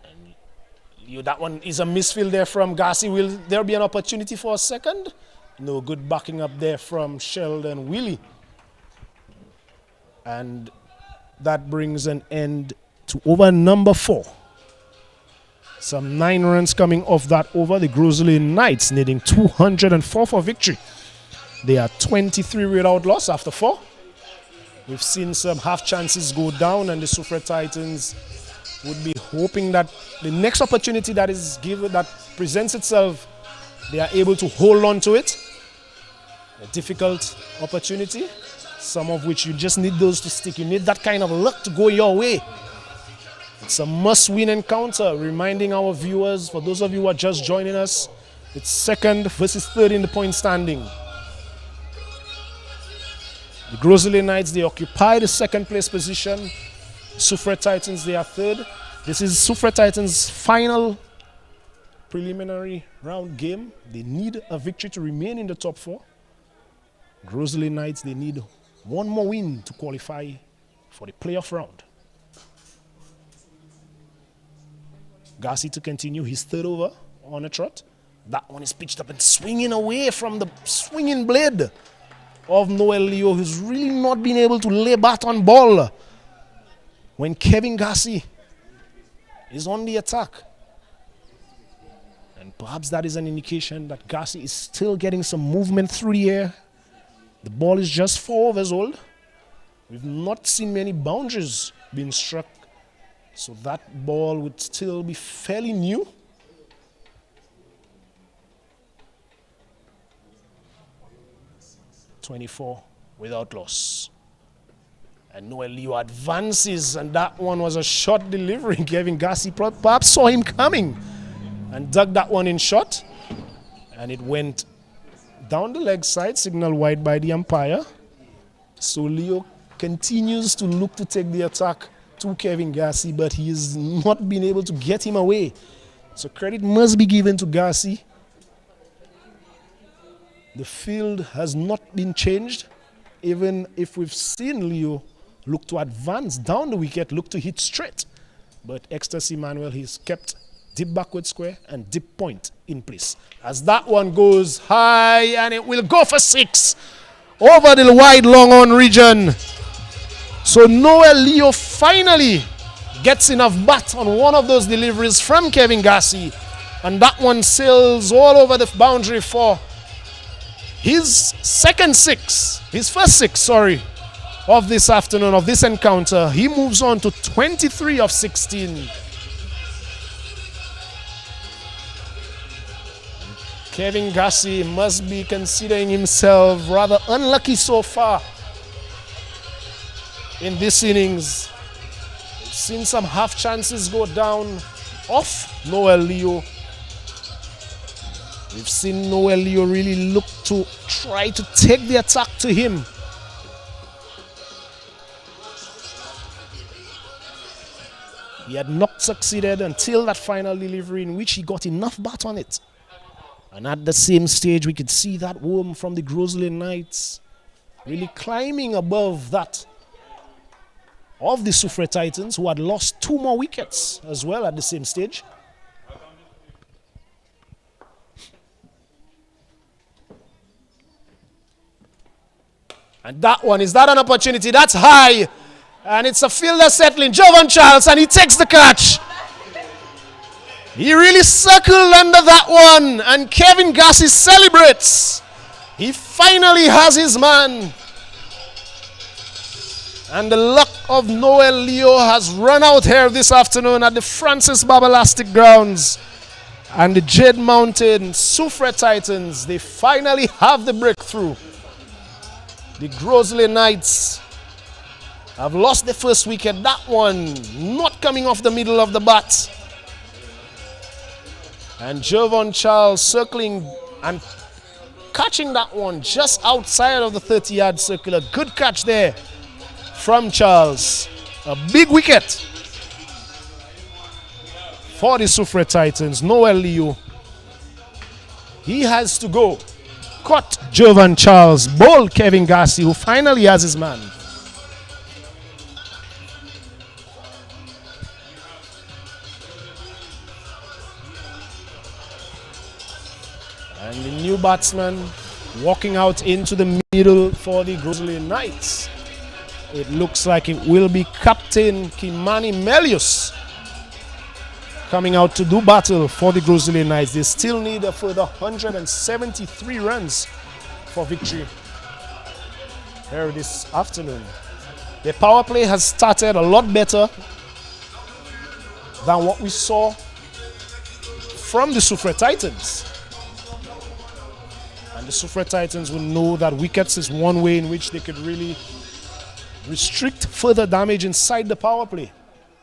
And that one is a misfield there from Gassi. Will there be an opportunity for a second? No, good backing up there from Sheldon Willie. And that brings an end to over number 4. Some 9 runs coming off that over. The Gros Islet Knights needing 204 for victory. They are 23 without loss after 4. We've seen some half chances go down, and the Soufriere Titans would be hoping that the next opportunity that is given, that presents itself, they are able to hold on to it. A difficult opportunity, some of which you just need those to stick. You need that kind of luck to go your way. It's a must-win encounter, reminding our viewers, for those of you who are just joining us, it's 2nd versus 3rd in the point standing. The Gros Islet Knights, they occupy the 2nd place position. Soufriere Titans, they are 3rd. This is Soufriere Titans' final preliminary round game. They need a victory to remain in the top 4. Gros Islet Knights, they need one more win to qualify for the playoff round. Garcia to continue his 3rd over on a trot. That one is pitched up and swinging away from the swinging blade of Noel Leo, who's really not been able to lay bat on ball when Kevin Garcia is on the attack. And perhaps that is an indication that Garcia is still getting some movement through the air. The ball is just 4 overs old. We've not seen many boundaries being struck, so that ball would still be fairly new. .24 without loss. And Noel Leo advances, and that one was a short delivery. Kevin Garcia perhaps saw him coming and dug that one in short, and it went down the leg side, signal wide by the umpire. So Leo continues to look to take the attack to Kevin Garcia, but he has not been able to get him away. So credit must be given to Garcia. The field has not been changed, even if we've seen Leo look to advance down the wicket, look to hit straight. But Ecstasy Manuel, he's kept deep backward square and deep point in place. As that one goes high, and it will go for 6 over the wide long on region. So Noel Leo finally gets enough bat on one of those deliveries from Kevin Garcia, and that one sails all over the boundary for his first six, of this afternoon, of this encounter. He moves on to 23 of 16. Kevin Garcia must be considering himself rather unlucky so far in this innings. We've seen some half chances go down off Noel Leo. We've seen Noel Leo really look to try to take the attack to him. He had not succeeded until that final delivery, in which he got enough bat on it. And at the same stage, we could see that worm from the Gros Islet Knights really climbing above that of the Soufriere Titans, who had lost 2 more wickets as well at the same stage. And that one, is that an opportunity? That's high. And it's a fielder settling, Jovan Charles, and he takes the catch. He really circled under that one, and Kevin Garcia celebrates. He finally has his man. And the luck of Noel Leo has run out here this afternoon at the Francis Baba Lastic grounds. And the Jade Mountain Soufriere Titans, they finally have the breakthrough. The Gros Islet Knights have lost the first wicket. That one not coming off the middle of the bat. And Jovan Charles circling and catching that one just outside of the 30-yard circle. A good catch there from Charles. A big wicket for the Soufriere Titans. Noel Leo, he has to go. Caught Jovan Charles, bowled Kevin Garcia, who finally has his man. And the new batsman walking out into the middle for the Gros Islet Knights. It looks like it will be Captain Kimani Melius. coming out to do battle for the Gros Islet Knights. They still need a further 173 runs for victory here this afternoon. The power play has started a lot better than what we saw from the Soufriere Titans. And the Soufriere Titans will know that wickets is one way in which they could really restrict further damage inside the power play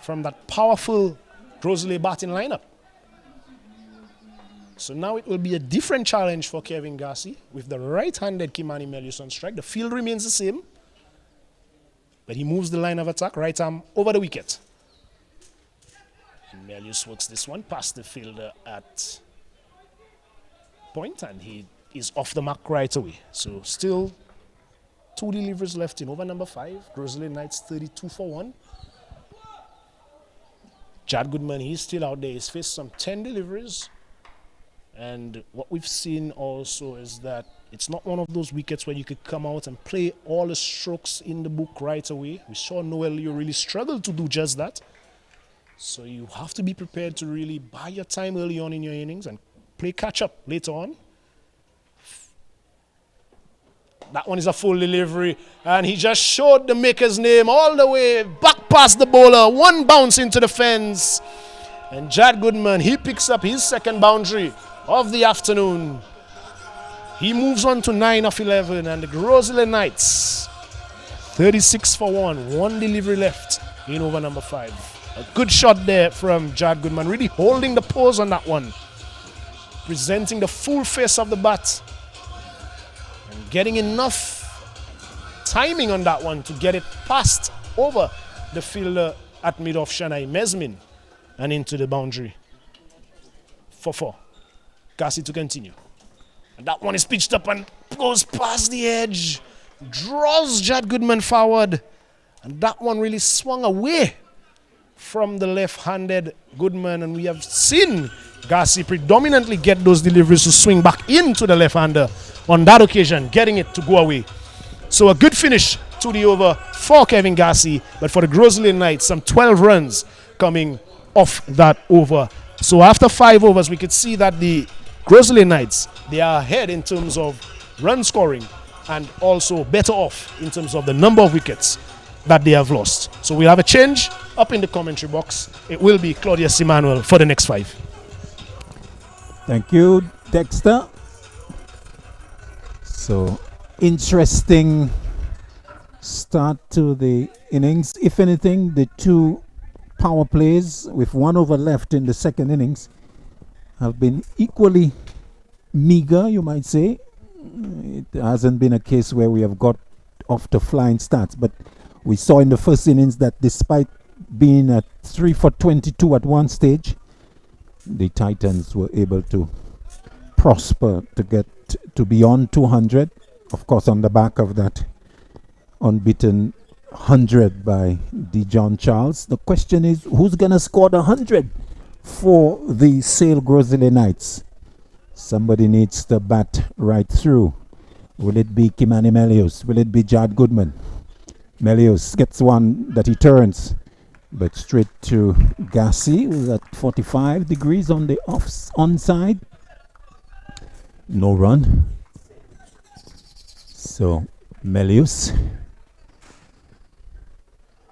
from that powerful Gros Islet batting lineup. So now it will be a different challenge for Kevin Gassi with the right-handed Kimani Melius on strike. The field remains the same, but he moves the line of attack, right arm over the wicket. And Melius works this one past the fielder at point, and he is off the mark right away. So still 2 deliveries left in over number 5. Gros Islet Knights 32 for 1. Jad Goodman, he's still out there. He's faced some 10 deliveries. And what we've seen also is that it's not one of those wickets where you could come out and play all the strokes in the book right away. We saw Noel Leo really struggle to do just that. So you have to be prepared to really buy your time early on in your innings and play catch up later on. That one is a full delivery, and he just showed the maker's name all the way back past the bowler. One bounce into the fence, and Jad Goodman, he picks up his second boundary of the afternoon. He moves on to 9 of 11, and the Gros Islet Knights 36 for 1. 1 delivery left in over number 5. A good shot there from Jad Goodman, really holding the pose on that one, presenting the full face of the bat and getting enough timing on that one to get it past over the fielder at mid-off, Shanai Mesmin, and into the boundary for 4. Gassi to continue. And that one is pitched up and goes past the edge, draws Jad Goodman forward, and that one really swung away from the left-handed Goodman, and we have seen Gassi predominantly get those deliveries to swing back into the left-hander on that occasion, getting it to go away. So a good finish to the over for Kevin Gassi, but for the Gros Islet Knights, some 12 runs coming off that over. So after 5 overs, we could see that the Gros Islet Knights, they are ahead in terms of run scoring and also better off in terms of the number of wickets that they have lost. So we'll have a change up in the commentary box. It will be Claudius Emmanuel for the next 5. Thank you, Dexter. So, interesting start to the innings. If anything, the 2 power plays with 1 over left in the second innings have been equally meager, you might say. It hasn't been a case where we have got off to flying starts, but we saw in the first innings that despite being at 3 for 22 at one stage, the Titans were able to prosper to get to beyond 200, of course on the back of that unbeaten 100 by D. John Charles. The question is, who's going to score the 100 for the Sale Gros Islet Knights? Somebody needs to bat right through. Will it be Kimani Melius? Will it be Jad Goodman? Melius gets one that he turns, but straight to Gassi, who's at 45 degrees on the onside. No run. So Melius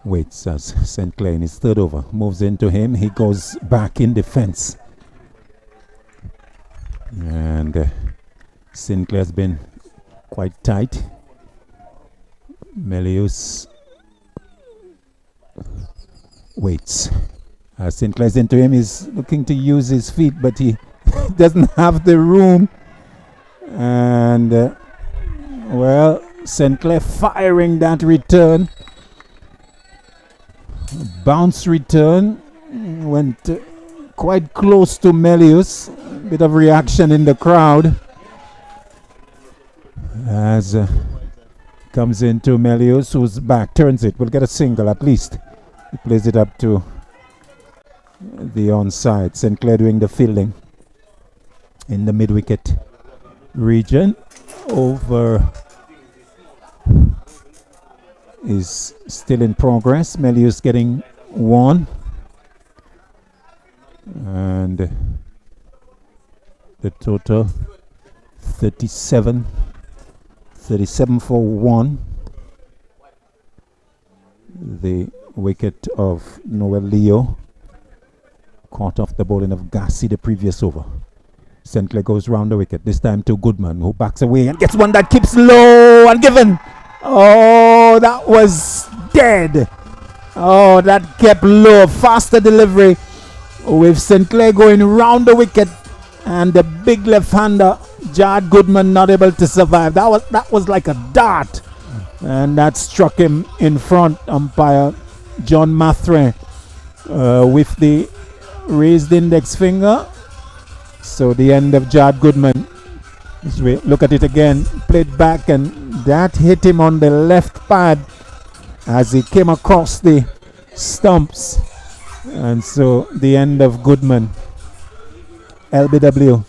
waits as St. Clair in his third over moves into him. He goes back in defense. And Sinclair's been quite tight. Melius waits. Sinclair's into him. He's looking to use his feet, but he doesn't have the room. And, well, Sinclair firing that return. Bounce return. Went quite close to Melius. Bit of reaction in the crowd. As comes into Melius, who's back, turns it. We'll get a single at least. He plays it up to the onside. St. Clair doing the fielding in the mid-wicket region. Over is still in progress. Melius getting one. And the total 37 for 1. The wicket of Noel Leo caught off the bowling of Gassi the previous over. St. Clair goes round the wicket, this time to Goodman, who backs away and gets one that keeps low and given. Oh, that was dead. Oh, that kept low. Faster delivery with St. Clair going round the wicket, and the big left-hander Jad Goodman not able to survive. That was like a dart, and that struck him in front. Umpire John Mathre with the raised index finger. So the end of Jad Goodman. Look at it again. Played back, and that hit him on the left pad as he came across the stumps. And so the end of Goodman. LBW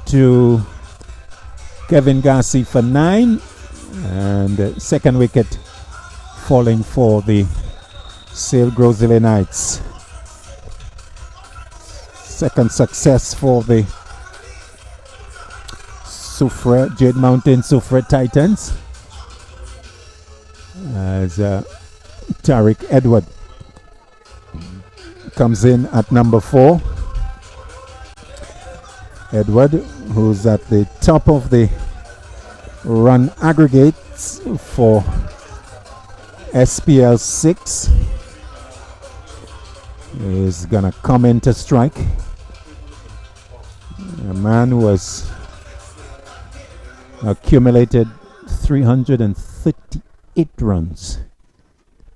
to Kevin Gassi for 9. And second wicket falling for the Sale Gros Islet Knights. Second success for the Soufriere, Jade Mountain Soufriere Titans, as Tariq Edward comes in at number 4. Edward, who's at the top of the run aggregates for SPL 6, is gonna come in to strike. A man who was accumulated 338 runs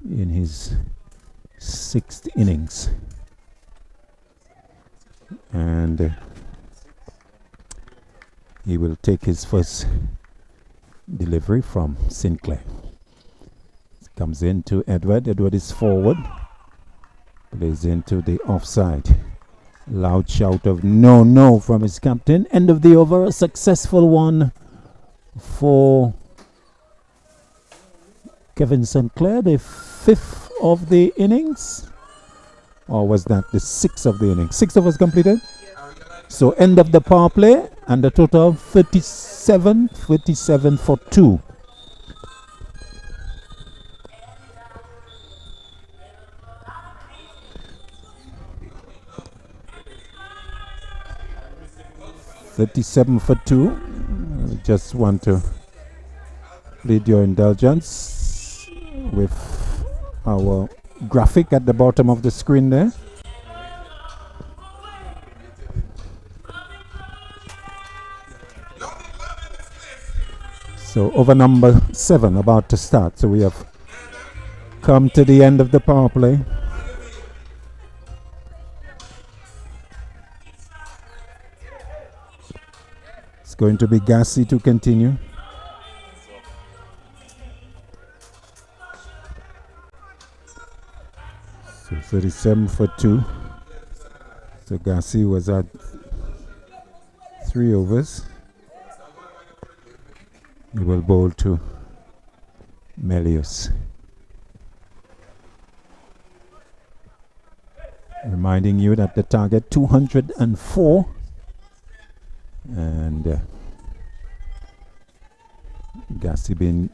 in his 6th innings, and he will take his first delivery from St. Clair. Comes into Edward. Edward is forward, plays into the offside. Loud shout of no from his captain. End of the over, a successful one for Kevin St. Clair, the 5th of the innings, or was that the 6th of the innings? 6 overs completed. So end of the power play, and the total 37 for 2. For 2. I just want to plead your indulgence with our graphic at the bottom of the screen there. So over number 7 about to start. So we have come to the end of the power play. It's going to be Gassi to continue. So 37 for 2. So Gassi was at 3 overs. He will bowl to Melius. Reminding you that the target 204, and Gassi been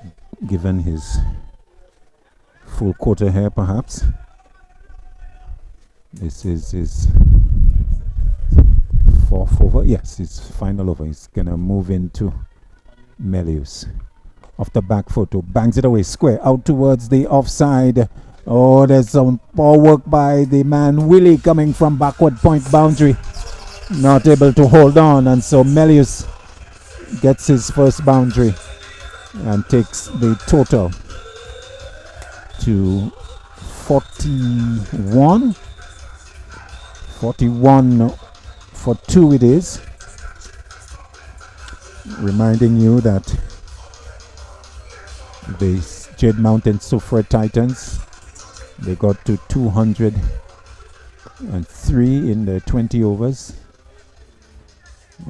given his full quarter here perhaps. This is his 4th over. Yes, his final over. He's gonna move into Melius. Off the back photo, bangs it away square out towards the offside. Oh, there's some poor work by the man Willie coming from backward point boundary. Not able to hold on, and so Melius gets his first boundary and takes the total to 41 for 2 it is. Reminding you that the Jade Mountain Soufriere Titans, they got to 203 in the 20 overs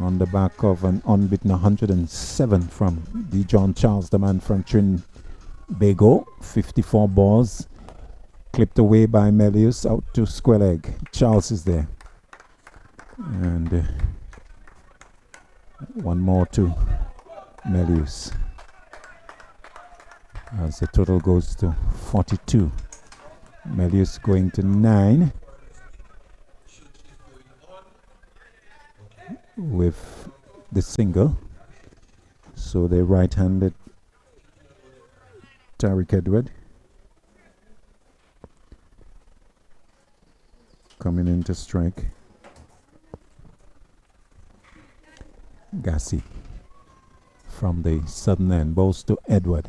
on the back of an unbeaten 107 from D. John Charles, the man from Trinbago. 54 balls clipped away by Melius out to square leg. Charles is there. And one more to Melius. As the total goes to 42. Melius going to 9 with the single. So the right-handed Tariq Edward coming in to strike. Gassi from the southern end, bowls to Edward.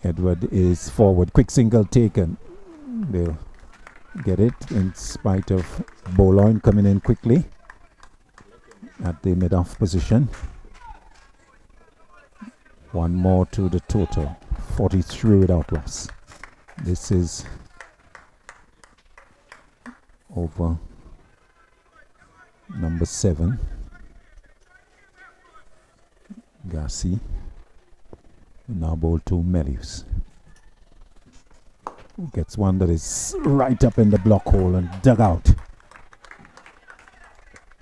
Edward is forward, quick single taken. They'll get it in spite of Boulogne coming in quickly at the mid-off position. One more to the total, 43 without loss. This is over number 7. Gassi now ball to Melius, who gets one that is right up in the block hole and dug out.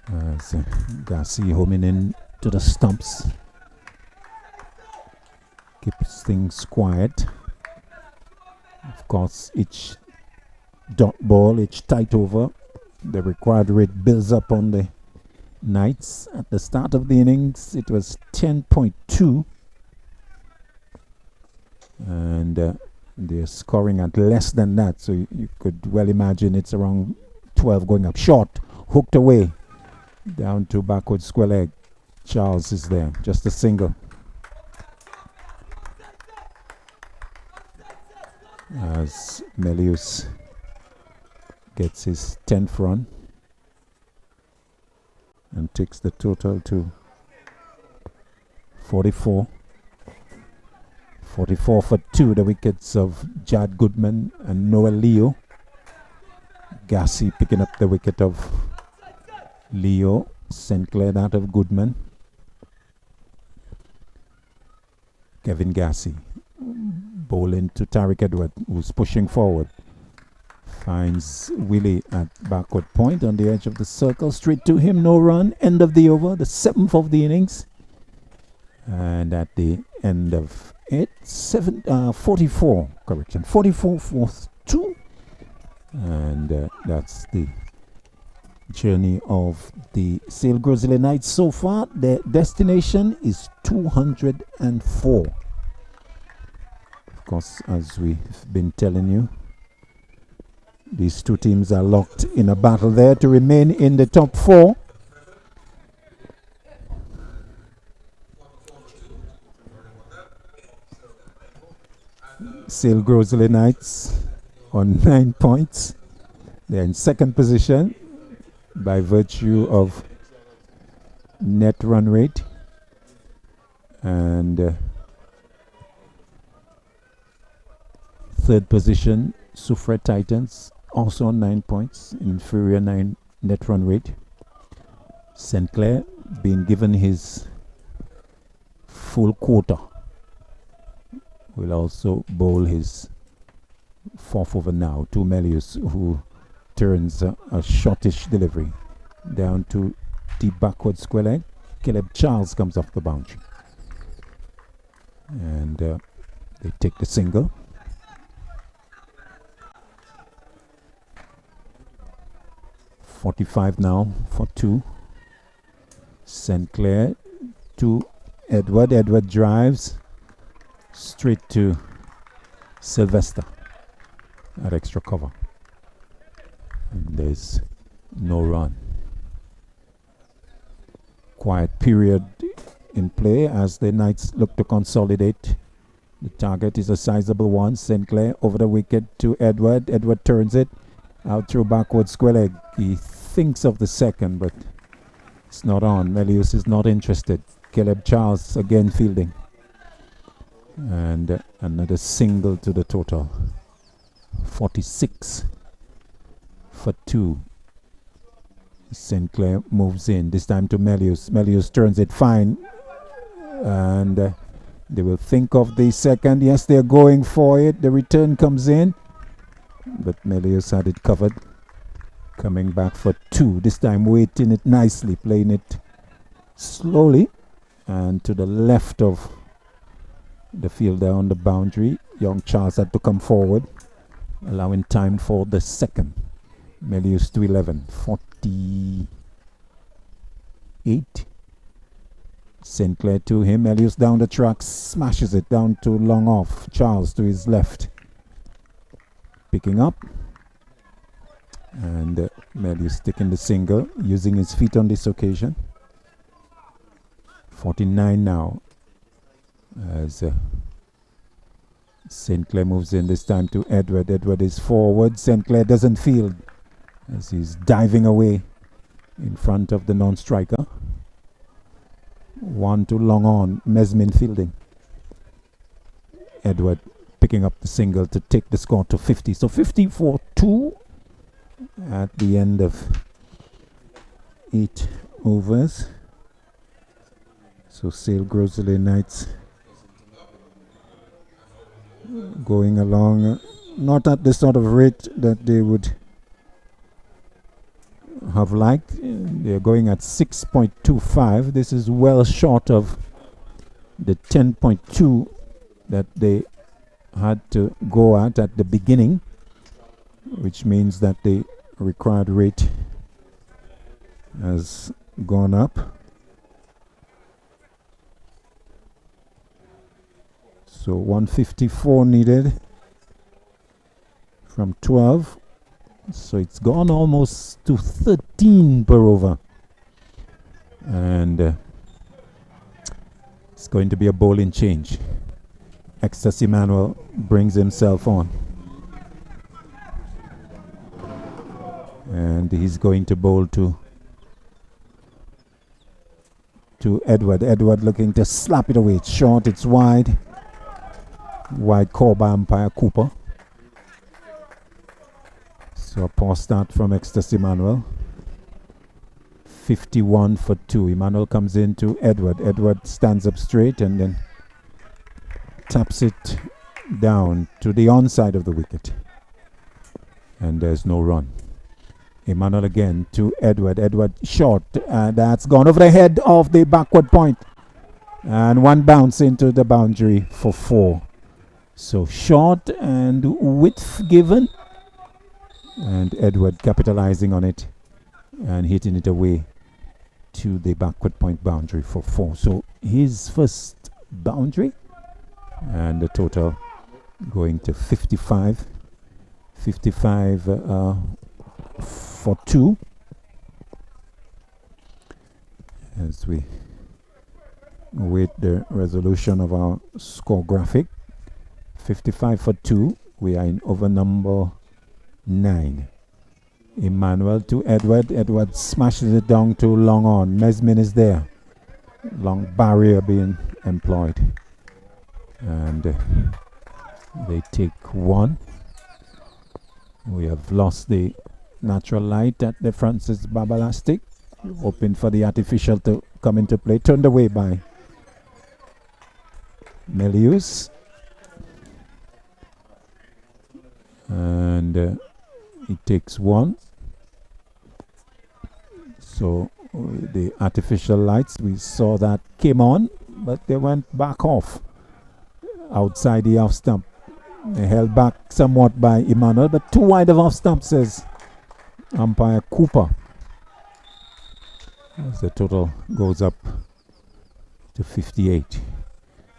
As Gassi homing in to the stumps, keeps things quiet. Of course, each dot ball, each tight over, the required rate builds up on the Knights. At the start of the innings, it was 10.2, and they're scoring at less than that. So you could well imagine it's around 12 going up. Short, hooked away, down to backward square leg. Charles is there, just a single. As Melius gets his 10th run and takes the total to 44. 44 for 2, the wickets of Jad Goodman and Noel Leo. Gassi picking up the wicket of Leo. St. Clair that of Goodman. Kevin Gassi bowling to Tariq Edward, who's pushing forward. Finds Willie at backward point on the edge of the circle. Straight to him, no run. End of the over, the 7th of the innings. And at the end of it, 44, correction, 44 for 2. And that's the journey of the SPL Gros Islet Knights so far. Their destination is 204. Of course, as we've been telling you, these two teams are locked in a battle there to remain in the top 4. SPL Gros Islet Knights on 9 points. They're in second position by virtue of net run rate. And third position, Soufriere Titans, also on 9 points, inferior 9 net run rate. St. Clair being given his full quota, will also bowl his 4th over now to Melius, who turns a shortish delivery down to deep backward square leg. Caleb Charles comes off the boundary, and they take the single. .45 now for 2. St. Clair to Edward. Edward drives straight to Sylvester at extra cover. And there's no run. Quiet period in play as the Knights look to consolidate. The target is a sizable one. St. Clair over the wicket to Edward. Edward turns it out through backward square leg. He thinks of the second, but it's not on. Melius is not interested. Caleb Charles again fielding. And another single to the total. 46 for 2. St. Clair moves in, this time to Melius. Melius turns it fine. And they will think of the second. Yes, they're going for it. The return comes in. But Melius had it covered. Coming back for 2. This time waiting it nicely, playing it slowly and to the left of the fielder on the boundary. Young Charles had to come forward, allowing time for the second. Melius to 11, 48. St. Clair to him. Melius down the track, smashes it down to long off. Charles to his left, picking up. And Melius taking the single, using his feet on this occasion. 49 now. As St. Clair moves in this time to Edward. Edward is forward. St. Clair doesn't field as he's diving away in front of the non-striker. 1 to long on. Mesmin fielding. Edward picking up the single to take the score to 50. So 50-2 at the end of 8 overs. So Sale Gros Islet Knights going along, not at the sort of rate that they would have liked. They're going at 6.25. This is well short of the 10.2 that they had to go at the beginning, which means that the required rate has gone up. So 154 needed from 12. So it's gone almost to 13 per over. And it's going to be a bowling change. Ecstasy Manuel brings himself on. And he's going to bowl to Edward. Edward looking to slap it away. It's short, it's wide. Wide call by umpire Cooper. So a poor start from Ecstasy Manuel. 51-2. Emmanuel comes in to Edward. Edward stands up straight and then taps it down to the onside of the wicket. And there's no run. Emmanuel again to Edward. Edward short. That's gone over the head of the backward point. And one bounce into the boundary for 4. So short and width given. And Edward capitalizing on it and hitting it away to the backward point boundary for 4. So his first boundary, and the total going to 55. 55 for 2. As we await the resolution of our score graphic. 55 for 2. We are in over number 9. Emmanuel to Edward. Edward smashes it down to long on. Mesmin is there. Long barrier being employed. And they take 1. We have lost the natural light at the Francis Baba Lastic. Hoping for the artificial to come into play. Turned away by Melius. And it takes 1. So the artificial lights, we saw that came on, but they went back off outside the off stump. They held back somewhat by Emmanuel, but too wide of off stump, says umpire Cooper. As the total goes up to 58.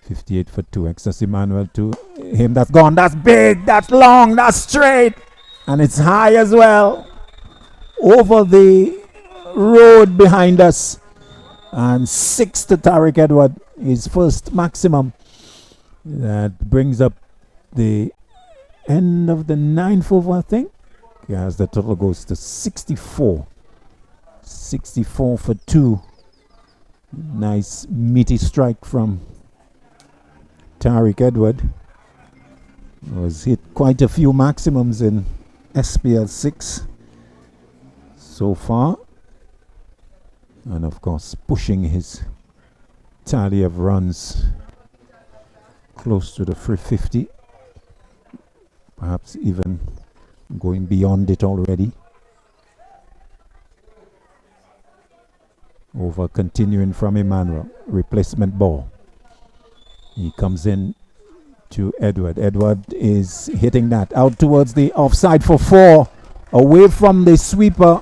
58 for 2. Excess Emmanuel to him. That's gone. That's big. That's long. That's straight. And it's high as well. Over the road behind us. And 6 to Tariq Edward. His first maximum. That brings up the end of the 9th over, I think. As the total goes to 64. 64 for 2. Nice meaty strike from Tariq Edward. Was hit quite a few maximums in SPL 6 so far. And of course pushing his tally of runs close to the 350. Perhaps even going beyond it already. over continuing from Emmanuel. Replacement ball. He comes in to Edward. Edward is hitting that out towards the offside for 4. Away from the sweeper,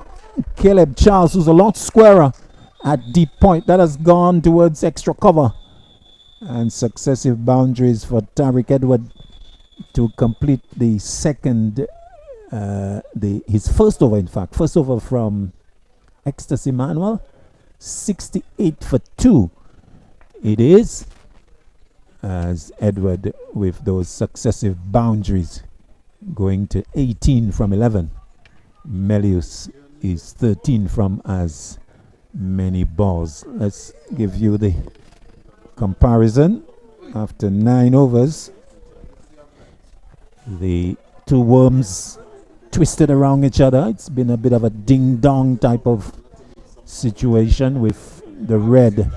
Caleb Charles, who's a lot squarer at deep point. That has gone towards extra cover. And successive boundaries for Tariq Edward to complete the second, his first over, in fact. First over from Ecstasy Manuel. 68 for 2. It is, as Edward with those successive boundaries going to 18 from 11. Melius is 13 from as many balls. Let's give you the comparison. After 9 overs, the two worms twisted around each other. It's been a bit of a ding-dong type of situation with the red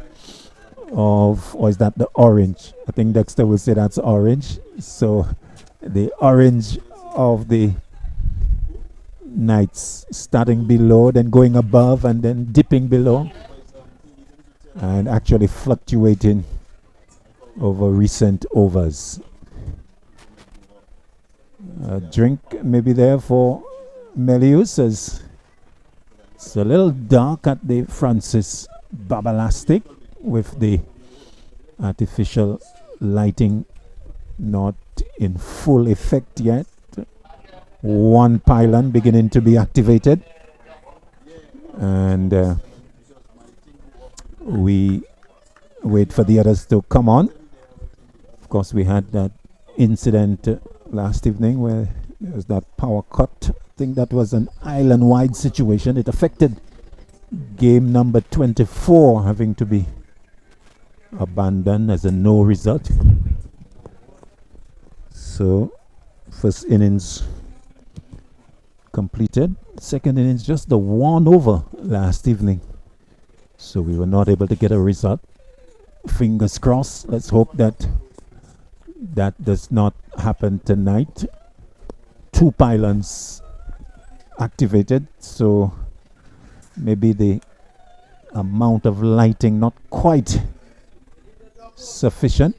of, or is that the orange? I think Dexter will say that's orange. So the orange of the Knights starting below, then going above, and then dipping below, and actually fluctuating over recent overs. A drink maybe there for Melius, as it's a little dark at the Francis Babalastic with the artificial lighting not in full effect yet. One pylon beginning to be activated, and we wait for the others to come on. Of course, we had that incident last evening where there was that power cut. I think that was an island-wide situation. It affected game number 24 having to be abandoned as a no result. So first innings completed. Second innings just the 1 over last evening, so we were not able to get a result. Fingers crossed. Let's hope that that does not happen tonight. 2 pylons activated, so maybe the amount of lighting not quite sufficient,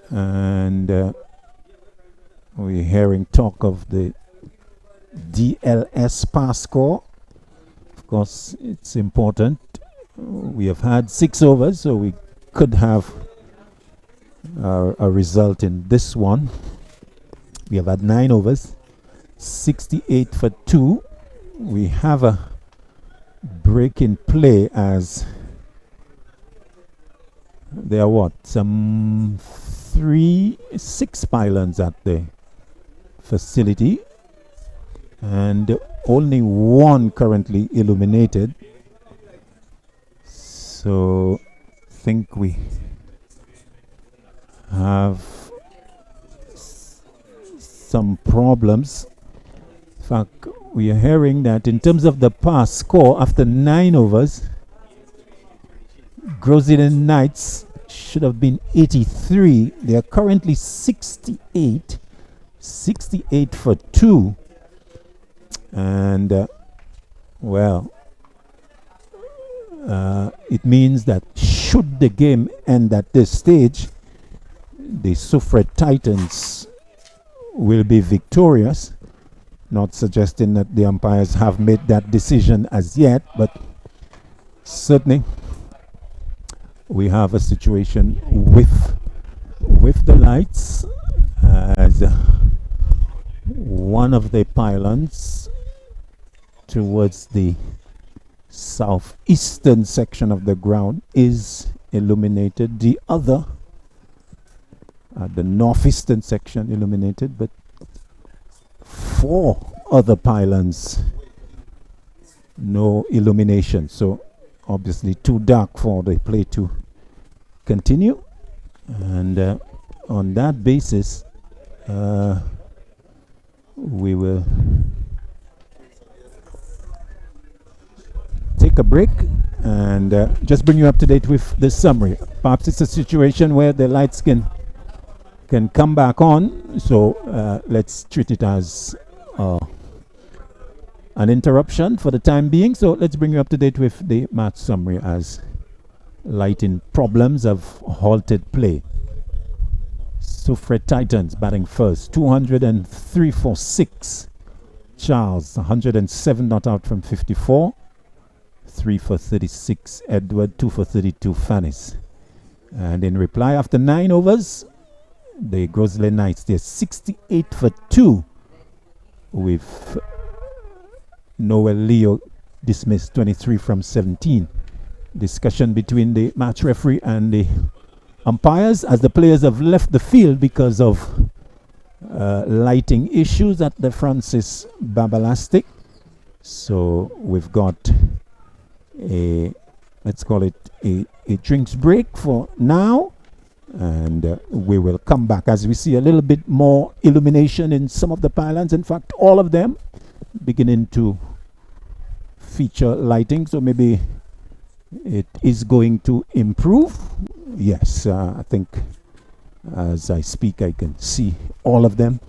and we're hearing talk of the DLS pass score. Of course, it's important. We have had 6 overs, so we could have a result in this one. We have had 9 overs, 68 for 2. We have a break in play, as there are some 6 pylons at the facility, and only 1 currently illuminated. So I think we have some problems. In fact, we are hearing that in terms of the pass score after 9 overs, Gros Islet Knights should have been 83. They are currently 68 for 2, and it means that should the game end at this stage, the Soufriere Titans will be victorious. Not suggesting that the umpires have made that decision as yet, but certainly we have a situation with the lights as one of the pylons towards the southeastern section of the ground is illuminated. The other, the northeastern section, illuminated, but 4 other pylons, no illumination. So obviously too dark for the play to continue, and on that basis we will take a break and just bring you up to date with the summary. Perhaps it's a situation where the lights can come back on, so let's treat it as an interruption for the time being. So let's bring you up to date with the match summary as lighting problems have halted play. Soufriere Titans batting first, 203 for 6. Charles, 107 not out from 54. 3 for 36. Edward, 2 for 32. Fannis. And in reply, after 9 overs, the Gros Islet Knights, they're 68 for 2 with Noel Leo dismissed 23 from 17. Discussion between the match referee and the umpires as the players have left the field because of lighting issues at the Francis Lastic. So we've got a, let's call it a drinks break for now, and we will come back as we see a little bit more illumination in some of the pylons. In fact, all of them beginning to feature lighting, so maybe it is going to improve. Yes, I think as I speak I can see all of them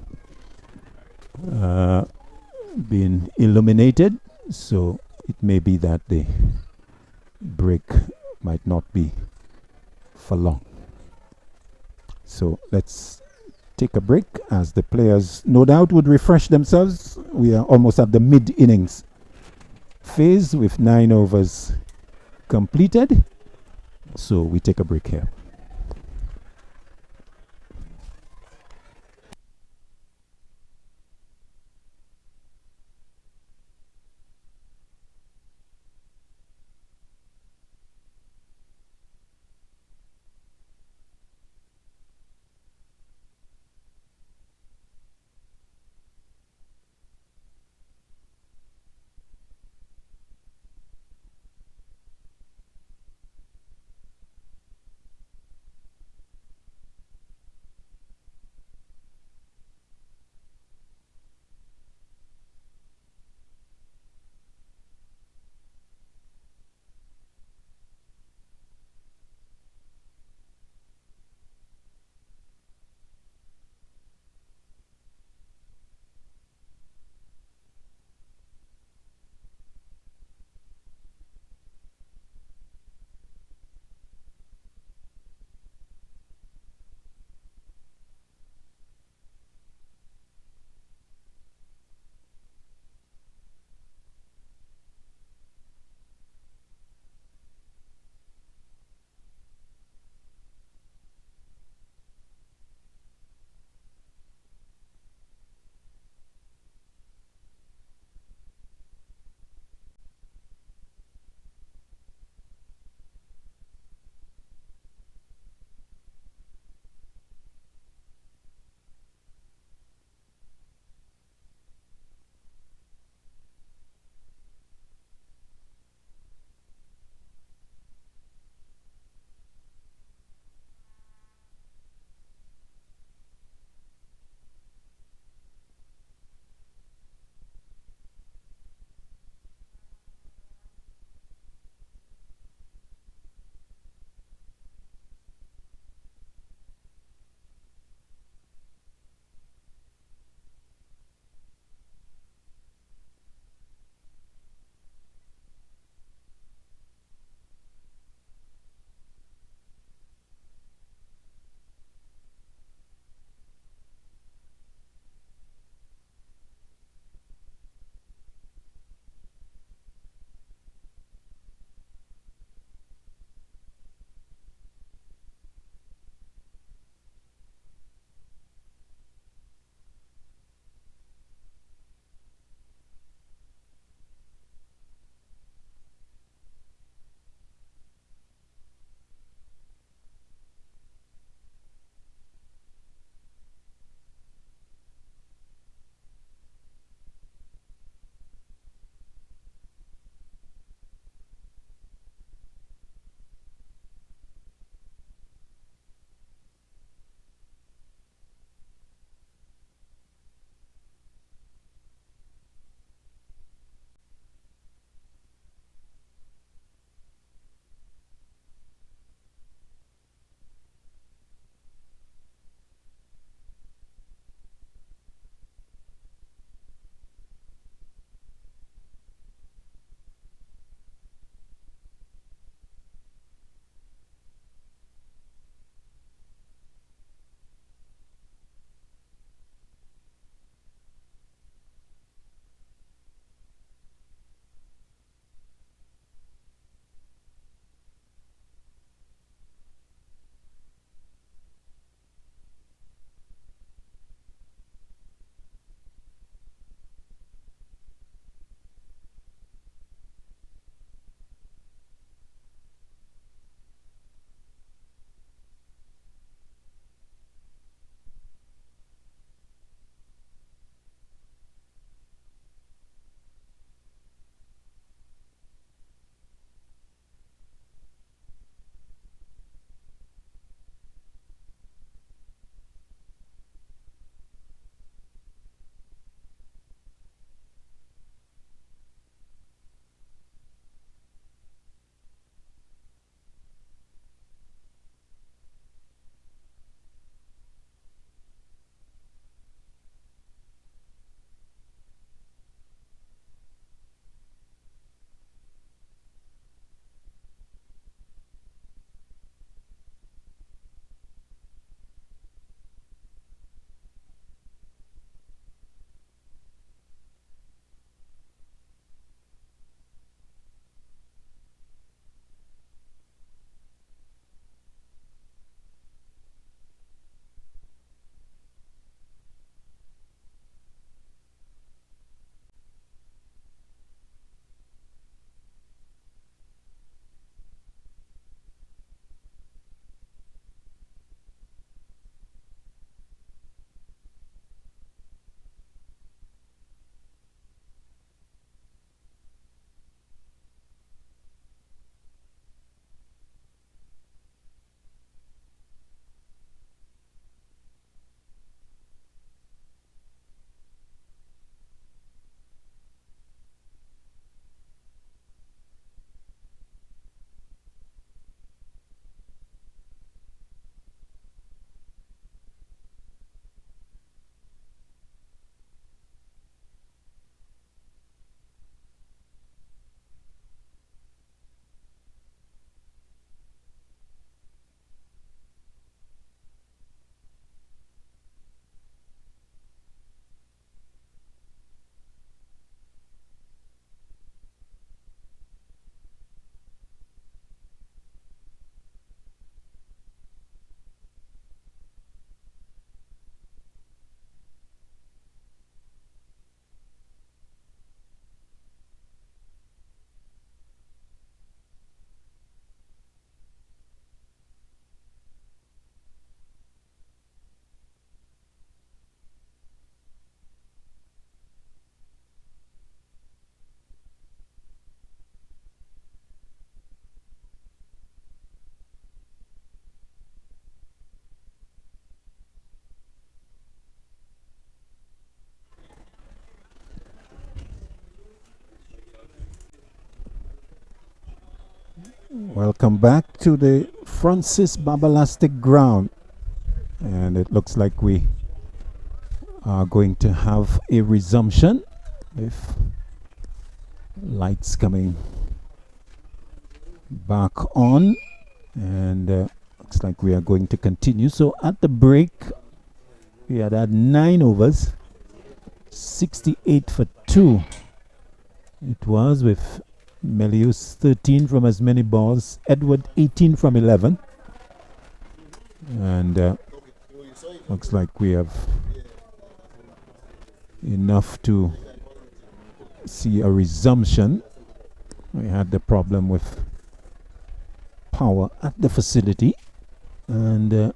being illuminated, so it may be that the break might not be for long. So let's take a break as the players no doubt would refresh themselves. We are almost at the mid-innings phase with 9 overs completed. So we take a break here. Welcome back to the Francis Babalastic ground. And it looks like we are going to have a resumption with lights coming back on. And looks like we are going to continue. So at the break, we had 9 overs, 68 for 2. It was with Melius 13 from as many balls, Edward 18 from 11. And looks like we have enough to see a resumption. We had the problem with power at the facility, and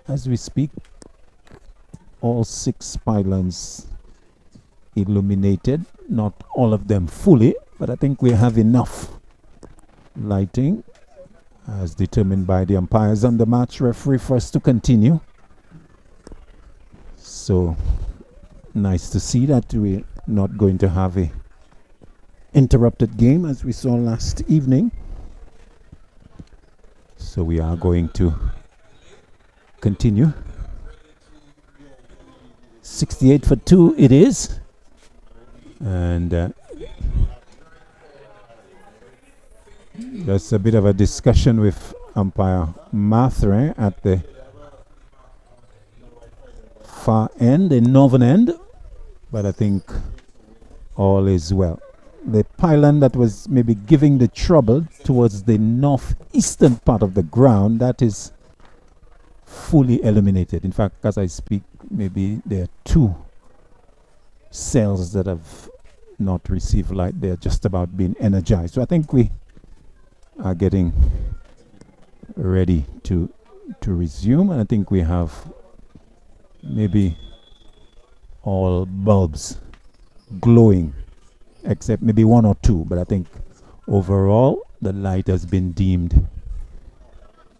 as we speak, all 6 pylons illuminated, not all of them fully, but I think we have enough lighting as determined by the umpires and the match referee for us to continue. So nice to see that we're not going to have a interrupted game as we saw last evening. So we are going to continue. 68 for 2 it is. And there's a bit of a discussion with umpire Mathre at the far end, the northern end, but I think all is well. The pylon that was maybe giving the trouble towards the northeastern part of the ground, that is fully eliminated. In fact, as I speak, maybe there are 2 cells that have not received light. They're just about being energized. So I think we are getting ready to resume, and I think we have maybe all bulbs glowing except maybe 1 or 2, but I think overall the light has been deemed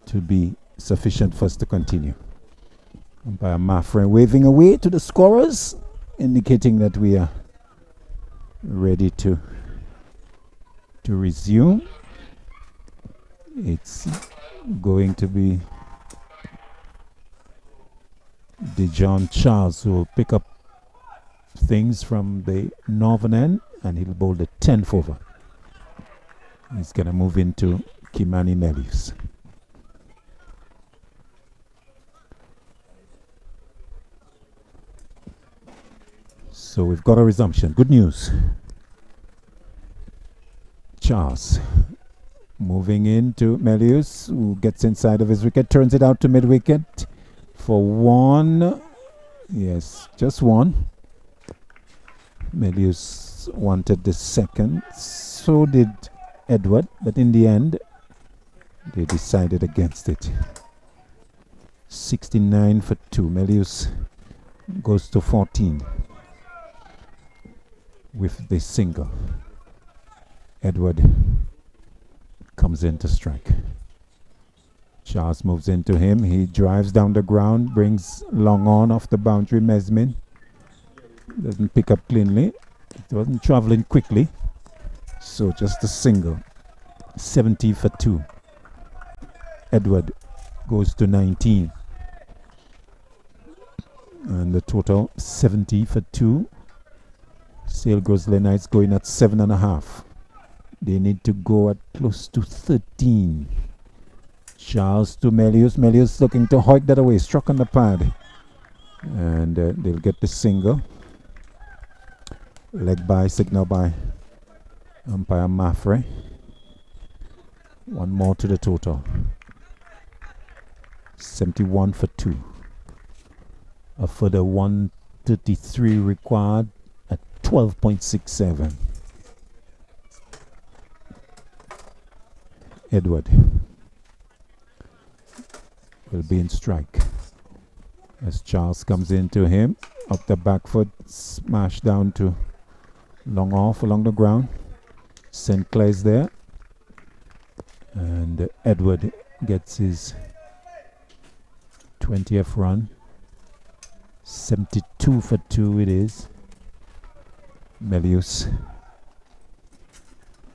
to be sufficient for us to continue. Umpire Maffrin waving away to the scorers, indicating that we are ready to resume. It's going to be Dejon Charles who will pick up things from the northern end, and he'll bowl the 10th over. He's going to move into Kimani Melius. So we've got a resumption. Good news. Charles moving into Melius, who gets inside of his wicket, turns it out to mid-wicket for 1. Yes, just 1. Melius wanted the second, so did Edward, but in the end they decided against it. 69 for 2. Melius goes to 14 with the single. Edward comes in to strike. Charles moves into him. He drives down the ground, brings long on off the boundary. Mesmin doesn't pick up cleanly. It wasn't traveling quickly, so just a single. 70 for 2. Edward goes to 19, and the total 70 for 2. Sale Gros Islet Knights going at 7.5. They need to go at close to 13. Charles to Melius. Melius looking to hoik that away. Struck on the pad. And they'll get the single. Leg by, signal by umpire Maffre. 1 more to the total. 71 for 2. A further 133 required at 12.67. Edward will be in strike as Charles comes into him. Up the back foot, smash down to long off along the ground. St. Clair's there, and Edward gets his 20th run. 72 for 2 it is. Melius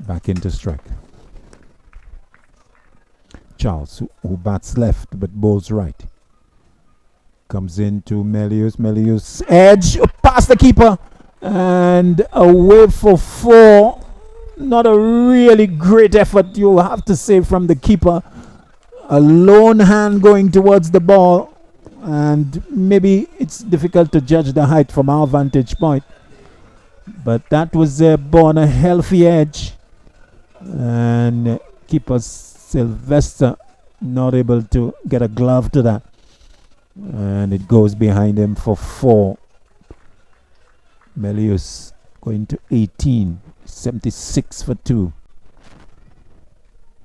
back into strike. Charles, who bats left but bowls right. Comes into Melius. Melius edge past the keeper and away for 4. Not a really great effort, you have to say, from the keeper. A lone hand going towards the ball, and maybe it's difficult to judge the height from our vantage point. But that was born a healthy edge, and keeper Sylvester not able to get a glove to that. And it goes behind him for 4. Melius going to 18, 76 for 2.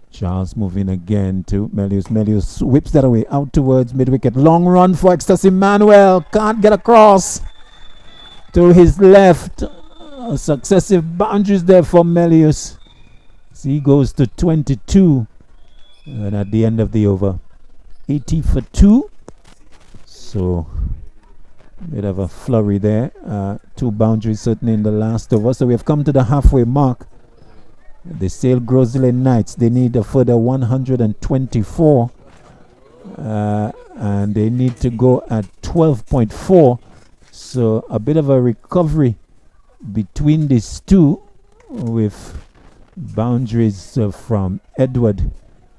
Charles moving again to Melius. Melius whips that away out towards mid-wicket. Long run for Ecstasy Manuel. Can't get across to his left. Successive boundaries there for Melius. So he goes to 22. And at the end of the over, 80 for 2. So, bit of a flurry there. 2 boundaries certainly in the last over. So we have come to the halfway mark. The Sale Gros Islet Knights, they need a further 124. And they need to go at 12.4. So a bit of a recovery between these two, with boundaries from Edward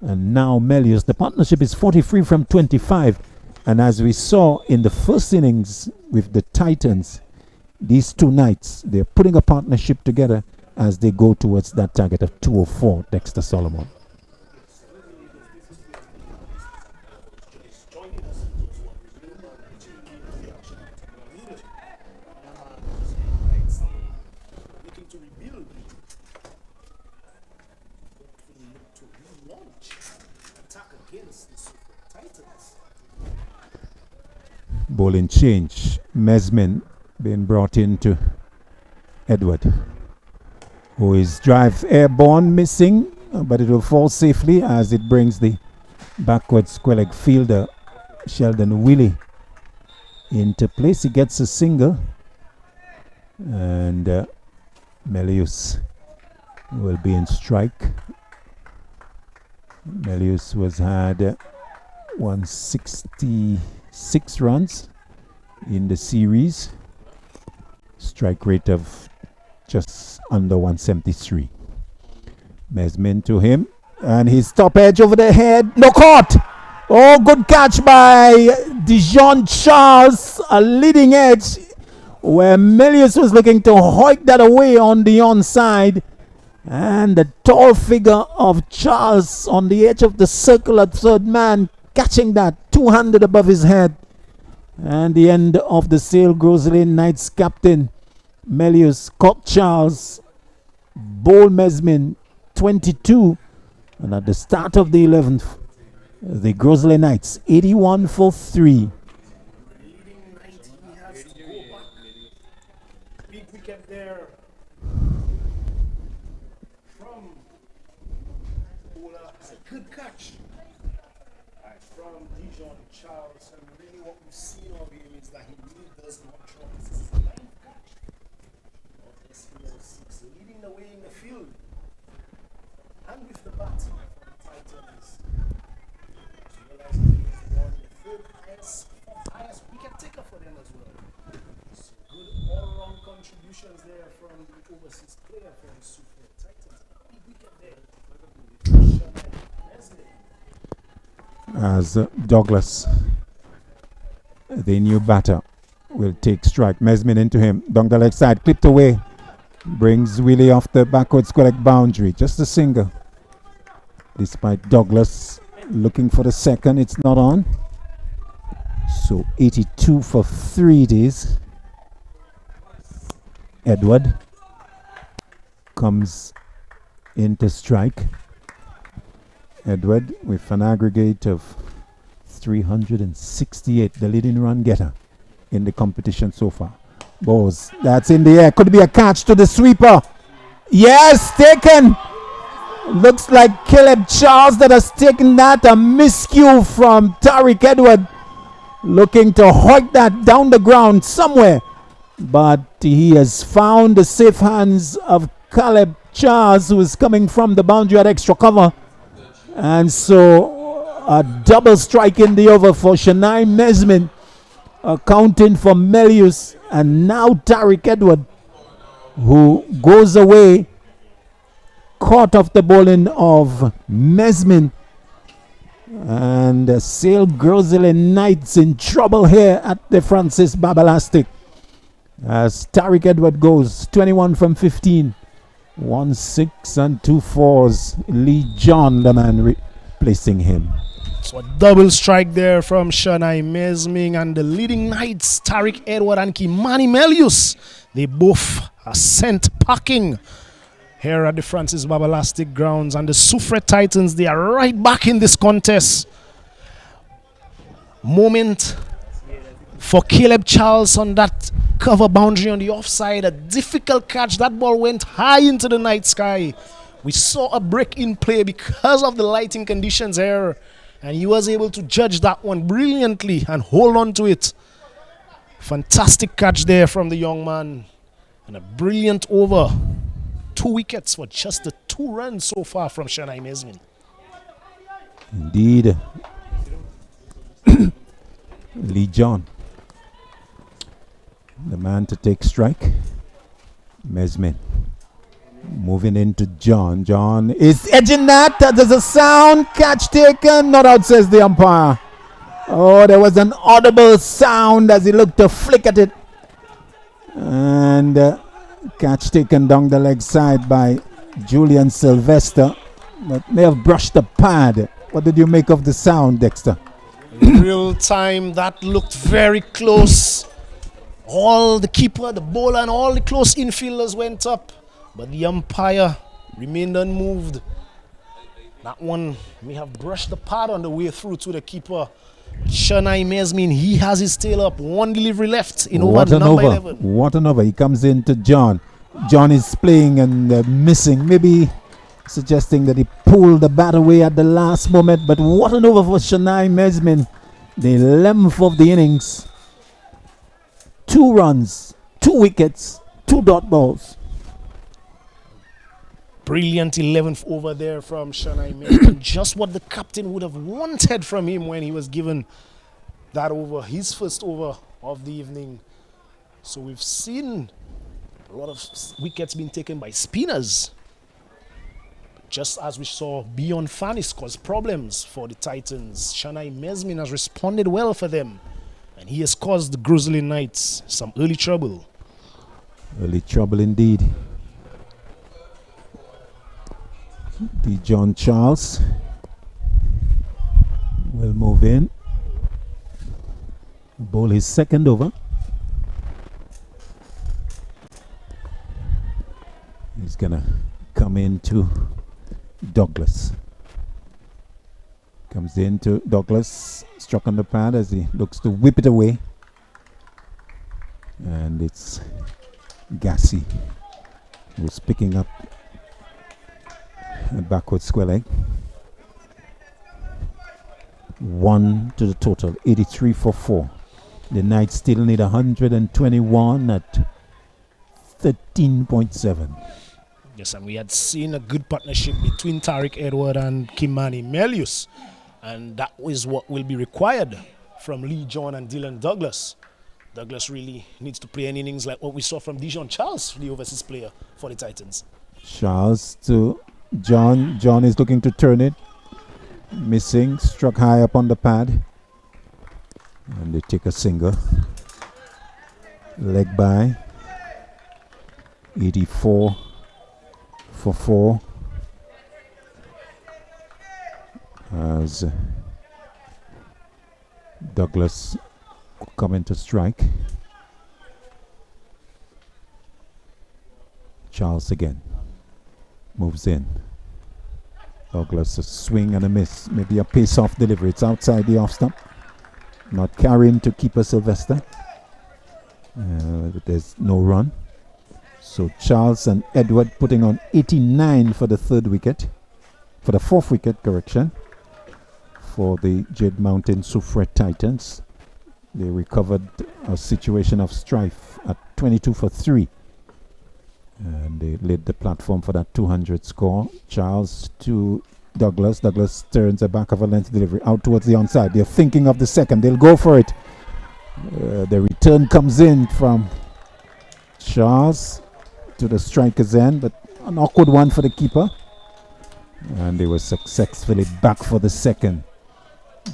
and now Melius. The partnership is 43 from 25. And as we saw in the first innings with the Titans, these two Knights, they're putting a partnership together as they go towards that target of 204, Dexter Solomon. Bowling change. Mesmin being brought into Edward, who is drive airborne, missing, but it will fall safely as it brings the backward square leg fielder Sheldon Willie into place. He gets a single, and Melius will be in strike. Melius was had 166 runs in the series, strike rate of just under 173. Mesmin to him, and his top edge over the head, no caught. Oh, good catch by Dijon Charles, a leading edge where Melius was looking to hoik that away on the onside, and the tall figure of Charles on the edge of the circle at third man, catching that two-handed above his head. And the end of the Sale Gros Islet Knights captain Melius caught Charles, bowl Mesmin 22, and at the start of the 11th, the Gros Islet Knights 81 for 3. Big wicket there from Ola. Good catch from Dijon Charles, and really what we've seen of him is that he really does not drop. This is his ninth catch of SPL 6, leading the way in the field and with the bat for the Titans. Realizing he is one the third highest wicket taker for them as well. So good all-round contributions there from the overseas player from Soufriere Titans. Big wicket there. As Douglas, the new batter, will take strike. Mesmin into him, down the leg side, clipped away, brings Willie off the backward square leg boundary. Just a single, despite Douglas looking for the second. It's not on. So 82 for 3 it is. Edward comes into strike. Edward with an aggregate of 368, the leading run getter in the competition so far. Balls, that's in the air. Could be a catch to the sweeper. Yes, taken. Looks like Caleb Charles that has taken that. A miscue from Tariq Edward, looking to hoik that down the ground somewhere. But he has found the safe hands of Caleb Charles, who is coming from the boundary at extra cover. And so A double strike in the over for Shania Mesmin, accounting for Melius, and now Tariq Edward, who goes away, caught off the bowling of Mesmin. And Sale Gros Islet Knights in trouble here at the Francis Babalastic, as Tariq Edward goes 21 from 15, 1 6 and 2 4s. Lee John, the man replacing him. So a double strike there from Shania Mesmin, and the leading Knights, Tariq Edward and Kimani Melius, they both are sent packing here at the Francis Babalastic grounds. And the Soufriere Titans, they are right back in this contest. Moment for Caleb Charles on that cover boundary on the offside. A difficult catch. That ball went high into the night sky. We saw a break in play because of the lighting conditions here, and he was able to judge that one brilliantly and hold on to it. Fantastic catch there from the young man, and a brilliant over. 2 wickets for just the 2 runs so far from Shania Mesmin. Indeed. Lee John, the man to take strike. Mesmin moving into John. John is edging that. There's a sound. Catch taken. Not out, says the umpire. Oh, there was an audible sound as he looked to flick at it. And catch taken down the leg side by Julian Sylvester, but may have brushed the pad. What did you make of the sound, Dexter? In real time, that looked very close. All the keeper, the bowler, and all the close infielders went up, but the umpire remained unmoved. That one may have brushed the pad on the way through to the keeper. Shania Mesmin, he has his tail up. 1 delivery left in over number 11. What an over. He comes into John. John is playing and missing, maybe suggesting that he pulled the bat away at the last moment. But what an over for Shania Mesmin. The 11th of the innings. 2 runs, 2 wickets, 2 dot balls. Brilliant 11th over there from Shania Mesmin. Just what the captain would have wanted from him when he was given that over, his first over of the evening. So we've seen a lot of wickets being taken by spinners. Just as we saw Beyond Fanis cause problems for the Titans, Shania Mesmin has responded well for them, and he has caused the Gros Islet Knights some early trouble. Early trouble indeed. The John Charles will move in, bowl his second over. He's gonna come into Douglas. Comes into Douglas, struck on the pad as he looks to whip it away, and it's Gassi who's picking up a backward square leg. 1 to the total, 83 for 4. The Knights still need 121 at 13.7. Yes, and we had seen a good partnership between Tariq Edward and Kimani Melius, and that is what will be required from Lee John and Dylan Douglas. Douglas really needs to play an innings like what we saw from Dijon Charles, the overseas player for the Titans. Charles to John. John is looking to turn it. Missing. Struck high up on the pad. And they take a single. Leg by. 84 for 4. As Douglas coming to strike. Charles again. Moves in. Douglas a swing and a miss. Maybe a pace-off delivery. It's outside the off stump. Not carrying to keeper Sylvester. But there's no run. So Charles and Edward putting on 89 for the 3rd wicket. For the 4th wicket, correction. For the Jade Mountain Soufriere Titans. They recovered a situation of strife at 22 for 3. And they laid the platform for that 200 score. Charles to Douglas. Douglas turns a back of a length delivery out towards the onside. They're thinking of the second. They'll go for it. The return comes in from Charles to the striker's end, but an awkward one for the keeper. And they were successfully back for the second.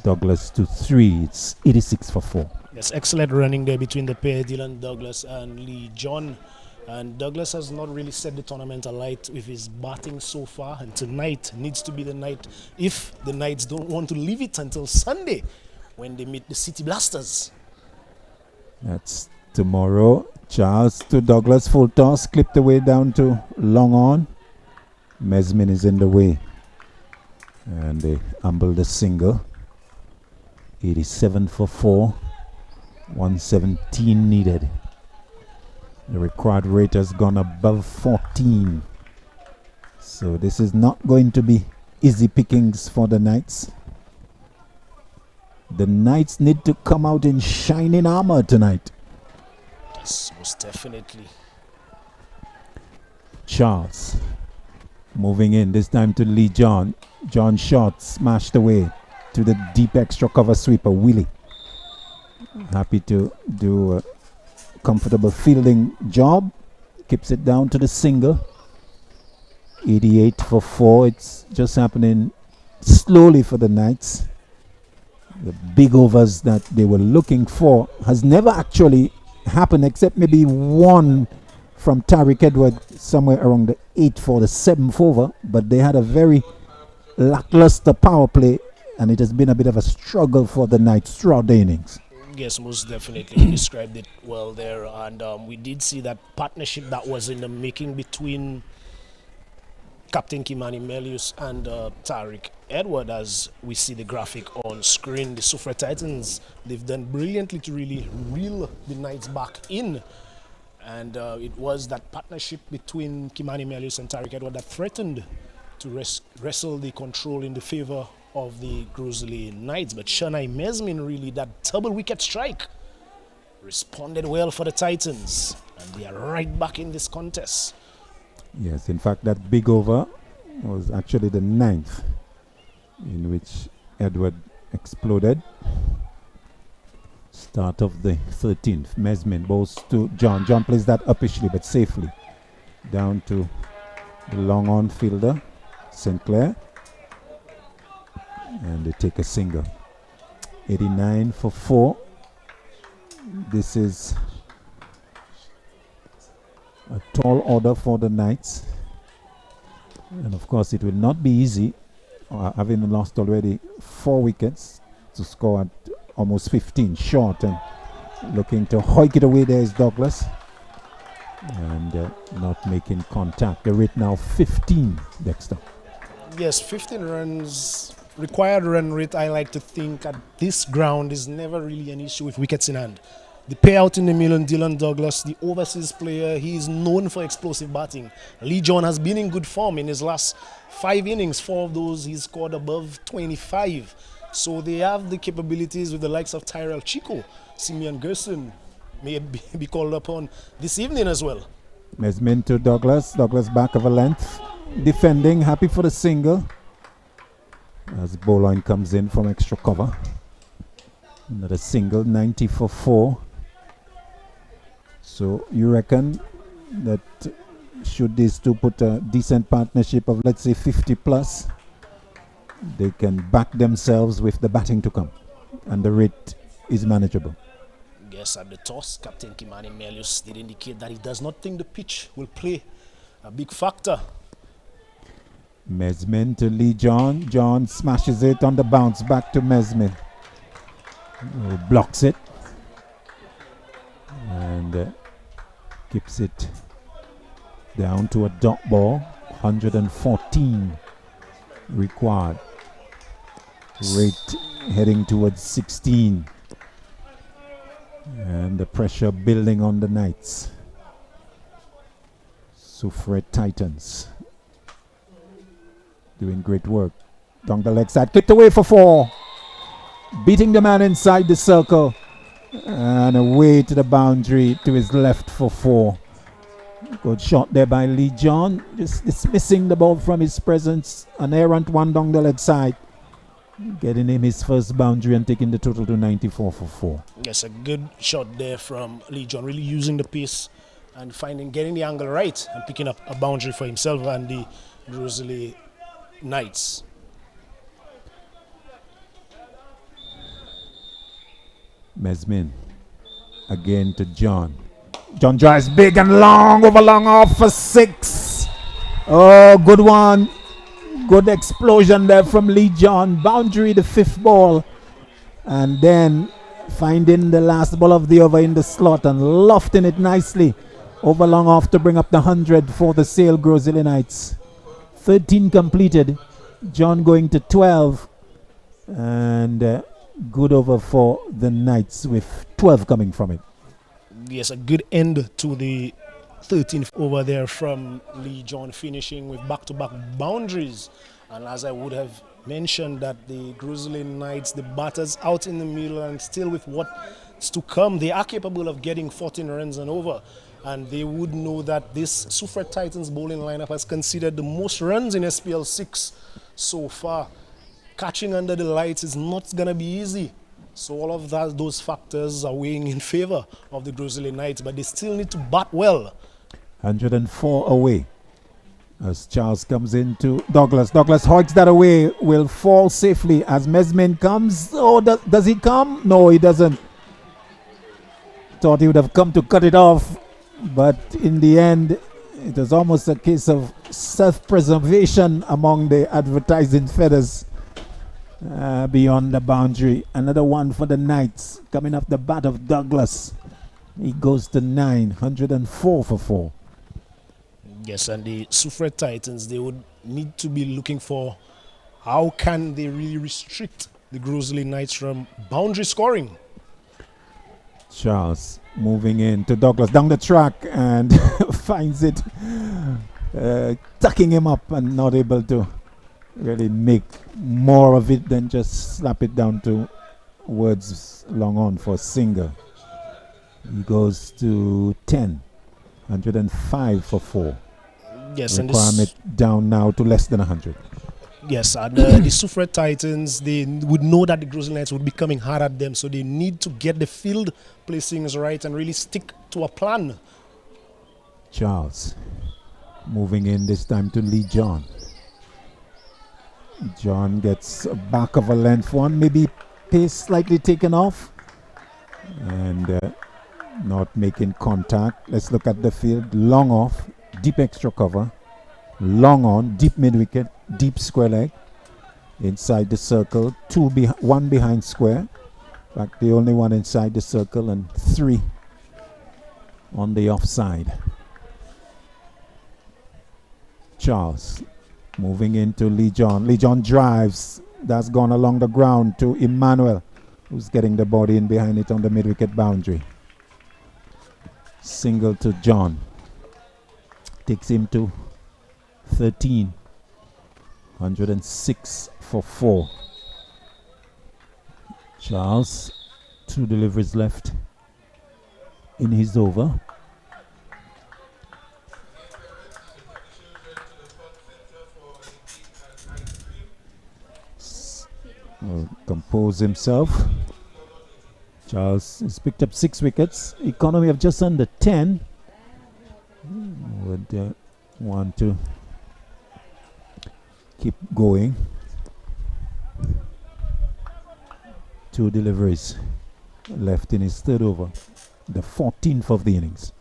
Douglas to 3. It's 86 for 4. Yes, excellent running there between the pair, Dylan Douglas and Lee John. And Douglas has not really set the tournament alight with his batting so far. And tonight needs to be the night if the Knights don't want to leave it until Sunday when they meet the City Blasters. That's tomorrow. Charles to Douglas, full toss, clipped away down to long on. Mesmin is in the way. And they humble the single. 87 for 4. 117 needed. The required rate has gone above 14. So this is not going to be easy pickings for the Knights. The Knights need to come out in shining armor tonight. Yes, most definitely. Charles moving in, this time to Lee John. John shot, smashed away to the deep extra cover sweeper, Willie. Happy to do a comfortable fielding job. Keeps it down to the single. 88 for 4. It's just happening slowly for the Knights. The big overs that they were looking for has never actually happened, except maybe one from Tariq Edward somewhere around the 8th for the 7th over. But they had a very lackluster power play, and it has been a bit of a struggle for the Knights throughout the innings. Yes, most definitely. You described it well there. And we did see that partnership that was in the making between Captain Kimani Melius and Tariq Edward. As we see the graphic on screen, the Soufriere Titans, they've done brilliantly to really reel the Knights back in. And it was that partnership between Kimani Melius and Tariq Edward that threatened to wrestle the control in the favor of the Gros Islet Knights. But Shanai Mesmin, really, that double wicket strike responded well for the Titans, and they are right back in this contest. Yes, in fact, that big over was actually the 9th in which Edward exploded. Start of the 13th. Mesmin bowls to John. John plays that uppishly but safely. Down to the long on fielder, Sinclair. And they take a single. 89 for 4. This is a tall order for the Knights. And of course it will not be easy, having lost already 4 wickets, to score at almost 15 short. And looking to hoik it away there is Douglas. And not making contact. The rate now 15, Dexter. Yes, 15 runs. Required run rate, I like to think, at this ground is never really an issue with wickets in hand. The payout in the middle, Dylan Douglas, the overseas player, he is known for explosive batting. Lee John has been in good form in his last 5 innings. 4 of those he's scored above 25. So they have the capabilities with the likes of Tyrell Chico. Simeon Gerson may be called upon this evening as well. Mesmin to Douglas. Douglas back of a length. Defending, happy for the single. As Bowline comes in from extra cover. Another single, 90 for 4. So you reckon that should these two put a decent partnership of, let's say, 50 plus, they can back themselves with the batting to come, and the rate is manageable? Yes, at the toss, Captain Kimani Melius did indicate that he does not think the pitch will play a big factor. Mesmin to Lee John. John smashes it on the bounce back to Mesmin. Blocks it. And keeps it down to a dot ball. 114 required. Rate heading towards 16. And the pressure building on the Knights. Soufriere Titans doing great work. Down the leg side, clipped away for 4. Beating the man inside the circle. And away to the boundary to his left for 4. Good shot there by Lee John. Just dismissing the ball from his presence. An errant one down the leg side. Getting him his first boundary and taking the total to 94 for 4. Yes, a good shot there from Lee John, really using the pace and getting the angle right and picking up a boundary for himself and the Gros Islet Knights. Mesmin again to John. John drives big and long, over long off for 6. Oh, good one. Good explosion there from Lee John. Boundary, the 5th ball. And then finding the last ball of the over in the slot and lofting it nicely. Over long off to bring up the 100 for the SPL Gros Islet Knights. 13 completed. John going to 12. And good over for the Knights with 12 coming from it. Yes, a good end to the 13th over there from Lee John, finishing with back-to-back boundaries. And as I would have mentioned, that the Gros Islet Knights, the batters out in the middle and still with what's to come, they are capable of getting 14 runs and over. And they would know that this Soufriere Titans bowling lineup has conceded the most runs in SPL 6 so far. Catching under the lights is not going to be easy. So all of those factors are weighing in favor of the Gros Islet Knights, but they still need to bat well. 104 away as Charles comes into Douglas. Douglas hoiks that away, will fall safely as Mesmin comes. Oh, does he come? No, he doesn't. Thought he would have come to cut it off, but in the end, it was almost a case of self-preservation among the advertising feathers. Beyond the boundary. Another one for the Knights coming off the bat of Douglas. He goes to 9, 104 for 4. Yes, and the Soufriere Titans, they would need to be looking for how can they really restrict the Gros Islet Knights from boundary scoring. Charles moving in to Douglas down the track and finds it tucking him up and not able to really make more of it than just slap it down to words long on for a single. He goes to 10, 105 for 4. Yes, requirement down now to less than 100. Yes, and the Soufriere Titans, they would know that the Gros Islet Knights would be coming hard at them, so they need to get the field placings right and really stick to a plan. Charles moving in this time to Lee John. John gets a back of a length one, maybe pace slightly taken off and not making contact. Let's look at the field. Long off, deep extra cover, long on, deep mid wicket, deep square leg, inside the circle, one behind square. In fact, the only one inside the circle and 3 on the offside. Charles moving into Lee John. Lee John drives. That's gone along the ground to Emmanuel, who's getting the body in behind it on the mid-wicket boundary. Single to John. Takes him to 13. 106 for 4. Charles, 2 deliveries left in his over. Will compose himself. Charles has picked up 6 wickets. Economy of just under 10. Would want to keep going. 2 deliveries left in his third over, the 14th of the innings.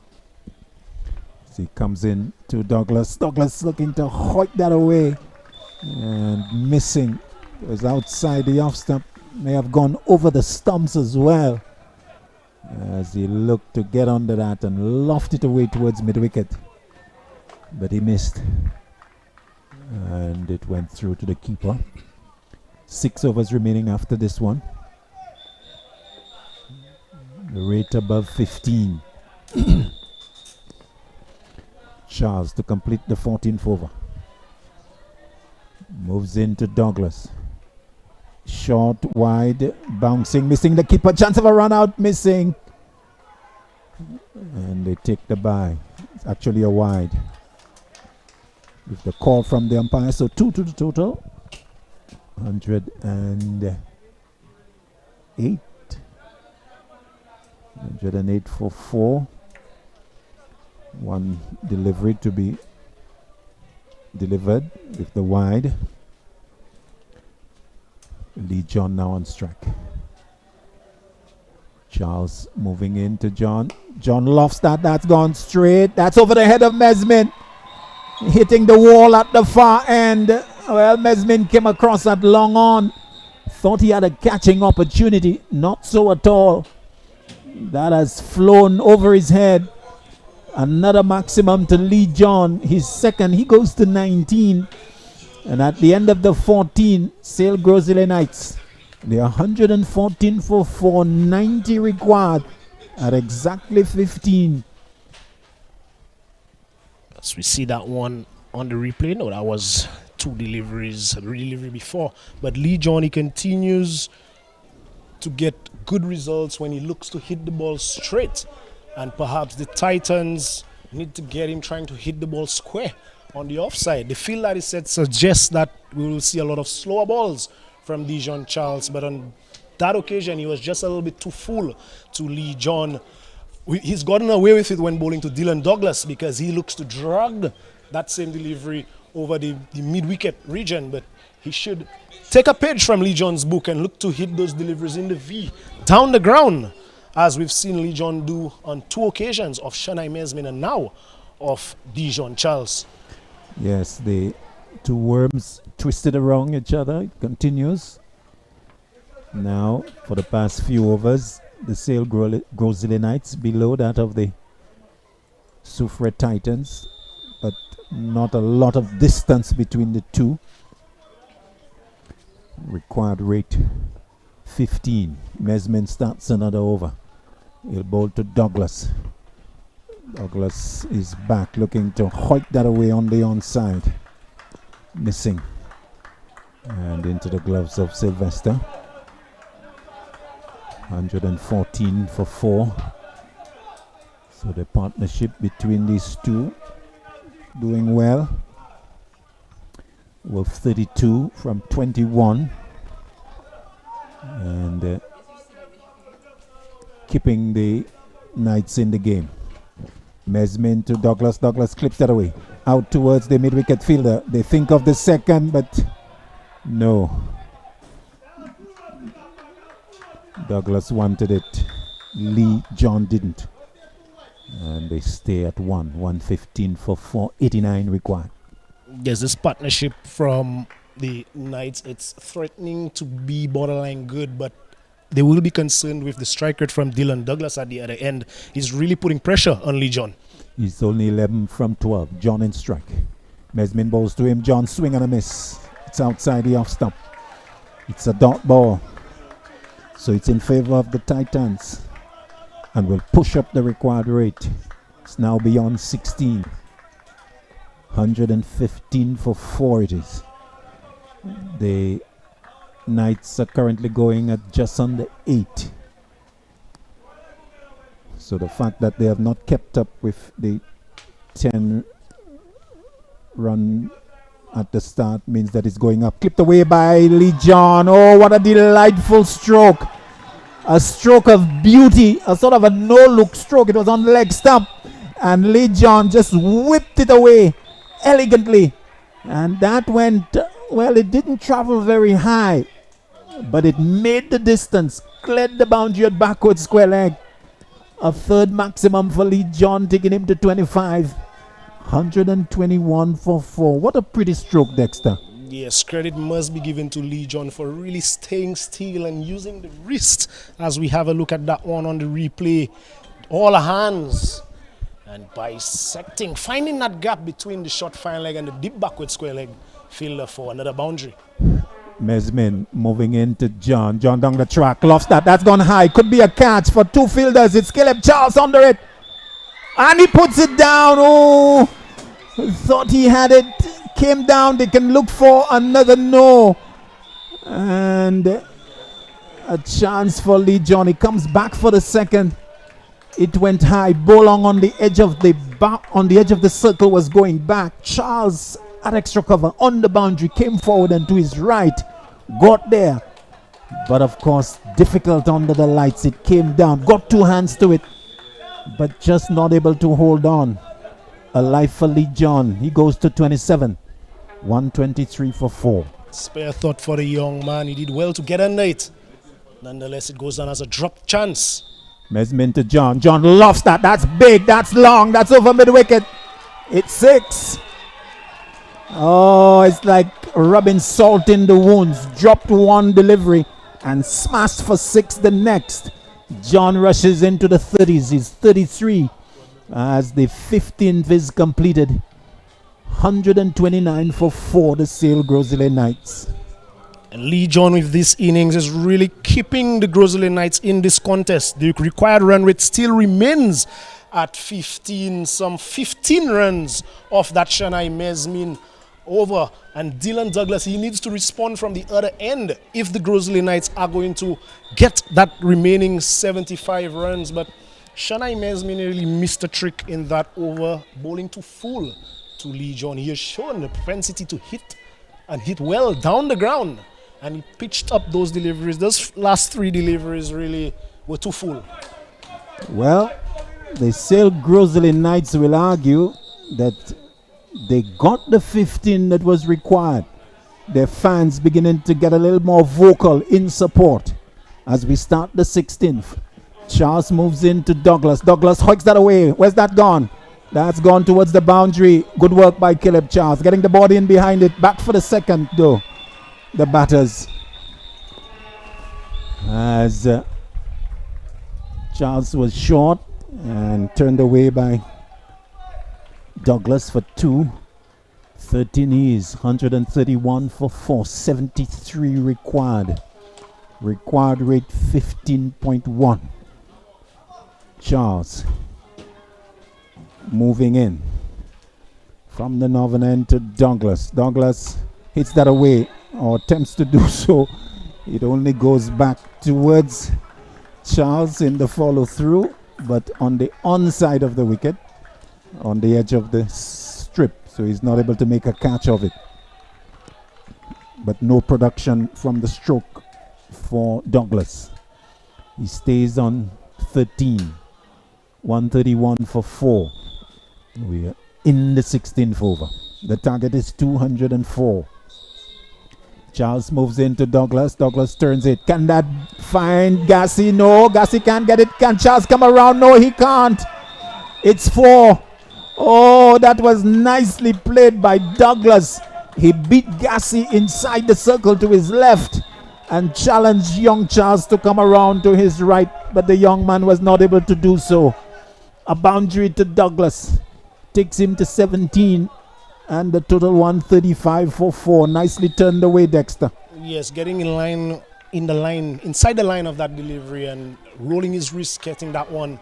As he comes in to Douglas. Douglas looking to hoik that away and missing. It was outside the off stump, may have gone over the stumps as well as he looked to get under that and loft it away towards mid-wicket, but he missed and it went through to the keeper. 6 overs remaining after this one. The rate above 15. Charles to complete the 14th over. Moves into Douglas. Short, wide, bouncing, missing the keeper. Chance of a run out, missing. And they take the bye. actually a wide. With the call from the umpire, so 2 to the total. 108. 108 for 4. One delivery to be delivered with the wide. Lee John now on strike. Charles moving into John. John lofts that. That's gone straight. That's over the head of Mesmin. Hitting the wall at the far end. Well, Mesmin came across that long on. Thought he had a catching opportunity. Not so at all. That has flown over his head. Another maximum to Lee John. His second. He goes to 19. And at the end of the 14, Sale Gros Islet Knights. They are 114 for 4. 90 required at exactly 15. As we see that one on the replay, no, that was 2 deliveries, a delivery before. But Lee John, he continues to get good results when he looks to hit the ball straight. And perhaps the Titans need to get him trying to hit the ball square on the offside. The field that he said suggests that we will see a lot of slower balls from Dijon Charles. But on that occasion, he was just a little bit too full to Lee John. He's gotten away with it when bowling to Dylan Douglas because he looks to drag that same delivery over the mid-wicket region. But he should take a page from Lee John's book and look to hit those deliveries in the V down the ground, as we've seen Lee John do on 2 occasions of Shanai Mesmin and now of Dijon Charles. Yes, the 2 worms twisted around each other. It continues. Now, for the past few overs, the Sale Gros Islet Knights below that of the Soufriere Titans, but not a lot of distance between the two. Required rate 15. Mesmin starts another over. He'll bowl to Douglas. Douglas is back looking to hoik that away on the onside. Missing. And into the gloves of Sylvester. 114 for 4. So the partnership between these two doing well. Wolf 32 from 21. And keeping the Knights in the game. Mesmin to Douglas. Douglas clips that away. Out towards the mid-wicket fielder. They think of the second, but no. Douglas wanted it. Lee John didn't. And they stay at 115 for 4. 89 required. There's this partnership from the Knights. It's threatening to be borderline good, but they will be concerned with the strike rate from Dylan Douglas at the other end. He's really putting pressure on Lee John. He's only 11 from 12. John in strike. Mesmin bowls to him. John swing and a miss. It's outside the off stump. It's a dot ball. So it's in favor of the Titans. And will push up the required rate. It's now beyond 16. 115 for 4 it is. The Knights are currently going at just under 8. So the fact that they have not kept up with the 10 run at the start means that it's going up. Clipped away by Lee John. Oh, what a delightful stroke. A stroke of beauty. A sort of a no-look stroke. It was on the leg stump. And Lee John just whipped it away elegantly. And that went, well, it didn't travel very high, but it made the distance, cleared the boundary at backward square leg. A third maximum for Lee John, taking him to 25. 121 for 4. What a pretty stroke, Dexter. Yes, credit must be given to Lee John for really staying still and using the wrist as we have a look at that one on the replay. All hands and bisecting, finding that gap between the short fine leg and the deep backward square leg fielder for another boundary. Mesmin moving into John. John down the track. Lofts that. That's gone high. Could be a catch for 2 fielders. It's Caleb Charles under it. And he puts it down. Oh, thought he had it. Came down. They can look for another no. And a chance for Lee John. He comes back for the second. It went high. Bolong on the edge of the back on the edge of the circle, was going back. Charles had extra cover on the boundary, came forward and to his right, got there. But of course, difficult under the lights. It came down, got two hands to it, but just not able to hold on. A life for Lee John. He goes to 27. 123 for 4. Spare thought for the young man. He did well to get under it. Nonetheless, it goes down as a drop chance. Mesmin to John. John loves that. That's big. That's long. That's over mid wicket. It's 6. Oh, it's like rubbing salt in the wounds. Dropped one delivery and smashed for 6 the next. John rushes into the 30s. He's 33 as the 15th is completed. 129 for 4, the Sale Gros Islet Knights. And Lee John with this innings is really keeping the Gros Islet Knights in this contest. The required run rate still remains at 15, some 15 runs off that Shanai Mesmin over. And Dylan Douglas, he needs to respond from the other end if the Gros Islet Knights are going to get that remaining 75 runs. But Shanai Mesmin really missed a trick in that over, bowling too full to Lee John. He has shown the propensity to hit and hit well down the ground. And he pitched up those deliveries. Those last 3 deliveries really were too full. Well, the Sale Gros Islet Knights will argue that they got the 15 that was required. Their fans beginning to get a little more vocal in support as we start the 16th. Charles moves into Douglas. Douglas hikes that away. Where's that gone? That's gone towards the boundary. Good work by Caleb Charles. Getting the body in behind it. Back for the second though. The batters. As Charles was short and turned away by Douglas for 2. 13 is 131 for 4. 73 required. Required rate 15.1. Charles moving in from the northern end to Douglas. Douglas hits that away or attempts to do so. It only goes back towards Charles in the follow through, but on the onside of the wicket, on the edge of the strip, so he's not able to make a catch of it. But no production from the stroke for Douglas. He stays on 13. 131 for 4. We are in the 16th over. The target is 204. Charles moves into Douglas. Douglas turns it. Can that find Gassi? No, Gassi can't get it. Can Charles come around? No, he can't. It's 4. Oh, that was nicely played by Douglas. He beat Gassi inside the circle to his left and challenged young Charles to come around to his right, but the young man was not able to do so. A boundary to Douglas takes him to 17 and the total 135 for 4. Nicely turned away, Dexter. Yes, getting inside the line of that delivery and rolling his wrist, getting that one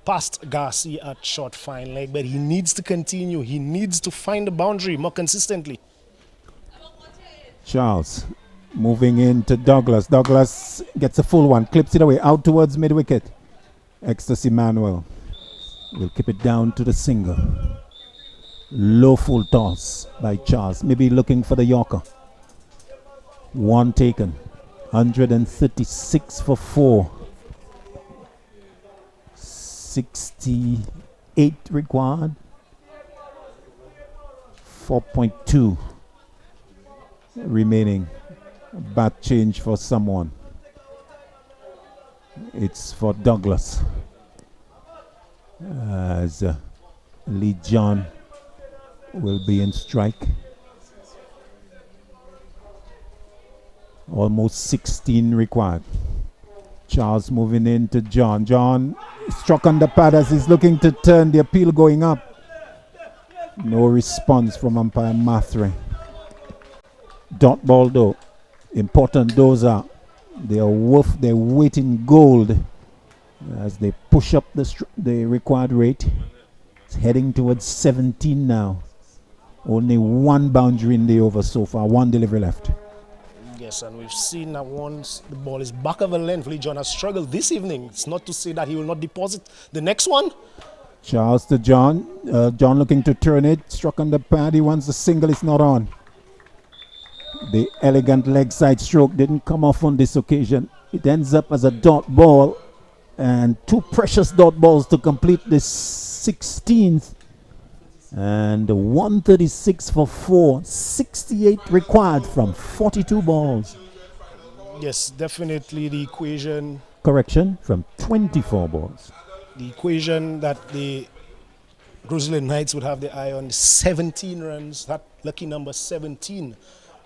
past Garcia at short fine leg. But he needs to continue. He needs to find the boundary more consistently. Charles moving into Douglas. Douglas gets a full one, clips it away out towards mid wicket. Ecstasy Manuel will keep it down to the single. Low full toss by Charles, maybe looking for the Yorker. One taken. 136 for 4. 68 required. 4.2 remaining. Bat change for someone. It's for Douglas. As Lee John will be in strike. Almost 16 required. Charles moving into John. John struck on the pad as he's looking to turn. The appeal going up. No response from umpire Mathre. Dot ball though. Important those are. They are worth their weight in gold as they push up the required rate. It's heading towards 17 now. Only one boundary in the over so far. One delivery left. Yes, and we've seen that once the ball is back of the length, Lee John has struggled this evening. It's not to say that he will not deposit the next one. Charles to John. John looking to turn it. Struck on the pad. He wants the single. It's not on. The elegant leg side stroke didn't come off on this occasion. It ends up as a dot ball. And 2 precious dot balls to complete this 16th. And 136 for 4. 68 required from 42 balls. Yes, definitely the equation. Correction, from 24 balls. The equation that the Gros Islet Knights would have the eye on 17 runs, that lucky number 17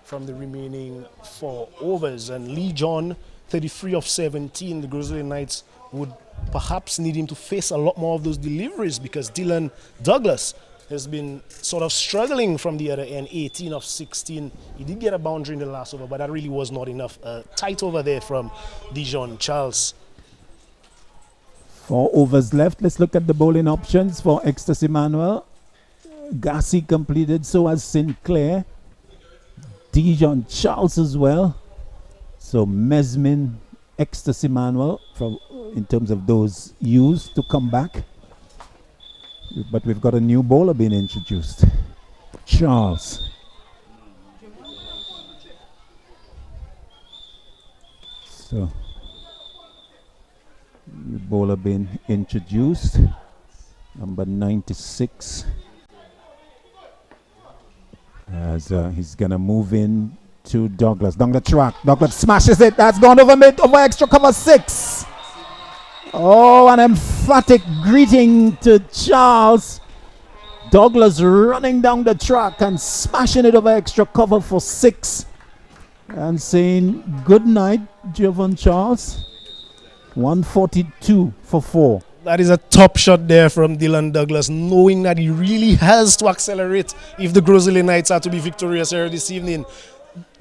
from the remaining 4 overs. And Lee John, 33 of 17, the Gros Islet Knights would perhaps need him to face a lot more of those deliveries because Dylan Douglas has been sort of struggling from the other end, 18 of 16. He did get a boundary in the last over, but that really was not enough. Tight over there from Dijon Charles. 4 overs left. Let's look at the bowling options for Ecstasy Manuel. Gassi completed, so as Sinclair. Dijon Charles as well. So Mesmin, Ecstasy Manuel, in terms of those used to come back. But we've got a new bowler being introduced. Charles. So, new bowler being introduced. Number 96. As he's going to move in to Douglas. Down the track. Douglas smashes it. That's gone over mid, over extra cover 6. Oh, an emphatic greeting to Charles. Douglas running down the track and smashing it over extra cover for 6. And saying good night, Javon Charles. 142 for 4. That is a top shot there from Dylan Douglas, knowing that he really has to accelerate if the Gros Islet Knights are to be victorious here this evening.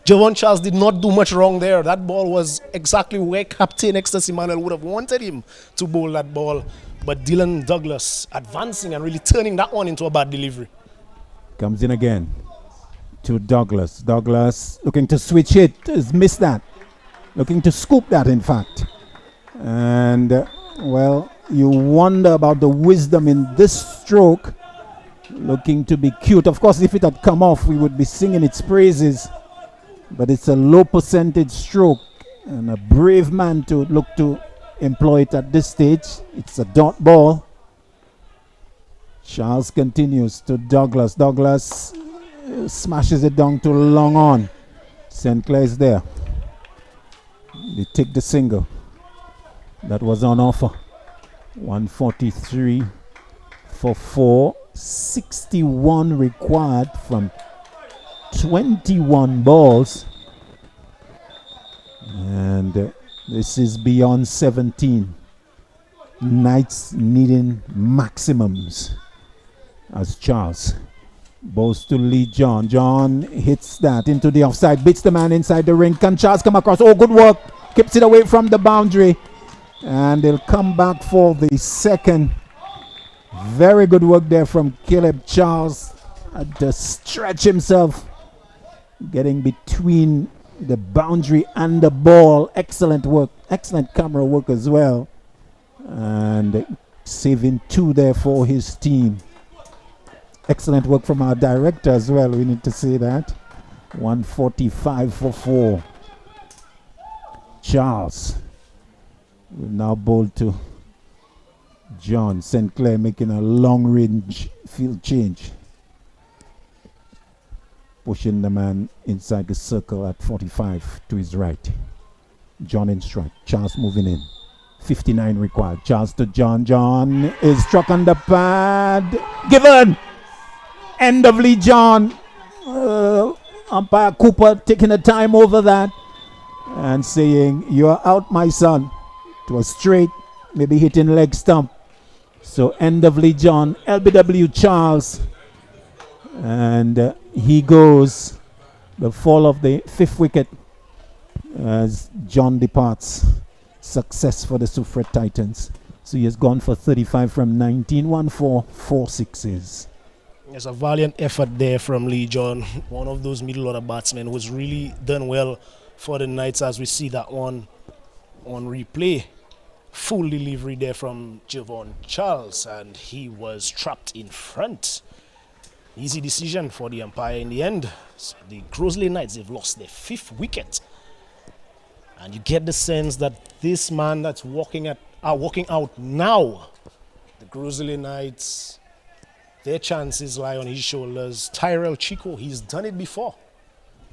Javon Charles did not do much wrong there. That ball was exactly where Captain Ecstasy Manuel would have wanted him to bowl that ball. But Dylan Douglas advancing and really turning that one into a bad delivery. Comes in again to Douglas. Douglas looking to switch it. Has missed that. Looking to scoop that, in fact. And, well, you wonder about the wisdom in this stroke. Looking to be cute. Of course, if it had come off, we would be singing its praises. But it's a low percentage stroke and a brave man to look to employ it at this stage. It's a dot ball. Charles continues to Douglas. Douglas smashes it down to long on. St. Clair's there. They take the single. That was on offer. 143 for 4. 61 required from 21 balls, and this is beyond 17. Knights needing maximums as Charles bowls to Lee John. John hits that into the offside, beats the man inside the ring. Can Charles come across? Oh, good work. Keeps it away from the boundary, and they'll come back for the second. Very good work there from Caleb Charles. Had to stretch himself, getting between the boundary and the ball. Excellent work. Excellent camera work as well. And saving 2 there for his team. Excellent work from our director as well. We need to say that. 145 for 4. Charles will now bowl to John. St. Clair making a long range field change. Pushing the man inside the circle at 45 to his right. John in strike. Charles moving in. 59 required. Charles to John. John is struck on the pad. Given! End of Lee John. Umpire Cooper taking the time over that and saying, "You're out, my son." It was straight, maybe hitting leg stump. So end of Lee John. LBW Charles. And he goes. The fall of the 5th wicket as John departs. Success for the Soufriere Titans. So he has gone for 35 from 19. 1 4, 4 sixes. There's a valiant effort there from Lee John, one of those middle order batsmen who's really done well for the Knights as we see that one on replay. Full delivery there from Javon Charles, and he was trapped in front. Easy decision for the umpire in the end. So the Gros Islet Knights, they've lost their 5th wicket. And you get the sense that this man that's walking out now, the Gros Islet Knights, their chances lie on his shoulders. Tyrell Chico, he's done it before.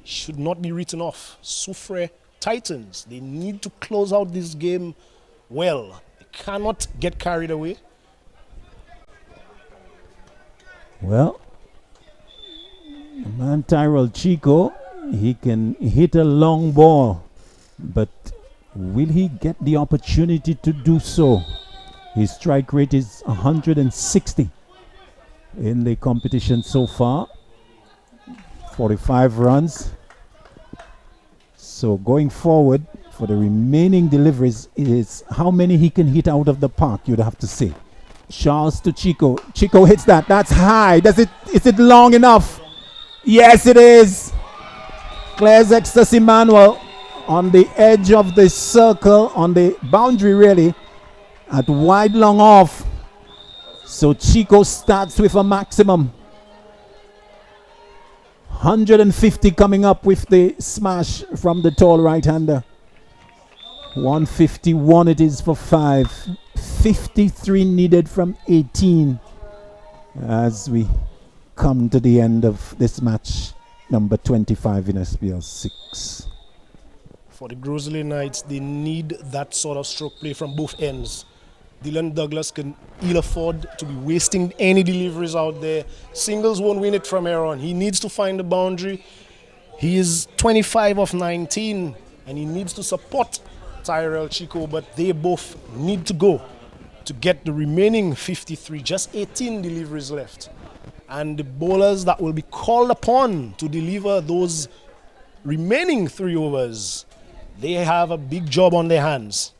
He should not be written off. Soufriere Titans, they need to close out this game well. They cannot get carried away. Well, the man Tyrell Chico, he can hit a long ball, but will he get the opportunity to do so? His strike rate is 160 in the competition so far. 45 runs. So going forward for the remaining deliveries is how many he can hit out of the park, you'd have to say. Charles to Chico. Chico hits that. That's high. Is it long enough? Yes, it is. Clears Ecstasy Manuel on the edge of the circle, on the boundary really, at wide long off. So Chico starts with a maximum. 150 coming up with the smash from the tall right-hander. 151 it is for 5. 53 needed from 18 as we come to the end of this match, number 25 in SPL 6. For the Gros Islet Knights, they need that sort of stroke play from both ends. Dylan Douglas can ill afford to be wasting any deliveries out there. Singles won't win it from here on. He needs to find the boundary. He is 25 of 19 and he needs to support Tyrell Chico, but they both need to go to get the remaining 53, just 18 deliveries left. And the bowlers that will be called upon to deliver those remaining 3 overs, they have a big job on their hands.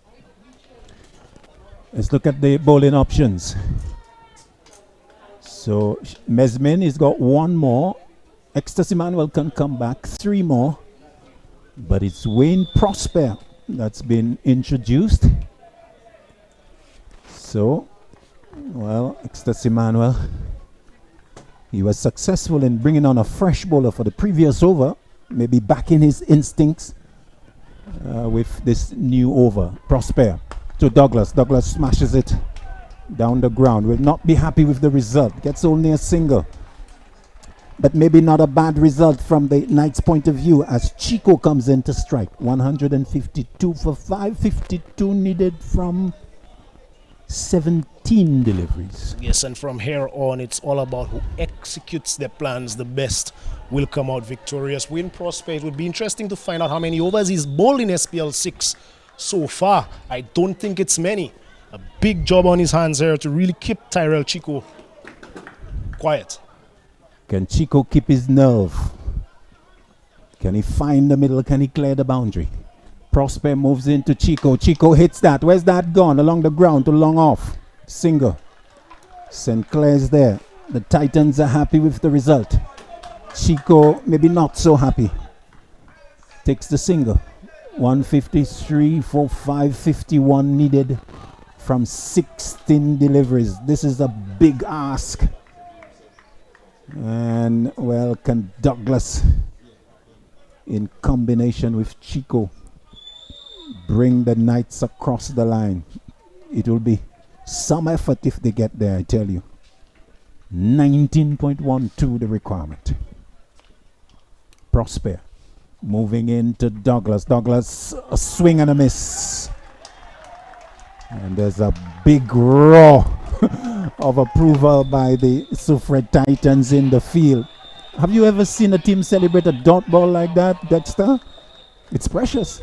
Let's look at the bowling options. So Mesmin has got 1 more. Ecstasy Manuel can come back, 3 more. But it's Wayne Prosper that's been introduced. So, well, Ecstasy Manuel, he was successful in bringing on a fresh bowler for the previous over. Maybe back in his instincts with this new over. Prosper to Douglas. Douglas smashes it down the ground. Will not be happy with the result. Gets only a single. But maybe not a bad result from the Knights' point of view as Chico comes in to strike. 152 for 5. 52 needed from 17 deliveries. Yes, and from here on, it's all about who executes their plans the best will come out victorious. Wayne Prosper, it would be interesting to find out how many overs he's bowled in SPL 6 so far. I don't think it's many. A big job on his hands here to really keep Tyrell Chico quiet. Can Chico keep his nerve? Can he find the middle? Can he clear the boundary? Prosper moves into Chico. Chico hits that. Where's that gone? Along the ground to long off. Single. St. Clair's there. The Titans are happy with the result. Chico maybe not so happy. Takes the single. 153 for 551 needed from 16 deliveries. This is a big ask. And well, can Douglas in combination with Chico bring the Knights across the line? It will be some effort if they get there, I tell you. 19.12 the requirement. Prosper moving into Douglas. Douglas, a swing and a miss. And there's a big roar of approval by the Soufriere Titans in the field. Have you ever seen a team celebrate a dot ball like that, Dexter? It's precious.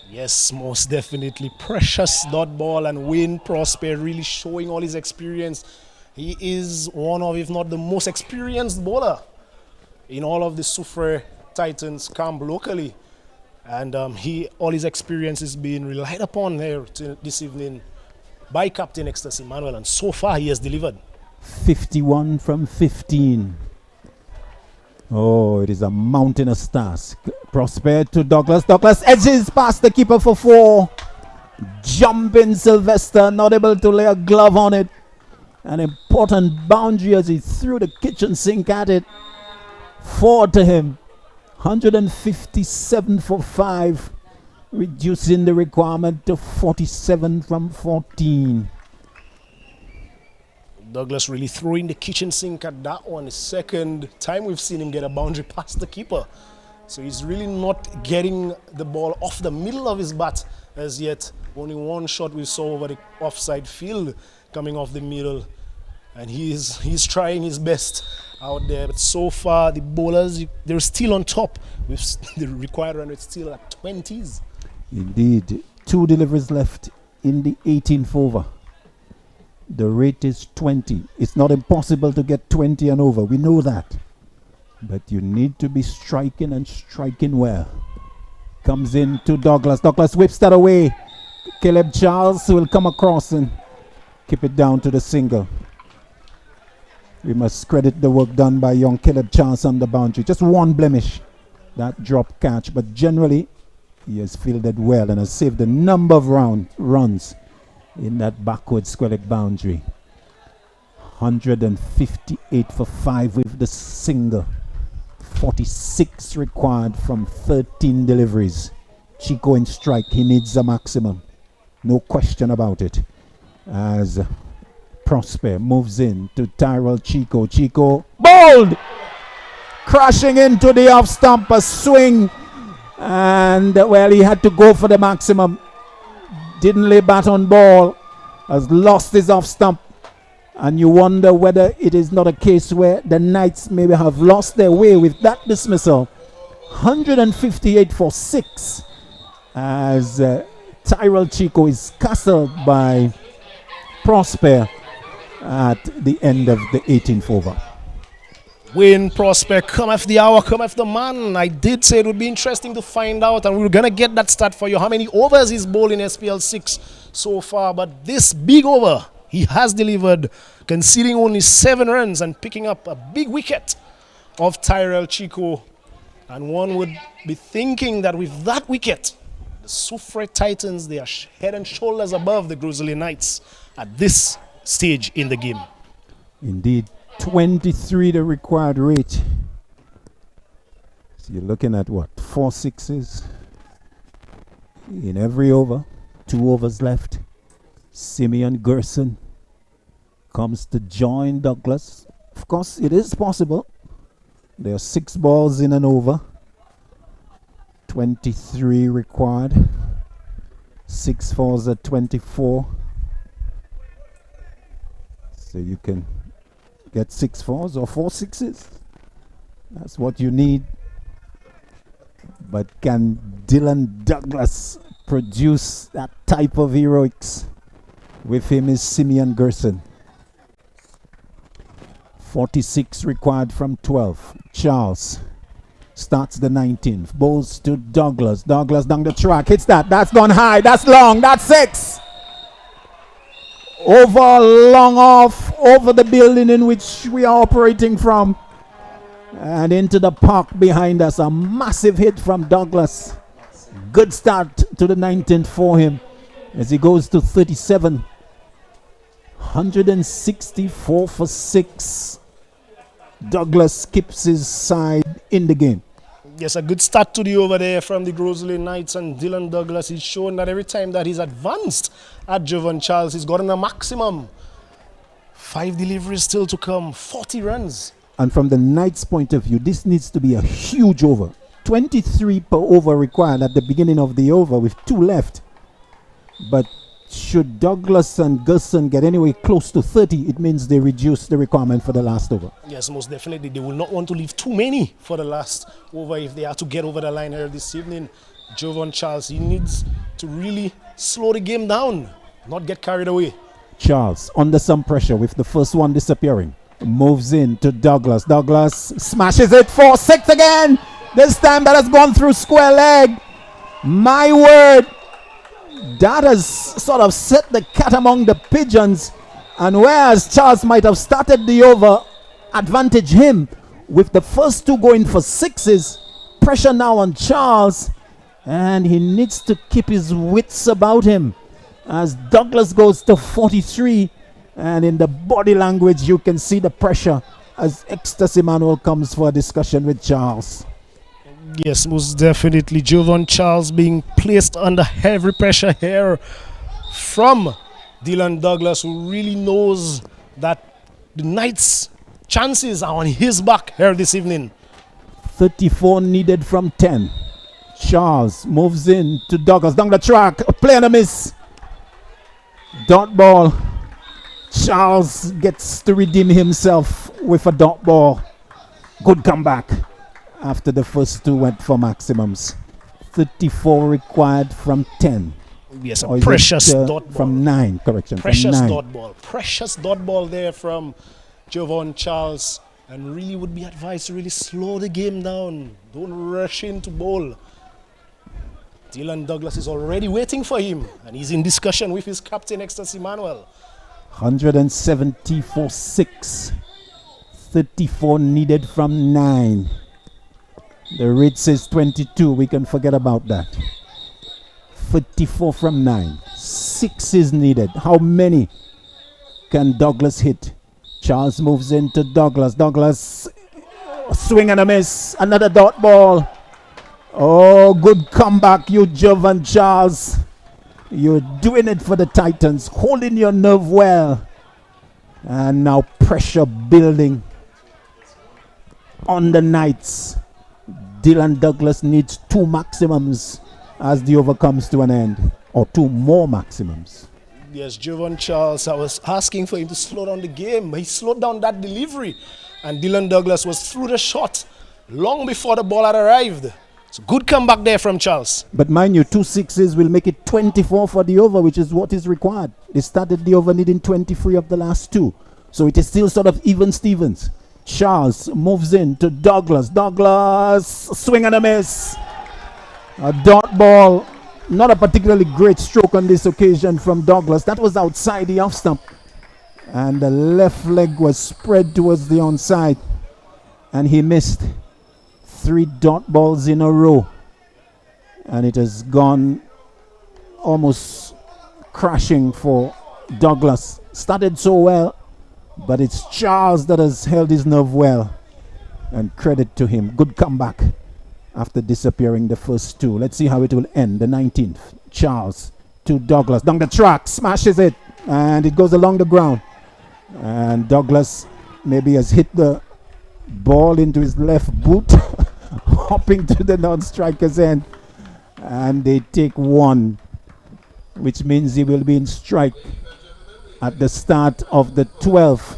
Yes, most definitely. Precious dot ball, and Wayne Prosper really showing all his experience. He is one of, if not the most experienced bowler in all of the Soufriere Titans camp locally. And all his experience is being relied upon here this evening by Captain Ecstasy Manuel, and so far he has delivered. 51 from 15. Oh, it is a mountainous task. Prosper to Douglas. Douglas edges past the keeper for 4. jumping Sylvester, not able to lay a glove on it. An important boundary as he threw the kitchen sink at it. 4 to him. 157 for 5, reducing the requirement to 47 from 14. Douglas really throwing the kitchen sink at that one. The second time we've seen him get a boundary past the keeper. So he's really not getting the ball off the middle of his bat as yet. Only one shot we saw over the offside field coming off the middle. And he's trying his best out there. But so far, the bowlers, they're still on top. With the required run rate still at 20s. Indeed. 2 deliveries left in the 18th over. The rate is 20. It's not impossible to get 20 and over. We know that. But you need to be striking and striking well. Comes in to Douglas. Douglas whips that away. Caleb Charles will come across and keep it down to the single. We must credit the work done by young Caleb Charles on the boundary. Just one blemish, that drop catch. But generally, he has fielded well and has saved a number of runs in that backward square leg boundary. 158 for 5 with the single. 46 required from 13 deliveries. Chico in strike, he needs a maximum. No question about it. As Prosper moves in to Tyrell Chico. Chico, bowled! Crashing into the off stump, a swing. And, well, he had to go for the maximum. Didn't lay bat on ball. Has lost his off stump. And you wonder whether it is not a case where the Knights maybe have lost their way with that dismissal. 158 for 6 as Tyrell Chico is castled by Prosper at the end of the 18th over. Wayne Prosper, come after the hour, come after the man. I did say it would be interesting to find out, and we were going to get that stat for you. How many overs he's bowled in SPL 6 so far, but this big over, he has delivered, conceding only 7 runs and picking up a big wicket of Tyrell Chico. And one would be thinking that with that wicket, the Soufriere Titans, they are head and shoulders above the Gros Islet Knights at this stage in the game. Indeed, 23 the required rate. So you're looking at what? 4 sixes in every over. 2 overs left. Simeon Gerson comes to join Douglas. Of course, it is possible. There are 6 balls in an over. 23 required. 6 fours at 24. So you can get 6 fours or 4 sixes. That's what you need. But can Dylan Douglas produce that type of heroics? With him is Simeon Gerson. 46 required from 12. Charles starts the 19th. Bowls to Douglas. Douglas down the track. Hits that. That's gone high. That's long. That's 6. Over, long off, over the building in which we are operating from. And into the park behind us. A massive hit from Douglas. Good start to the 19th for him as he goes to 37. 164 for 6. Douglas keeps his side in the game. Yes, a good start to the over there from the Gros Islet Knights, and Dylan Douglas is showing that every time that he's advanced at Jovan Charles, he's gotten a maximum. 5 deliveries still to come, 40 runs. And from the Knights' point of view, this needs to be a huge over. 23 per over required at the beginning of the over with 2 left. But should Douglas and Gerson get anywhere close to 30, it means they reduce the requirement for the last over. Yes, most definitely. They will not want to leave too many for the last over if they are to get over the line here this evening. Jovan Charles, he needs to really slow the game down, not get carried away. Charles under some pressure with the first one disappearing. Moves in to Douglas. Douglas smashes it for 6 again. This time that has gone through square leg. My word. That has sort of set the cat among the pigeons. And whereas Charles might have started the over, advantage him with the first 2 going for 6s. Pressure now on Charles. And he needs to keep his wits about him. as Douglas goes to 43. And in the body language, you can see the pressure as Ecstasy Manuel comes for a discussion with Charles. Yes, most definitely. Jovan Charles being placed under heavy pressure here from Dylan Douglas, who really knows that the Knights' chances are on his back here this evening. 34 needed from 10. Charles moves in to Douglas down the track. A play and a miss. Dot ball. Charles gets to redeem himself with a dot ball. Good comeback after the first two went for maximums. 34 required from 10. Yes, a precious dot ball. From 9, correction. Precious from 9. dot ball. Precious dot ball there from Jovan Charles. And really would be advised to really slow the game down. Don't rush into bowl. Dylan Douglas is already waiting for him. And he's in discussion with his captain, Ecstasy Manuel. 170 for 6. 34 needed from 9. The rate says 22. We can forget about that. 34 from 9. 6 is needed. How many can Douglas hit? Charles moves into Douglas. Douglas, swing and a miss. Another dot ball. Oh, good comeback, you Jovan Charles. You're doing it for the Titans, holding your nerve well. And now pressure building on the Knights. Dylan Douglas needs 2 maximums as the over comes to an end, or 2 more maximums. Yes, Jovan Charles, I was asking for him to slow down the game, but he slowed down that delivery. And Dylan Douglas was through the shot long before the ball had arrived. So good comeback there from Charles. But mind you, 2 6s will make it 24 for the over, which is what is required. They started the over needing 23 of the last 2. So it is still sort of even Stevens. Charles moves in to Douglas. Douglas, swing and a miss. A dot ball. Not a particularly great stroke on this occasion from Douglas. That was outside the off stump. And the left leg was spread towards the onside. And he missed 3 dot balls in a row. And it has gone almost crashing for Douglas. Started so well, but it's Charles that has held his nerve well. And credit to him. Good comeback after disappearing the first 2. Let's see how it will end. The 19th. Charles to Douglas. Down the track. Smashes it. And it goes along the ground. And Douglas maybe has hit the ball into his left boot. Hopping to the non-striker's end. And they take 1. Which means he will be in strike at the start of the 12th.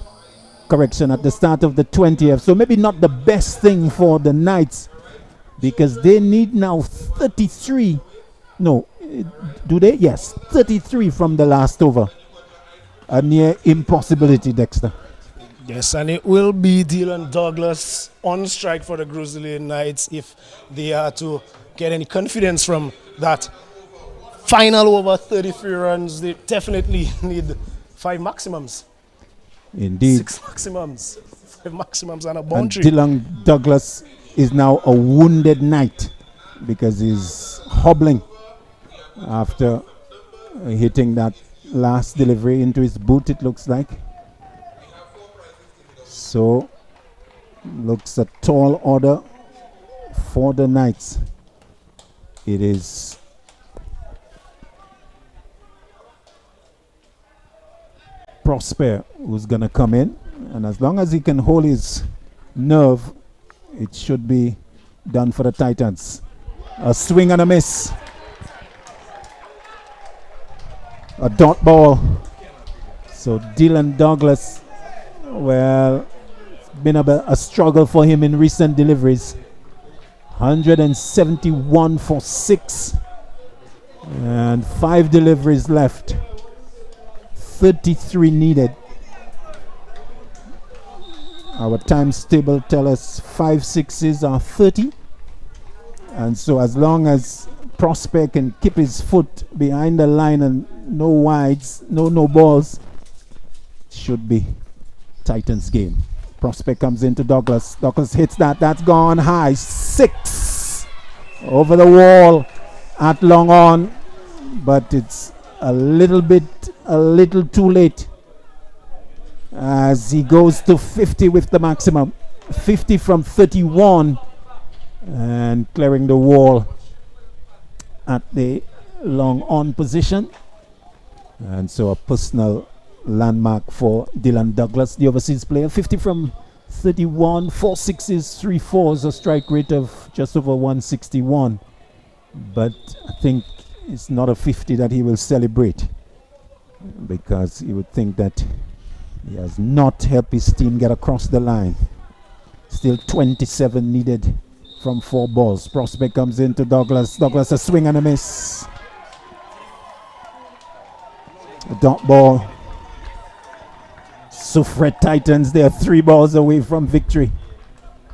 Correction, at the start of the 20th. So maybe not the best thing for the Knights, because they need now 33. No, do they? Yes, 33 from the last over. A near impossibility, Dexter. Yes, and it will be Dylan Douglas on strike for the Gros Islet Knights if they are to get any confidence from that final over 33 runs. They definitely need 5 maximums. Indeed. 6 maximums. 5 maximums and a boundary. And Dylan Douglas is now a wounded Knight because he's hobbling after hitting that last delivery into his boot, it looks like. So, looks a tall order for the Knights. It is Prosper who's going to come in. And as long as he can hold his nerve, it should be done for the Titans. A swing and a miss. A dot ball. So Dylan Douglas, well, it's been a struggle for him in recent deliveries. 171 for 6. And 5 deliveries left. 33 needed. Our times table tell us 5 6s are 30. And so as long as Prosper can keep his foot behind the line and no wides, no balls, should be Titans game. Prosper comes into Douglas. Douglas hits that. That's gone high. 6 over the wall at long on. But it's a little too late as he goes to 50 with the maximum. 50 from 31 and clearing the wall at the long on position. And so a personal landmark for Dylan Douglas, the overseas player. 50 from 31, 4 sixes, 3 fours, a strike rate of just over 161. But I think it's not a 50 that he will celebrate, because he would think that he has not helped his team get across the line. Still 27 needed from 4 balls. Prospect comes into Douglas. Douglas a swing and a miss. A dot ball. Soufriere Titans, they are 3 balls away from victory.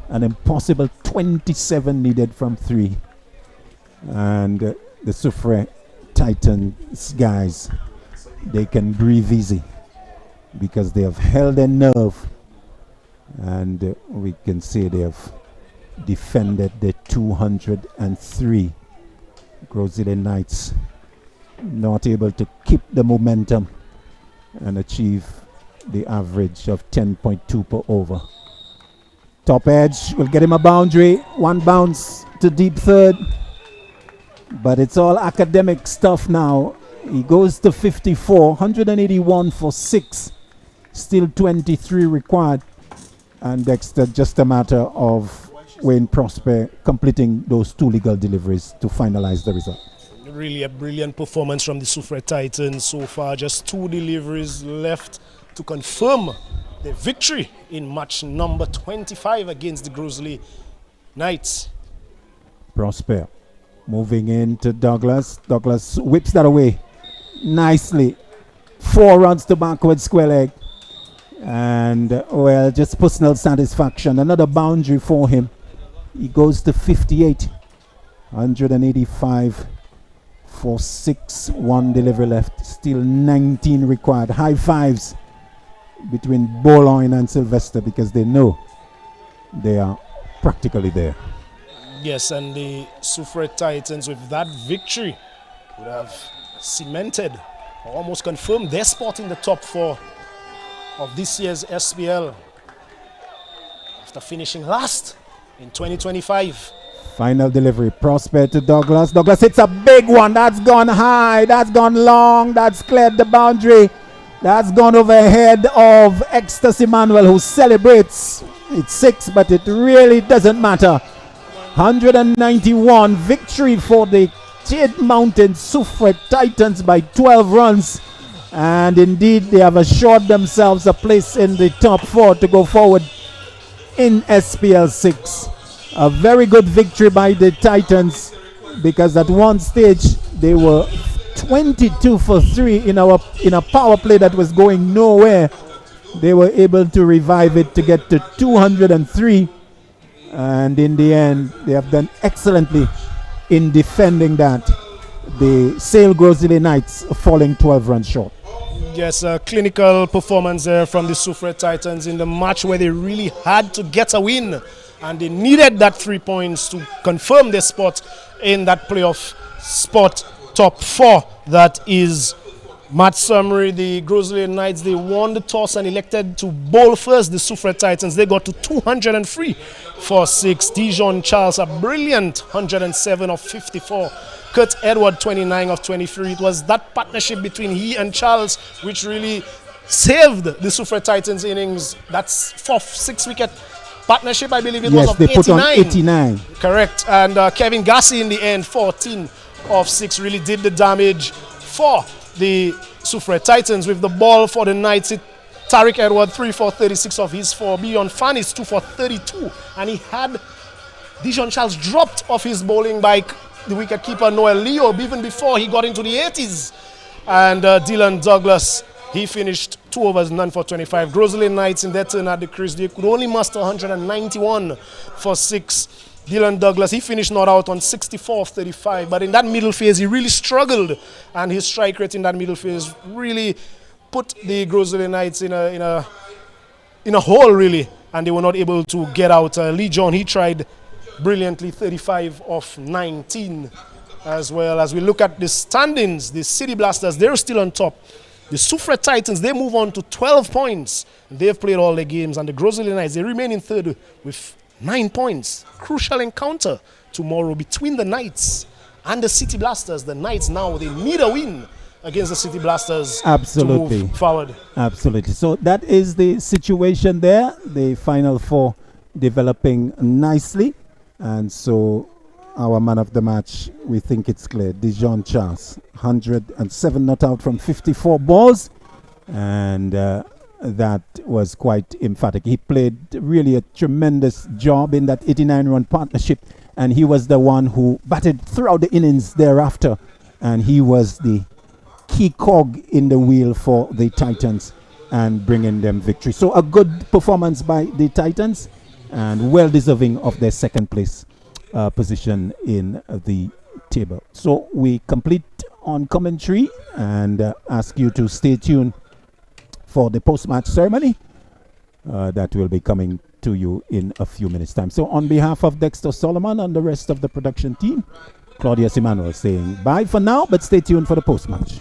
An impossible 27 needed from 3. And the Soufriere Titans guys, they can breathe easy because they have held their nerve, and we can say they have defended the 203. Gros Islet Knights not able to keep the momentum and achieve the average of 10.2 per over. Top edge will get him a boundary. 1 bounce to deep third, but it's all academic stuff now. He goes to 54, 181 for 6, still 23 required, and Dexter, just a matter of Wayne Prosper completing those 2 legal deliveries to finalize the result. Really a brilliant performance from the Soufriere Titans so far. Just 2 deliveries left to confirm the victory in match number 25 against the Gros Islet Knights. Prosper moving into Douglas. Douglas whips that away nicely. 4 runs to backward square leg. And, well, just personal satisfaction. Another boundary for him. He goes to 58. 185 for 6. 1 delivery left. Still 19 required. High fives between Boulogne and Sylvester, because they know they are practically there. Yes, and the Soufriere Titans, with that victory, would have cemented or almost confirmed their spot in the top 4 of this year's SPL after finishing last in 2025. Final delivery, Prosper to Douglas. Douglas hits a big one. That's gone high. That's gone long. That's cleared the boundary. That's gone over the head of Ecstasy Manuel, who celebrates. It's 6, but it really doesn't matter. 191 victory for the Jade Mountain Soufriere Titans by 12 runs. And indeed, they have assured themselves a place in the top 4 to go forward in SPL 6. A very good victory by the Titans, because at one stage they were 22 for 3 in a power play that was going nowhere. They were able to revive it to get to 203, and in the end they have done excellently in defending that. The Sale Gros Islet Knights falling 12 runs short. Yes, a clinical performance there from the Soufriere Titans in the match where they really had to get a win, and they needed that 3 points to confirm their spot in that playoff spot, top 4. That is match summary. The Gros Islet Knights, they won the toss and elected to bowl first. The Soufriere Titans, they got to 203 for 6. Dijon Charles, a brilliant 107 of 54. Kurt Edward, 29 of 23. It was that partnership between he and Charles which really saved the Soufriere Titans innings. That's 4th 6-wicket partnership, I believe it was, of they 89. put on 89. Correct. And Kevin Gassi in the end, 14 of 6, really did the damage for the Soufriere Titans. With the ball for the Knights, Tariq Edward 3 for 36 of his 4. Beyond Fanis 2 for 32, and he had Dijon Charles dropped off his bowling by the wicketkeeper Noel Leo even before he got into the 80s. And Dylan Douglas, he finished 2 overs, none for 25. Gros Islet Knights in their turn at the crease, they could only muster 191 for 6. Dylan Douglas, he finished not out on 64 of 35, but in that middle phase he really struggled, and his strike rate in that middle phase really put the Gros Islet Knights in a hole, really, and they were not able to get out. Lee John, he tried brilliantly, 35 of 19 as well. As we look at the standings, the City Blasters, they're still on top. The Soufriere Titans, they move on to 12 points. They've played all their games. And the Gros Islet Knights, they remain in third with 9 points. Crucial encounter tomorrow between the Knights and the City Blasters. The Knights now, they need a win against the City Blasters Absolutely. to move forward. Absolutely. So that is the situation there. The Final Four developing nicely. And so our man of the match, we think it's clear, Dijon Charles, 107 not out from 54 balls. And that was quite emphatic. He played really a tremendous job in that 89-run partnership. And he was the one who batted throughout the innings thereafter. And he was the key cog in the wheel for the Titans and bringing them victory. So a good performance by the Titans and well deserving of their second place position in the table. So we complete on commentary and ask you to stay tuned for the post-match ceremony that will be coming to you in a few minutes time. So on behalf of Dexter Solomon and the rest of the production team, Claudius Emmanuel saying bye for now, but stay tuned for the post-match.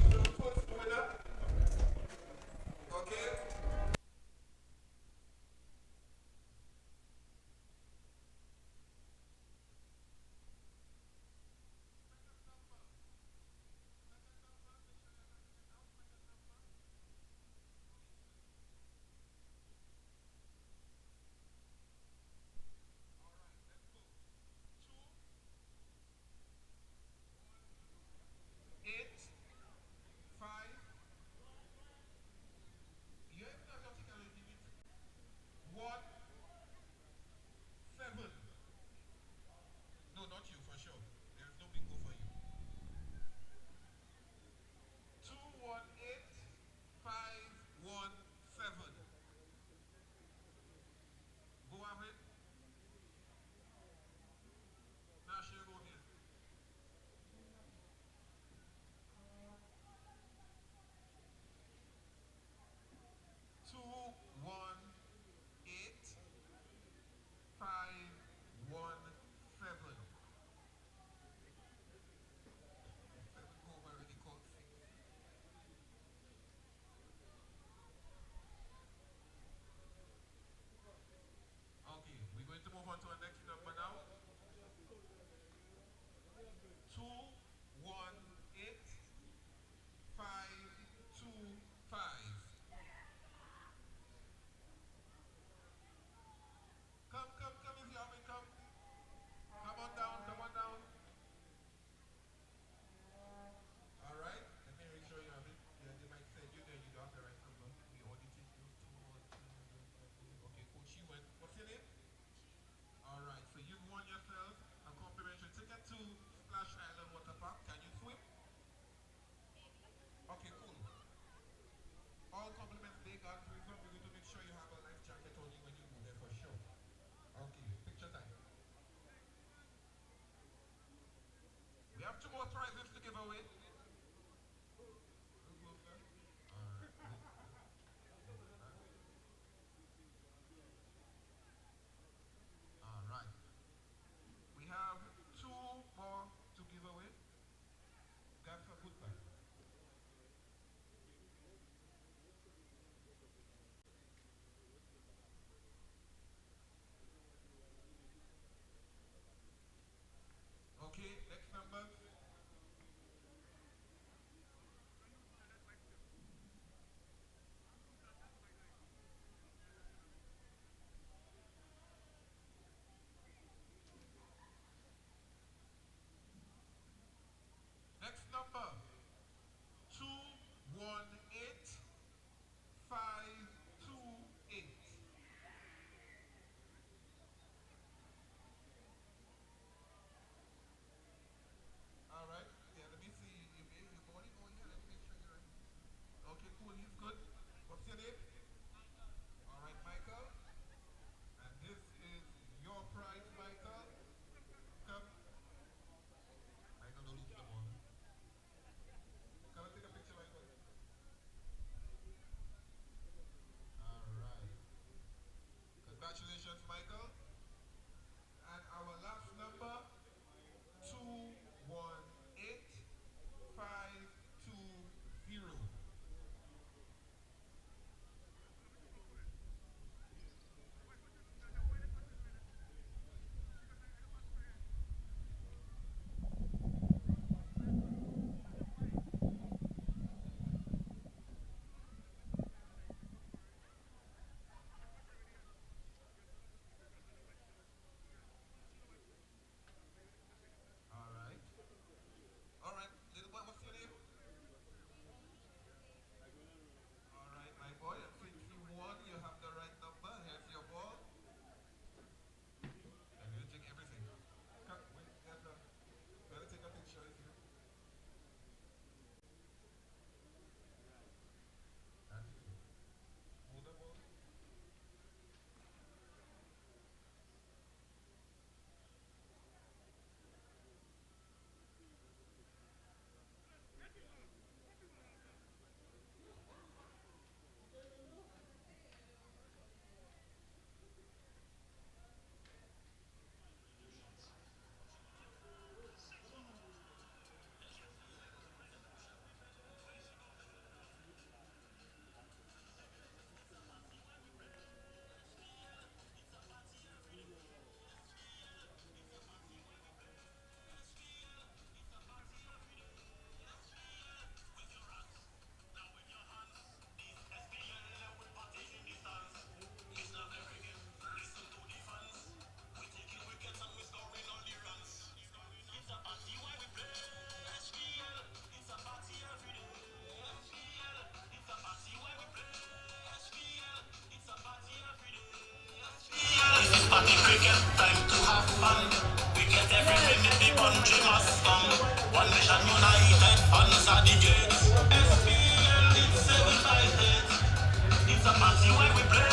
Coalition united, answer the gates. SPL, it's 758. It's a party when we play.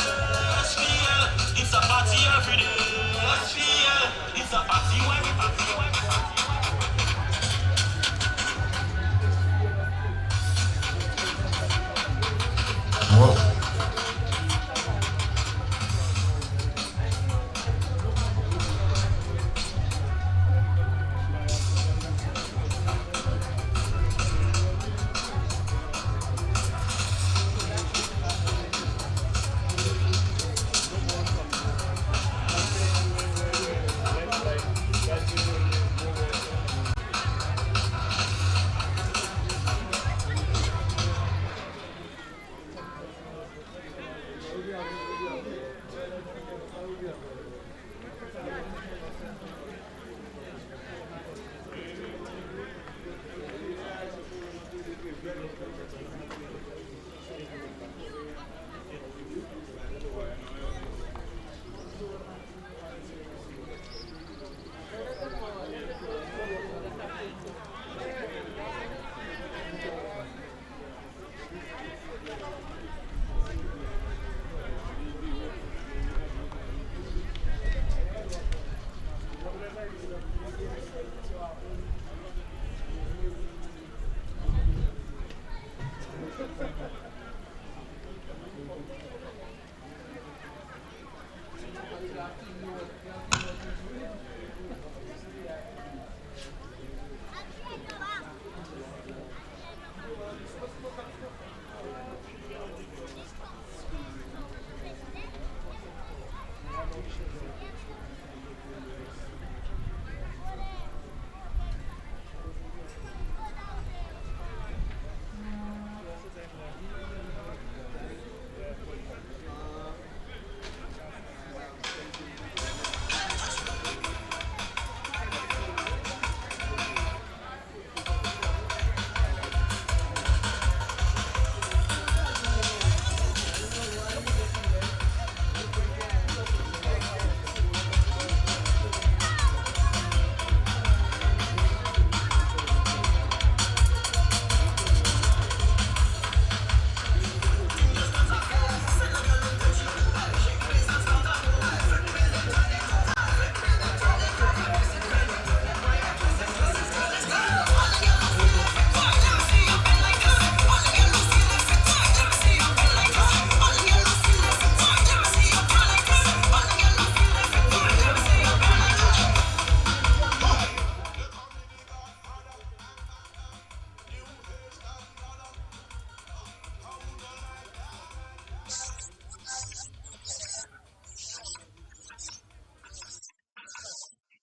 SPL, it's a party every day. SPL, it's a party when we party when we party.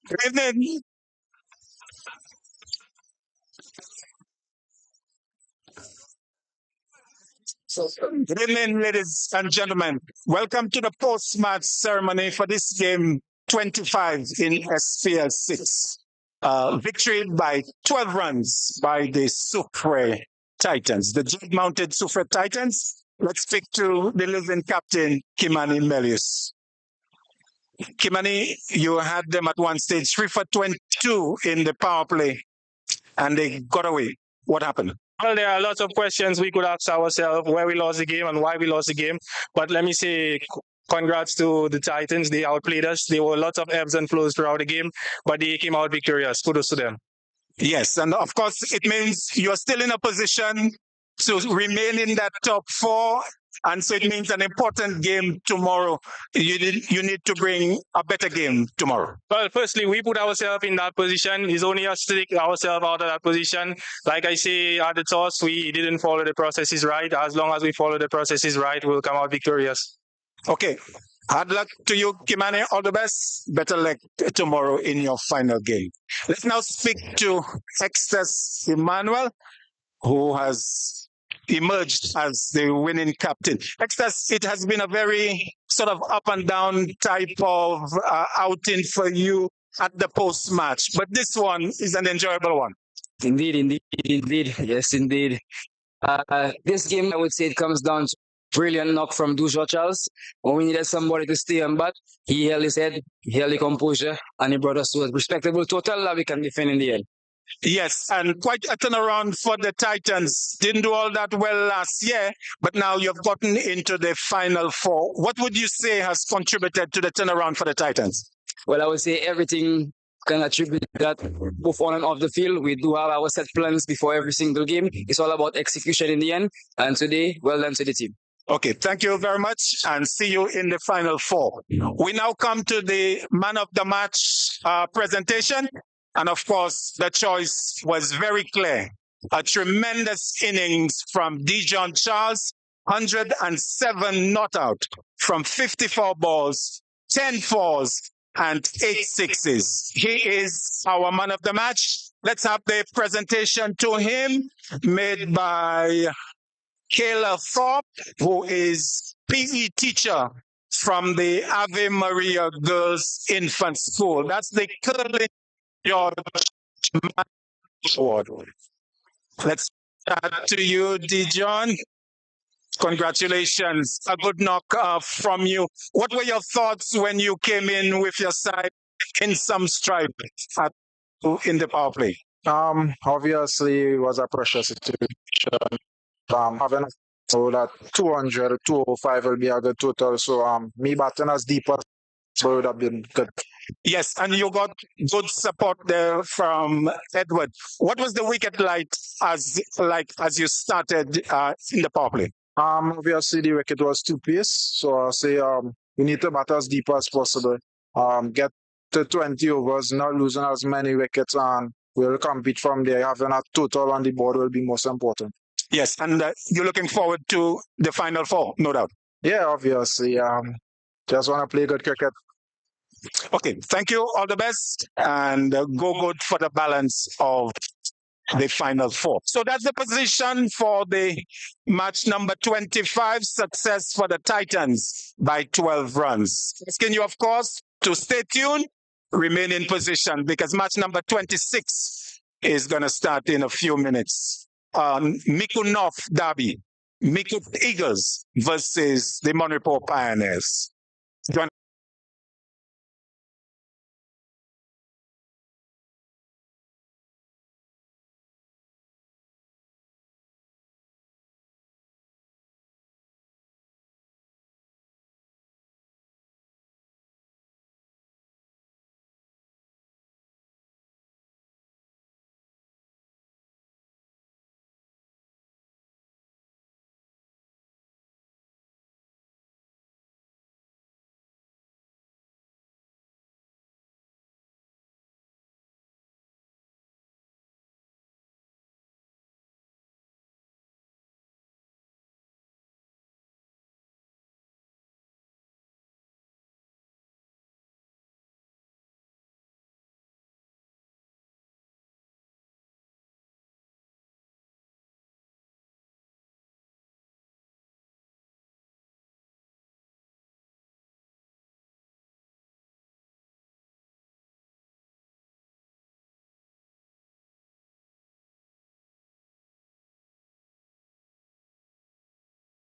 Good evening. Good evening, ladies and gentlemen. Welcome to the post-match ceremony for this game 25 in SPL 6. Victory by 12 runs by the Soufriere Titans, the jet-mounted Soufriere Titans. Let's speak to the living captain, Kimani Melius. Kimani, you had them at one stage 3 for 22 in the power play, and they got away. What happened? Well, there are lots of questions we could ask ourselves where we lost the game and why we lost the game. But let me say congrats to the Titans. They outplayed us. There were lots of ebbs and flows throughout the game, but they came out victorious. Kudos to them. Yes, and of course, it means you're still in a position to remain in that top four. And so it means an important game tomorrow. You need to bring a better game tomorrow. Well, firstly, we put ourselves in that position. It's only us to take ourselves out of that position. Like I say at the toss, we didn't follow the processes right. As long as we follow the processes right, we'll come out victorious. Okay. Hard luck to you, Kimani. All the best. Better luck tomorrow in your final game. Let's now speak to Extus Emmanuel, who has emerged as the winning captain. Extus, it has been a very sort of up and down type of outing for you at the post-match, but this one is an enjoyable one. Indeed. Yes, indeed. This game, I would say it comes down to brilliant knock from Dujo Charles. When we needed somebody to stay on bat, he held his head, he held the composure, and he brought us to a respectable total that we can defend in the end. Yes, and quite a turnaround for the Titans. Didn't do all that well last year, but now you've gotten into the Final Four. What would you say has contributed to the turnaround for the Titans? Well, I would say everything can attribute that both on and off the field. We do have our set plans before every single game. It's all about execution in the end. And today, well done to the team. Okay, thank you very much and see you in the Final Four. We now come to the man of the match presentation. And of course, the choice was very clear. A tremendous innings from Dijon Charles, 107 not out from 54 balls, 10 fours, and 8 sixes. He is our man of the match. Let's have the presentation to him made by Kayla Thorpe, who is PE teacher from the Ave Maria Girls Infant School. That's the curling George Award. Let's start to you, Dijon. Congratulations. A good knock from you. What were your thoughts when you came in with your side in some stripe in the power play? Obviously, it was a pressure situation. Having so that 200, 205 will be a good total. So me batting as deep as so would have been good. Yes, and you got good support there from Edward. What was the wicket as you started in the power play? Obviously the wicket was 2 pace, so I'll say we need to bat as deep as possible. Get to 20 overs, not losing as many wickets, and we'll compete from there. Having a total on the board will be most important. Yes, and you're looking forward to the Final Four, no doubt. Yeah, obviously. Just want to play good cricket. Okay, thank you. All the best, and go good for the balance of the Final Four. So that's the position for the match number 25. Success for the Titans by 12 runs. Asking you, of course, to stay tuned, remain in position, because match number 26 is going to start in a few minutes. Miku North Derby, Miku Eagles versus the Monrepo Pioneers.